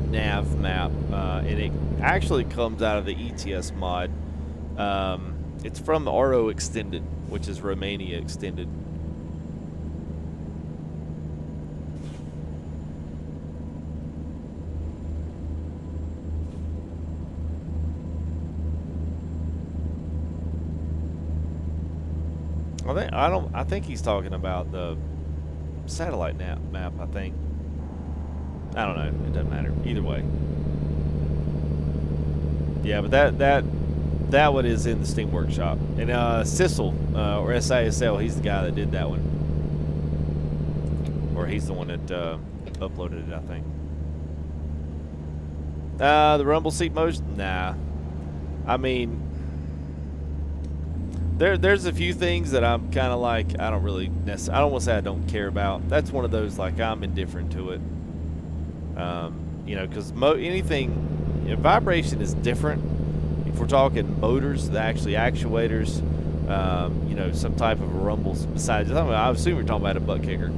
nav map, and it actually comes out of the ETS mod. It's from the RO Extended, which is Romania Extended. I think he's talking about the satellite map, I think. I don't know. It doesn't matter. Either way. Yeah, but that one is in the Steam Workshop. And Sissel, or SISL, he's the guy that did that one. Or he's the one that uploaded it, I think. The rumble seat modes? Nah. I mean, there's a few things that I'm kind of like, I don't really necessarily, I don't want to say I don't care about. That's one of those, like, I'm indifferent to it. You know, because anything, you know, vibration is different. If we're talking motors, the actually actuators, you know, some type of a rumble besides, I assume you're talking about a butt kicker.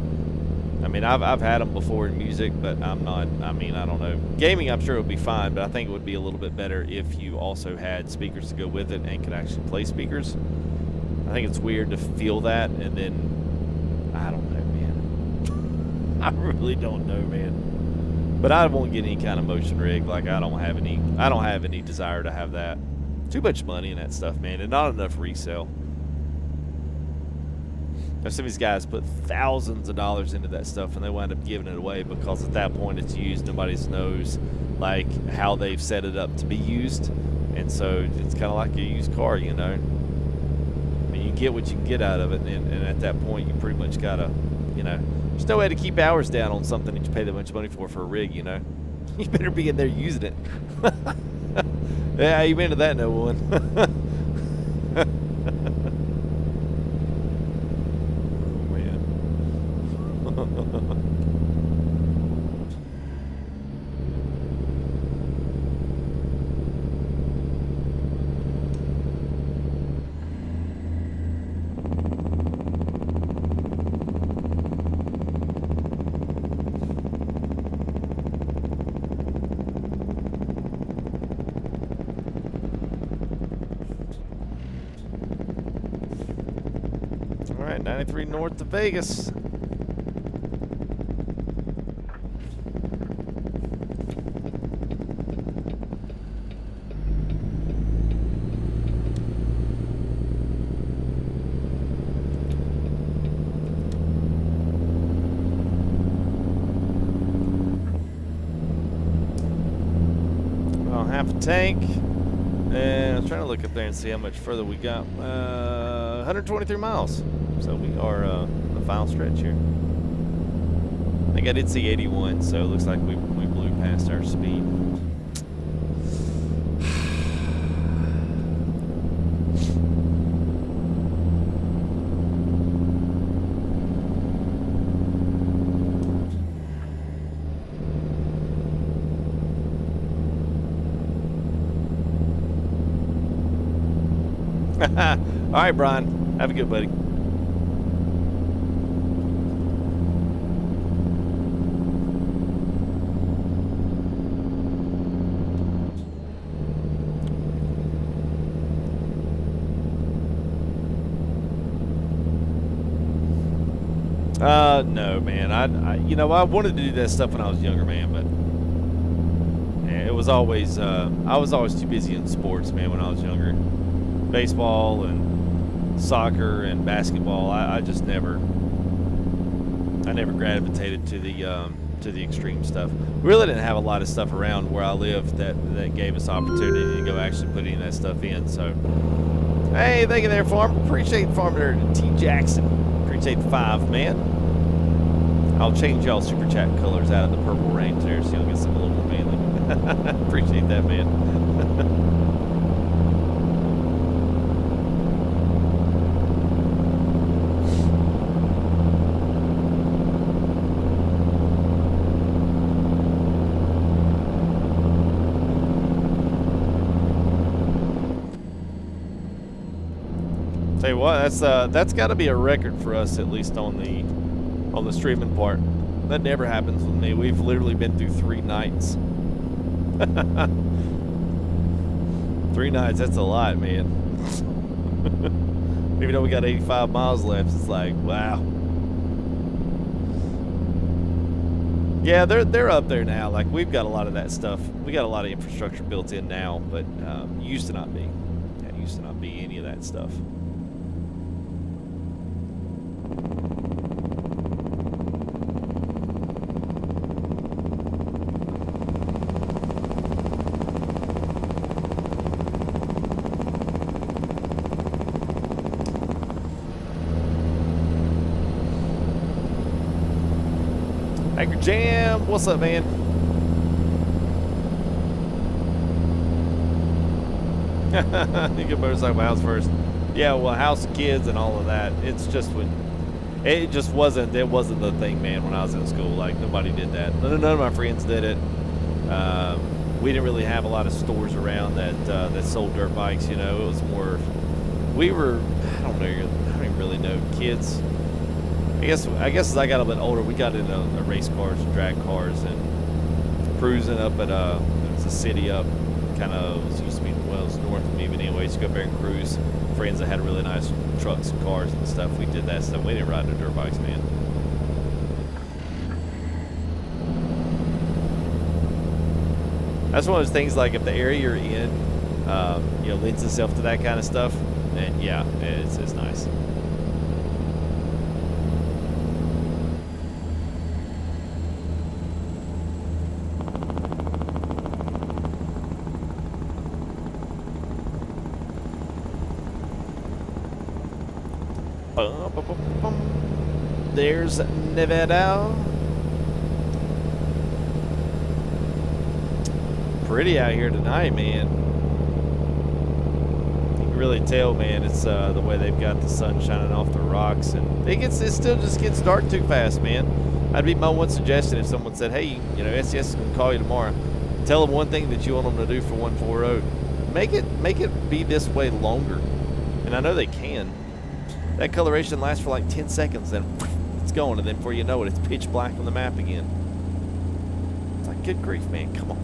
I mean, I've had them before in music, but I'm not, I mean, I don't know. Gaming, I'm sure it would be fine, but I think it would be a little bit better if you also had speakers to go with it and could actually play speakers. I think it's weird to feel that, and then, I don't know, man. I really don't know, man. But I won't get any kind of motion rig. Like, I don't have any desire to have that. Too much money in that stuff, man, and not enough resale. Some of these guys put thousands of dollars into that stuff, and they wind up giving it away because at that point it's used. Nobody knows, like, how they've set it up to be used, and so it's kind of like a used car, you know. I mean, you get what you can get out of it, and at that point you pretty much gotta, you know, there's no way to keep hours down on something that you pay that much money for a rig, you know. You better be in there using it. Yeah, you into that, no one. right, 93 north to Vegas. Half a tank, and I'm trying to look up there and see how much further we got. 123 miles, so we are the final stretch here. I think I did see 81, so it looks like we blew past our speed. All right, Brian. Have a good, buddy. No, man. You know, I wanted to do that stuff when I was younger, man, but yeah, it was always, I was always too busy in sports, man, when I was younger. Baseball and soccer and basketball. I just never gravitated to the extreme stuff. We really didn't have a lot of stuff around where I lived that gave us opportunity to go actually put any of that stuff in. So, hey, thank you there, Farm. Appreciate the Farm there, T. Jackson. Appreciate the 5, man. I'll change y'all super chat colors out of the purple range there, so you'll get some a little more manly. Appreciate that, man. Tell you what, that's got to be a record for us, at least on the streaming part. That never happens with me. We've literally been through 3 nights. 3 nights, that's a lot, man. Even though we got 85 miles left, it's like, wow. Yeah, they're up there now. Like, we've got a lot of that stuff. We got a lot of infrastructure built in now, but used to not be. Yeah, used to not be any of that stuff. Anchor Jam, what's up, man? You get motorcycle house first. Yeah, well, house of kids and all of that. It's just it just wasn't the thing, man. When I was in school, like nobody did that. None of my friends did it. We didn't really have a lot of stores around that sold dirt bikes. You know, it was more. We were, I don't even really know, kids. I guess as I got a bit older, we got into race cars and drag cars and cruising up at there was a city up, kind of used to be, well, it's north of me, but anyway, used to go up there and cruise. Friends that had really nice trucks and cars and stuff. We did that stuff. We didn't ride no dirt bikes, man. That's one of those things. Like if the area you're in, you know, lends itself to that kind of stuff, then yeah, it's nice. There's Nevada. Pretty out here tonight, man. You can really tell, man. It's the way they've got the sun shining off the rocks, and it still just gets dark too fast, man. That'd be my one suggestion if someone said, "Hey, you know, SES is gonna call you tomorrow. Tell them one thing that you want them to do for 140. Make it be this way longer." And I know they can. That coloration lasts for like 10 seconds, then it's going, and then before you know it, it's pitch black on the map again. It's like, good grief, man, come on.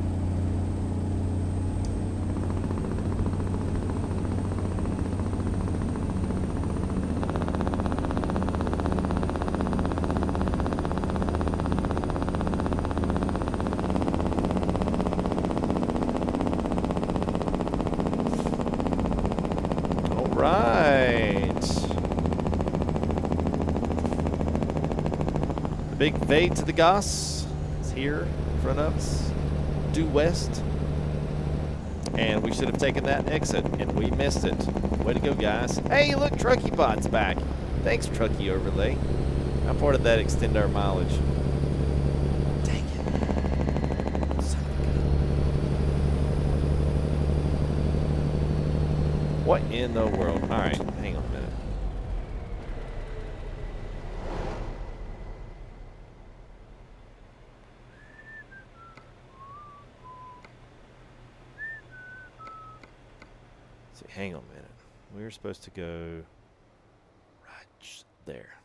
Big V to the Goss is here in front of us, due west. And we should have taken that exit, and we missed it. Way to go, guys. Hey, look, Truckee Pod's back. Thanks, Truckee Overlay. How far did that extend our mileage? Dang it. Son of a gun. What in the world? All right, hang on a minute. Hang on a minute. We were supposed to go right there.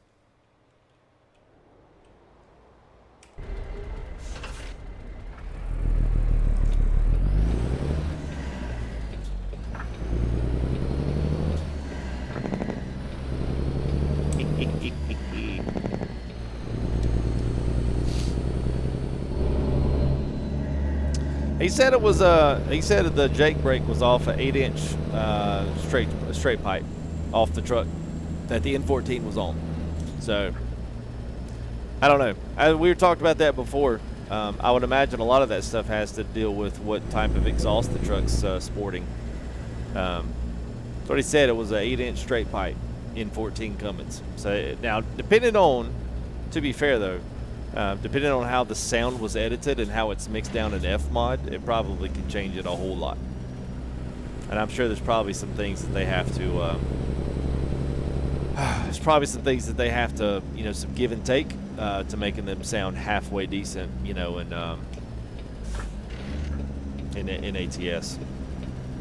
He said it was he said the Jake brake was off an 8-inch straight pipe off the truck that the N14 was on. So I don't know. We were talking about that before. I would imagine a lot of that stuff has to deal with what type of exhaust the truck's sporting. That's what he said. It was an 8-inch straight pipe N14 Cummins. So now, depending on, to be fair though, depending on how the sound was edited and how it's mixed down in F-Mod, it probably can change it a whole lot. And I'm sure there's probably some things that they have to, you know, some give and take to making them sound halfway decent, you know, in ATS.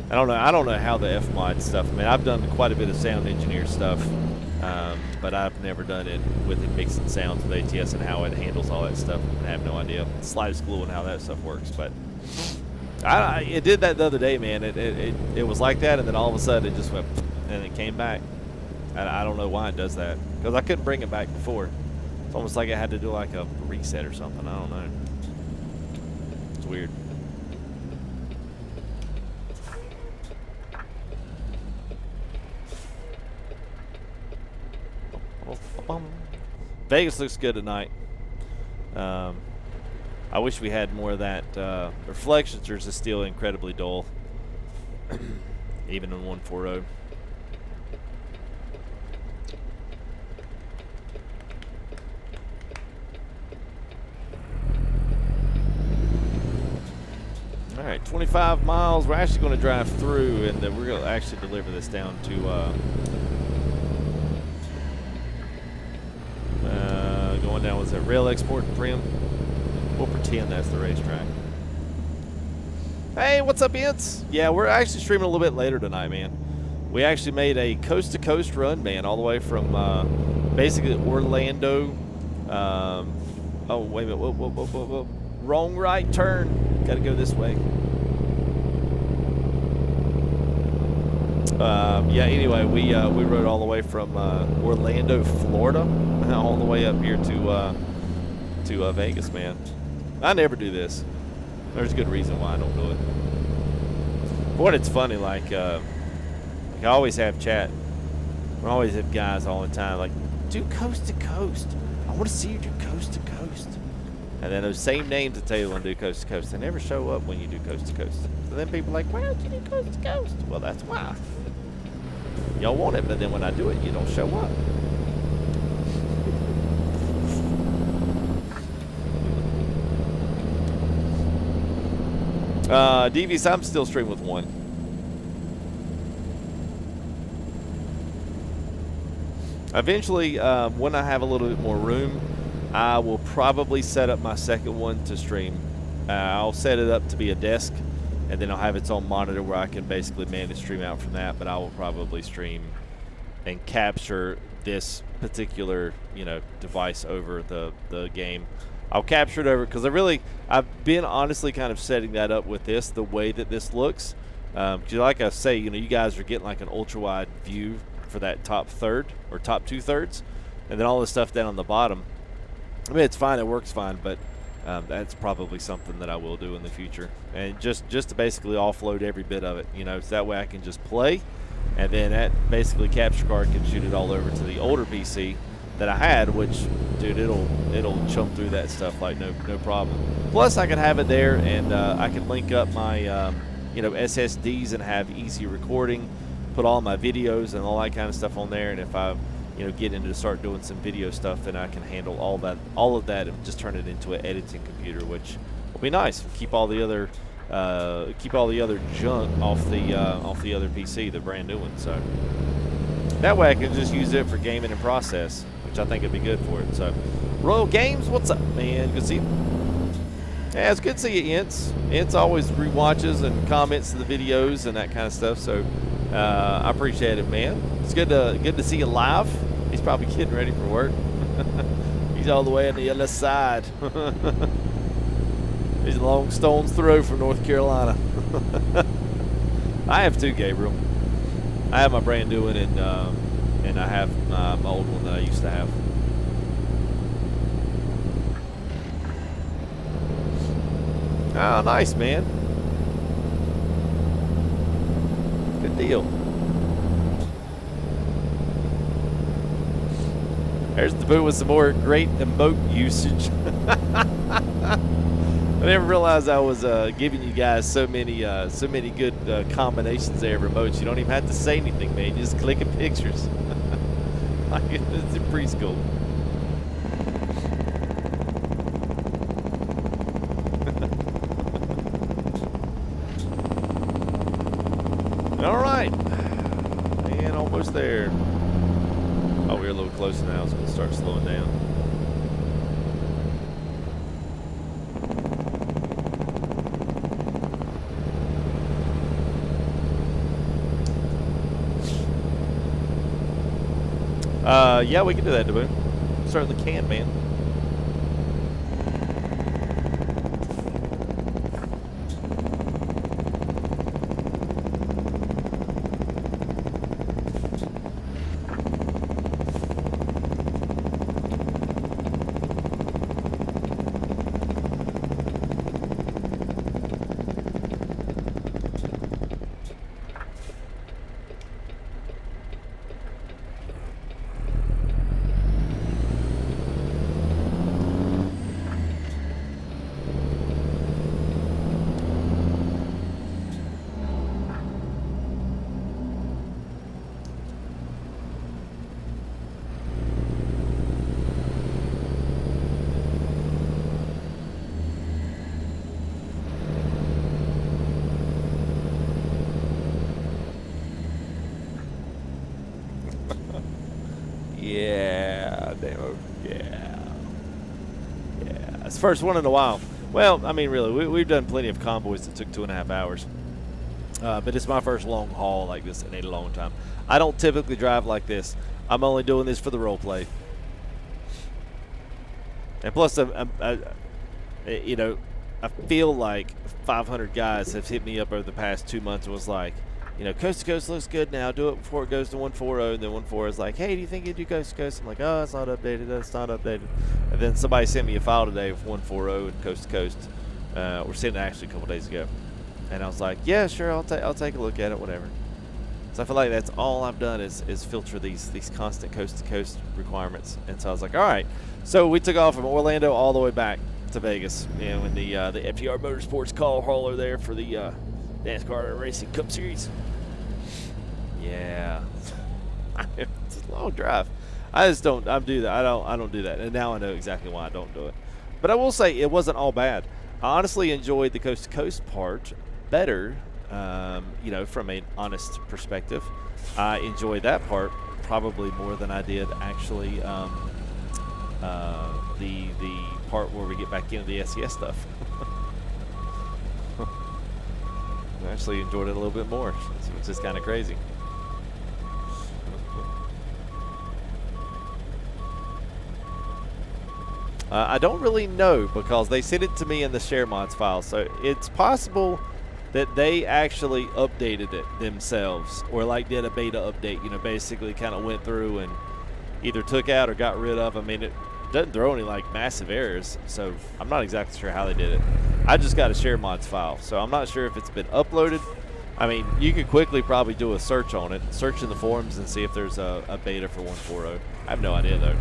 I don't know how the F-Mod stuff. I mean, I've done quite a bit of sound engineer stuff. But I've never done it with it mixing sounds with ATS and how it handles all that stuff. I have no idea. Slightest clue on how that stuff works. But it did that the other day, man. It was like that, and then all of a sudden it just went, and it came back. I don't know why it does that, because I couldn't bring it back before. It's almost like I had to do like a reset or something. I don't know. It's weird. Vegas looks good tonight. I wish we had more of that. The reflections are just still incredibly dull, even in 140. All right, 25 miles. We're actually going to drive through, and we're going to actually deliver this down to going down, was that Rail Export and Prim? We'll pretend that's the racetrack. Hey, what's up, Ince? Yeah, we're actually streaming a little bit later tonight, man. We actually made a coast-to-coast run, man, all the way from basically Orlando. Oh, wait a minute. Whoa. Wrong right turn. Got to go this way. Yeah, anyway, we rode all the way from Orlando, Florida, all the way up here to Vegas, man. I never do this. There's a good reason why I don't do it. But it's funny, like I always have chat. I always have guys all the time like, do coast to coast. I want to see you do coast to coast. And then those same names that tell you want to do coast to coast, they never show up when you do coast to coast. So then people are like, why don't you do coast to coast? Well, that's why. Y'all want it, but then when I do it, you don't show up. DVs, I'm still streaming with one. Eventually, when I have a little bit more room, I will probably set up my second one to stream. I'll set it up to be a desk, and then I'll have its own monitor where I can basically manage stream out from that. But I will probably stream and capture this particular, you know, device over the game. I'll capture it over, because I've been honestly kind of setting that up with this, the way that this looks. Because like I say, you know, you guys are getting like an ultra wide view for that top third or top 2/3, and then all the stuff down on the bottom. I mean, it's fine, it works fine, but that's probably something that I will do in the future, and just to basically offload every bit of it, you know, so that way I can just play, and then that basically capture card can shoot it all over to the older PC that I had, which, dude, it'll chump through that stuff like no problem. Plus, I could have it there, and I could link up my you know, SSDs and have easy recording, put all my videos and all that kind of stuff on there. And if I, you know, get into start doing some video stuff, then I can handle all of that, and just turn it into an editing computer, which will be nice. Keep all the other junk off the other PC, the brand new one. So that way I can just use it for gaming and process, which I think would be good for it. So Royal Games, what's up, man? Good to see you. Yeah, it's good to see you, Ince. Ince always rewatches and comments to the videos and that kind of stuff. So I appreciate it, man. It's good to see you live. He's probably getting ready for work. He's all the way on the other side. He's a long stone's throw from North Carolina. I have two, Gabriel. I have my brand new one, and I have my old one that I used to have. Oh, nice, man. Good deal. There's the boot with some more great emote usage. I never realized I was giving you guys so many good combinations there of remotes. You don't even have to say anything, man. You just clicking pictures. Like it's in preschool. All right, and almost there. Oh, we're a little closer now. It's going to start slowing down. Yeah, we can do that, Daboon. Certainly can, man. Yeah, damn. Yeah. It's the first one in a while. Well, I mean, really, we've done plenty of convoys that took 2.5 hours. But it's my first long haul like this in a long time. I don't typically drive like this. I'm only doing this for the role play. And plus, you know, I feel like 500 guys have hit me up over the past 2 months and was like, you know, coast to coast looks good now. Do it before it goes to 140. And then 140 is like, hey, do you think you do coast to coast? I'm like, oh, it's not updated. It's not updated. And then somebody sent me a file today with 140 and coast to coast. We're sitting actually a couple days ago. And I was like, yeah, sure, I'll take a look at it, whatever. So I feel like that's all I've done is filter these constant coast to coast requirements. And so I was like, all right. So we took off from Orlando all the way back to Vegas, you know, in the FTR Motorsports call hauler there for the NASCAR Racing Cup Series. Yeah, it's a long drive. I just don't. I do that. I don't do that. And now I know exactly why I don't do it. But I will say it wasn't all bad. I honestly enjoyed the coast to coast part better. You know, from an honest perspective, I enjoyed that part probably more than I did actually the part where we get back into the SES stuff. I actually enjoyed it a little bit more, which is kind of crazy. I don't really know because they sent it to me in the share mods file, so it's possible that they actually updated it themselves or like did a beta update, you know, basically kind of went through and either took out or got rid of. I mean, it doesn't throw any like massive errors, so I'm not exactly sure how they did it. I just got a share mods file, so I'm not sure if it's been uploaded. I mean, you could quickly probably do a search on it, search in the forums and see if there's a beta for 140. I have no idea though.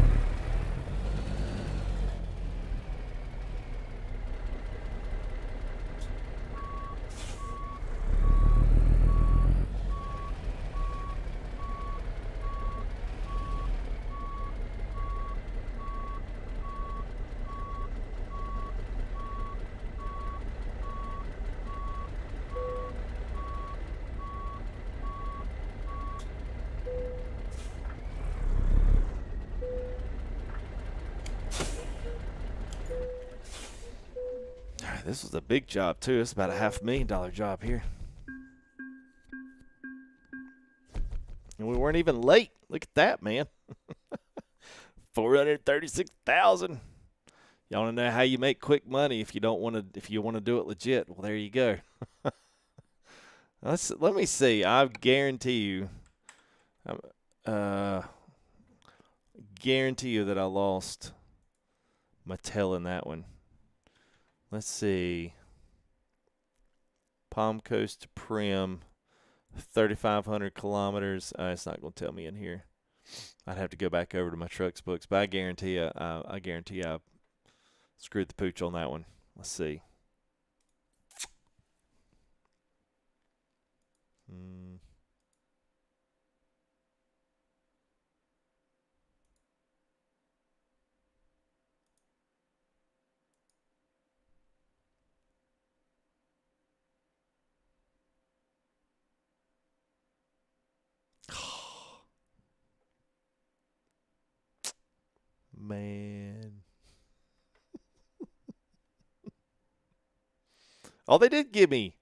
This was a big job, too. It's about a $500,000 job here. And we weren't even late. Look at that, man. 436,000. Y'all want to know how you make quick money if you don't want to, if you want to do it legit? Well, there you go. Let me see. I guarantee you, that I lost my tail in that one. Let's see. Palm Coast to Primm, 3,500 kilometers. It's not going to tell me in here. I'd have to go back over to my trucks books, but I guarantee you, I screwed the pooch on that one. Let's see. Man. Oh, they did give me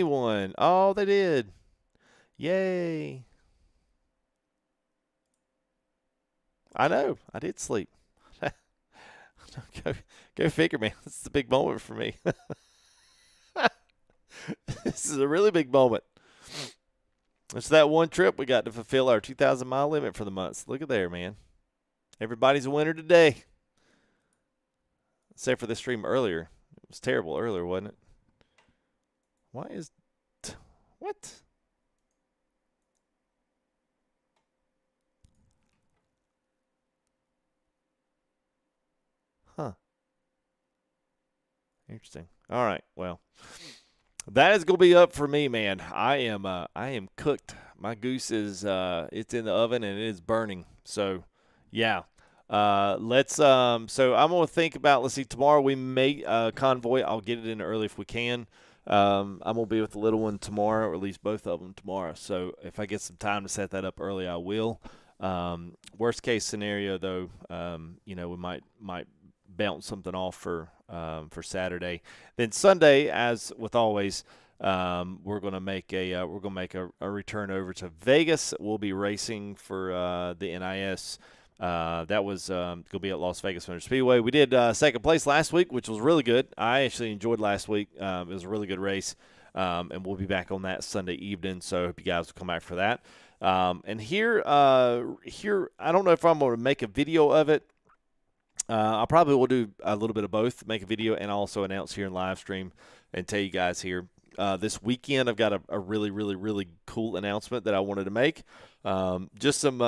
one. Oh, they did. Yay. I know. I did sleep. Go figure, man. This is a big moment for me. This is a really big moment. It's that one trip we got to fulfill our 2,000-mile limit for the month. Look at there, man. Everybody's a winner today. Except for the stream earlier. It was terrible earlier, wasn't it? Why is... What? Huh. Interesting. All right. Well, that is going to be up for me, man. I am cooked. My goose is it's in the oven and it is burning. So, yeah. So I'm going to think about, let's see, tomorrow we may convoy. I'll get it in early if we can. I'm going to be with the little one tomorrow, or at least both of them tomorrow. So if I get some time to set that up early, I will. Worst case scenario, though, we might bounce something off for Saturday. Then Sunday, as with always, we're going to make a return over to Vegas. We'll be racing for the NIS. That was going to be at Las Vegas Motor Speedway. We did second place last week, which was really good. I actually enjoyed last week. It was a really good race, and we'll be back on that Sunday evening, so I hope you guys will come back for that. And here, I don't know if I'm going to make a video of it. I probably will do a little bit of both, make a video and also announce here in live stream and tell you guys here. This weekend, I've got a really, really, really cool announcement that I wanted to make. Just some,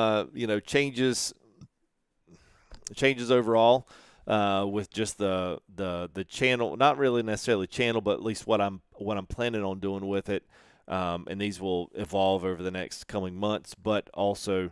changes overall with just the channel, not really necessarily channel, but at least what I'm planning on doing with it. And these will evolve over the next coming months, but also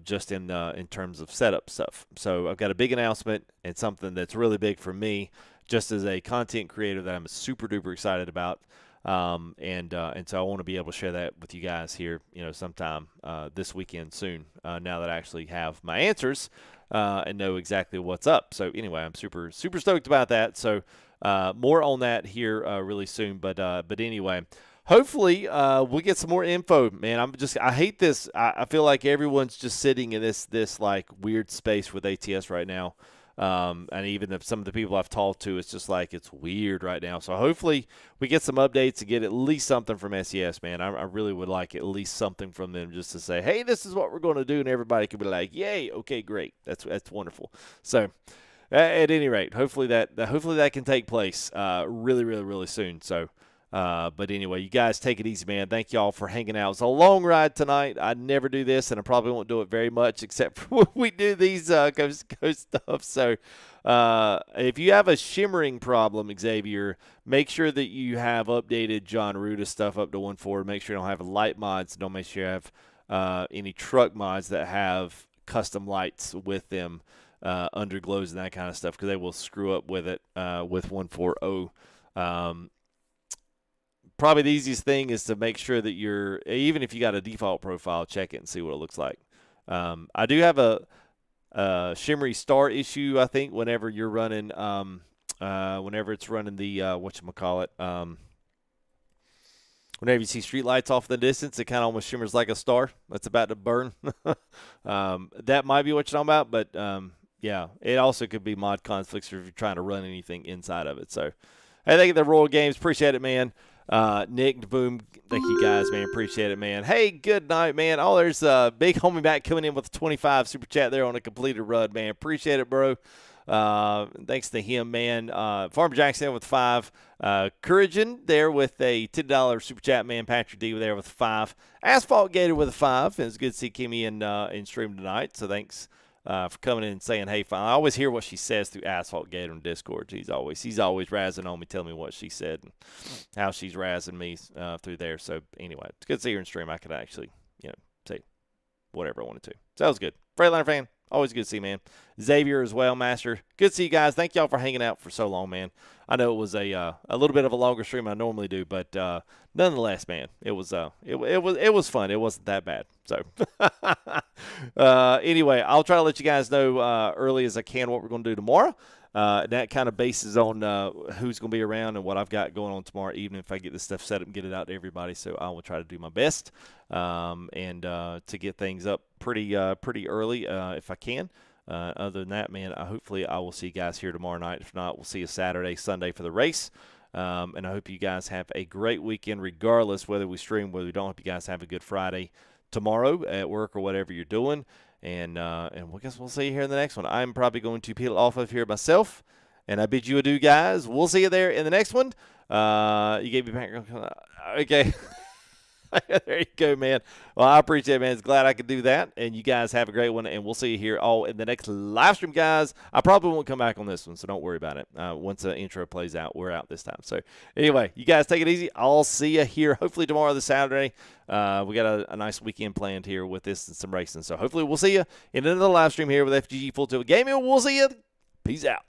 just in terms of setup stuff. So I've got a big announcement and something that's really big for me, just as a content creator, that I'm super duper excited about. And so I want to be able to share that with you guys here, sometime this weekend soon. Now that I actually have my answers and know exactly what's up. So anyway, I'm super super stoked about that. So more on that here really soon. But anyway, hopefully we'll get some more info, man. I hate this. I feel like everyone's just sitting in this like weird space with ATS right now. And even if some of the people I've talked to, it's just like it's weird right now. So hopefully we get some updates to get at least something from SES, man. I really would like at least something from them just to say, hey, this is what we're going to do, and everybody could be like, yay, okay, great, that's wonderful. So at any rate, hopefully that can take place really, really, really soon. So. But anyway, you guys take it easy, man. Thank y'all for hanging out. It's a long ride tonight. I never do this, and I probably won't do it very much except for when we do these coast to coast stuff. So if you have a shimmering problem, Xavier, make sure that you have updated John Ruda stuff up to 1.4. Make sure you don't have light mods. Don't make sure you have any truck mods that have custom lights with them, underglows and that kind of stuff, because they will screw up with it with 1.4.0. Probably the easiest thing is to make sure that even if you got a default profile, check it and see what it looks like. I do have a shimmery star issue, I think, whenever you're running whenever it's running the whatchamacallit, whenever you see street lights off in the distance, it kind of almost shimmers like a star that's about to burn. That might be what you're talking about, but yeah, it also could be mod conflicts if you're trying to run anything inside of it. So, hey, thank you to the Royal Games. Appreciate it, man. Nick, Boom, thank you guys, man. Appreciate it, man. Hey, good night, man. Oh, there's Big Homie Mac coming in with a 25 super chat there on a completed run, man. Appreciate it, bro. Thanks to him, man. Farmer Jackson with 5. Couragein there with a $10 super chat, man. Patrick D there with 5. Asphalt Gator with a 5. And it's good to see Kimmy in stream tonight. So thanks for coming in and saying, hey, fine. I always hear what she says through Asphalt Gator on Discord. He's always razzing on me, telling me what she said and how she's razzing me through there. So anyway, it's good to see her in stream. I could actually, say whatever I wanted to. So that was good. Freightliner fan. Always good to see you, man. Xavier as well, Master. Good to see you guys. Thank y'all for hanging out for so long, man. I know it was a little bit of a longer stream than I normally do, but nonetheless, man, it was fun. It wasn't that bad. So anyway, I'll try to let you guys know early as I can what we're going to do tomorrow. That kind of bases on who's going to be around and what I've got going on tomorrow evening if I get this stuff set up and get it out to everybody. So I will try to do my best and to get things up pretty early if I can. Other than that, man, hopefully I will see you guys here tomorrow night. If not, we'll see you Saturday, Sunday for the race. And I hope you guys have a great weekend regardless whether we stream, whether we don't. I hope you guys have a good Friday tomorrow at work or whatever you're doing. And I guess we'll see you here in the next one. I'm probably going to peel off of here myself. And I bid you adieu, guys. We'll see you there in the next one. You gave me background. Okay. There you go, man. Well, I appreciate it, man. It's glad I could do that. And you guys have a great one. And we'll see you here all in the next live stream, guys. I probably won't come back on this one, so don't worry about it. Once the intro plays out, we're out this time. So anyway, you guys take it easy. I'll see you here hopefully tomorrow, this Saturday. We got a nice weekend planned here with this and some racing. So hopefully we'll see you in another live stream here with FGG Full Tilt Gaming. We'll see you. Peace out.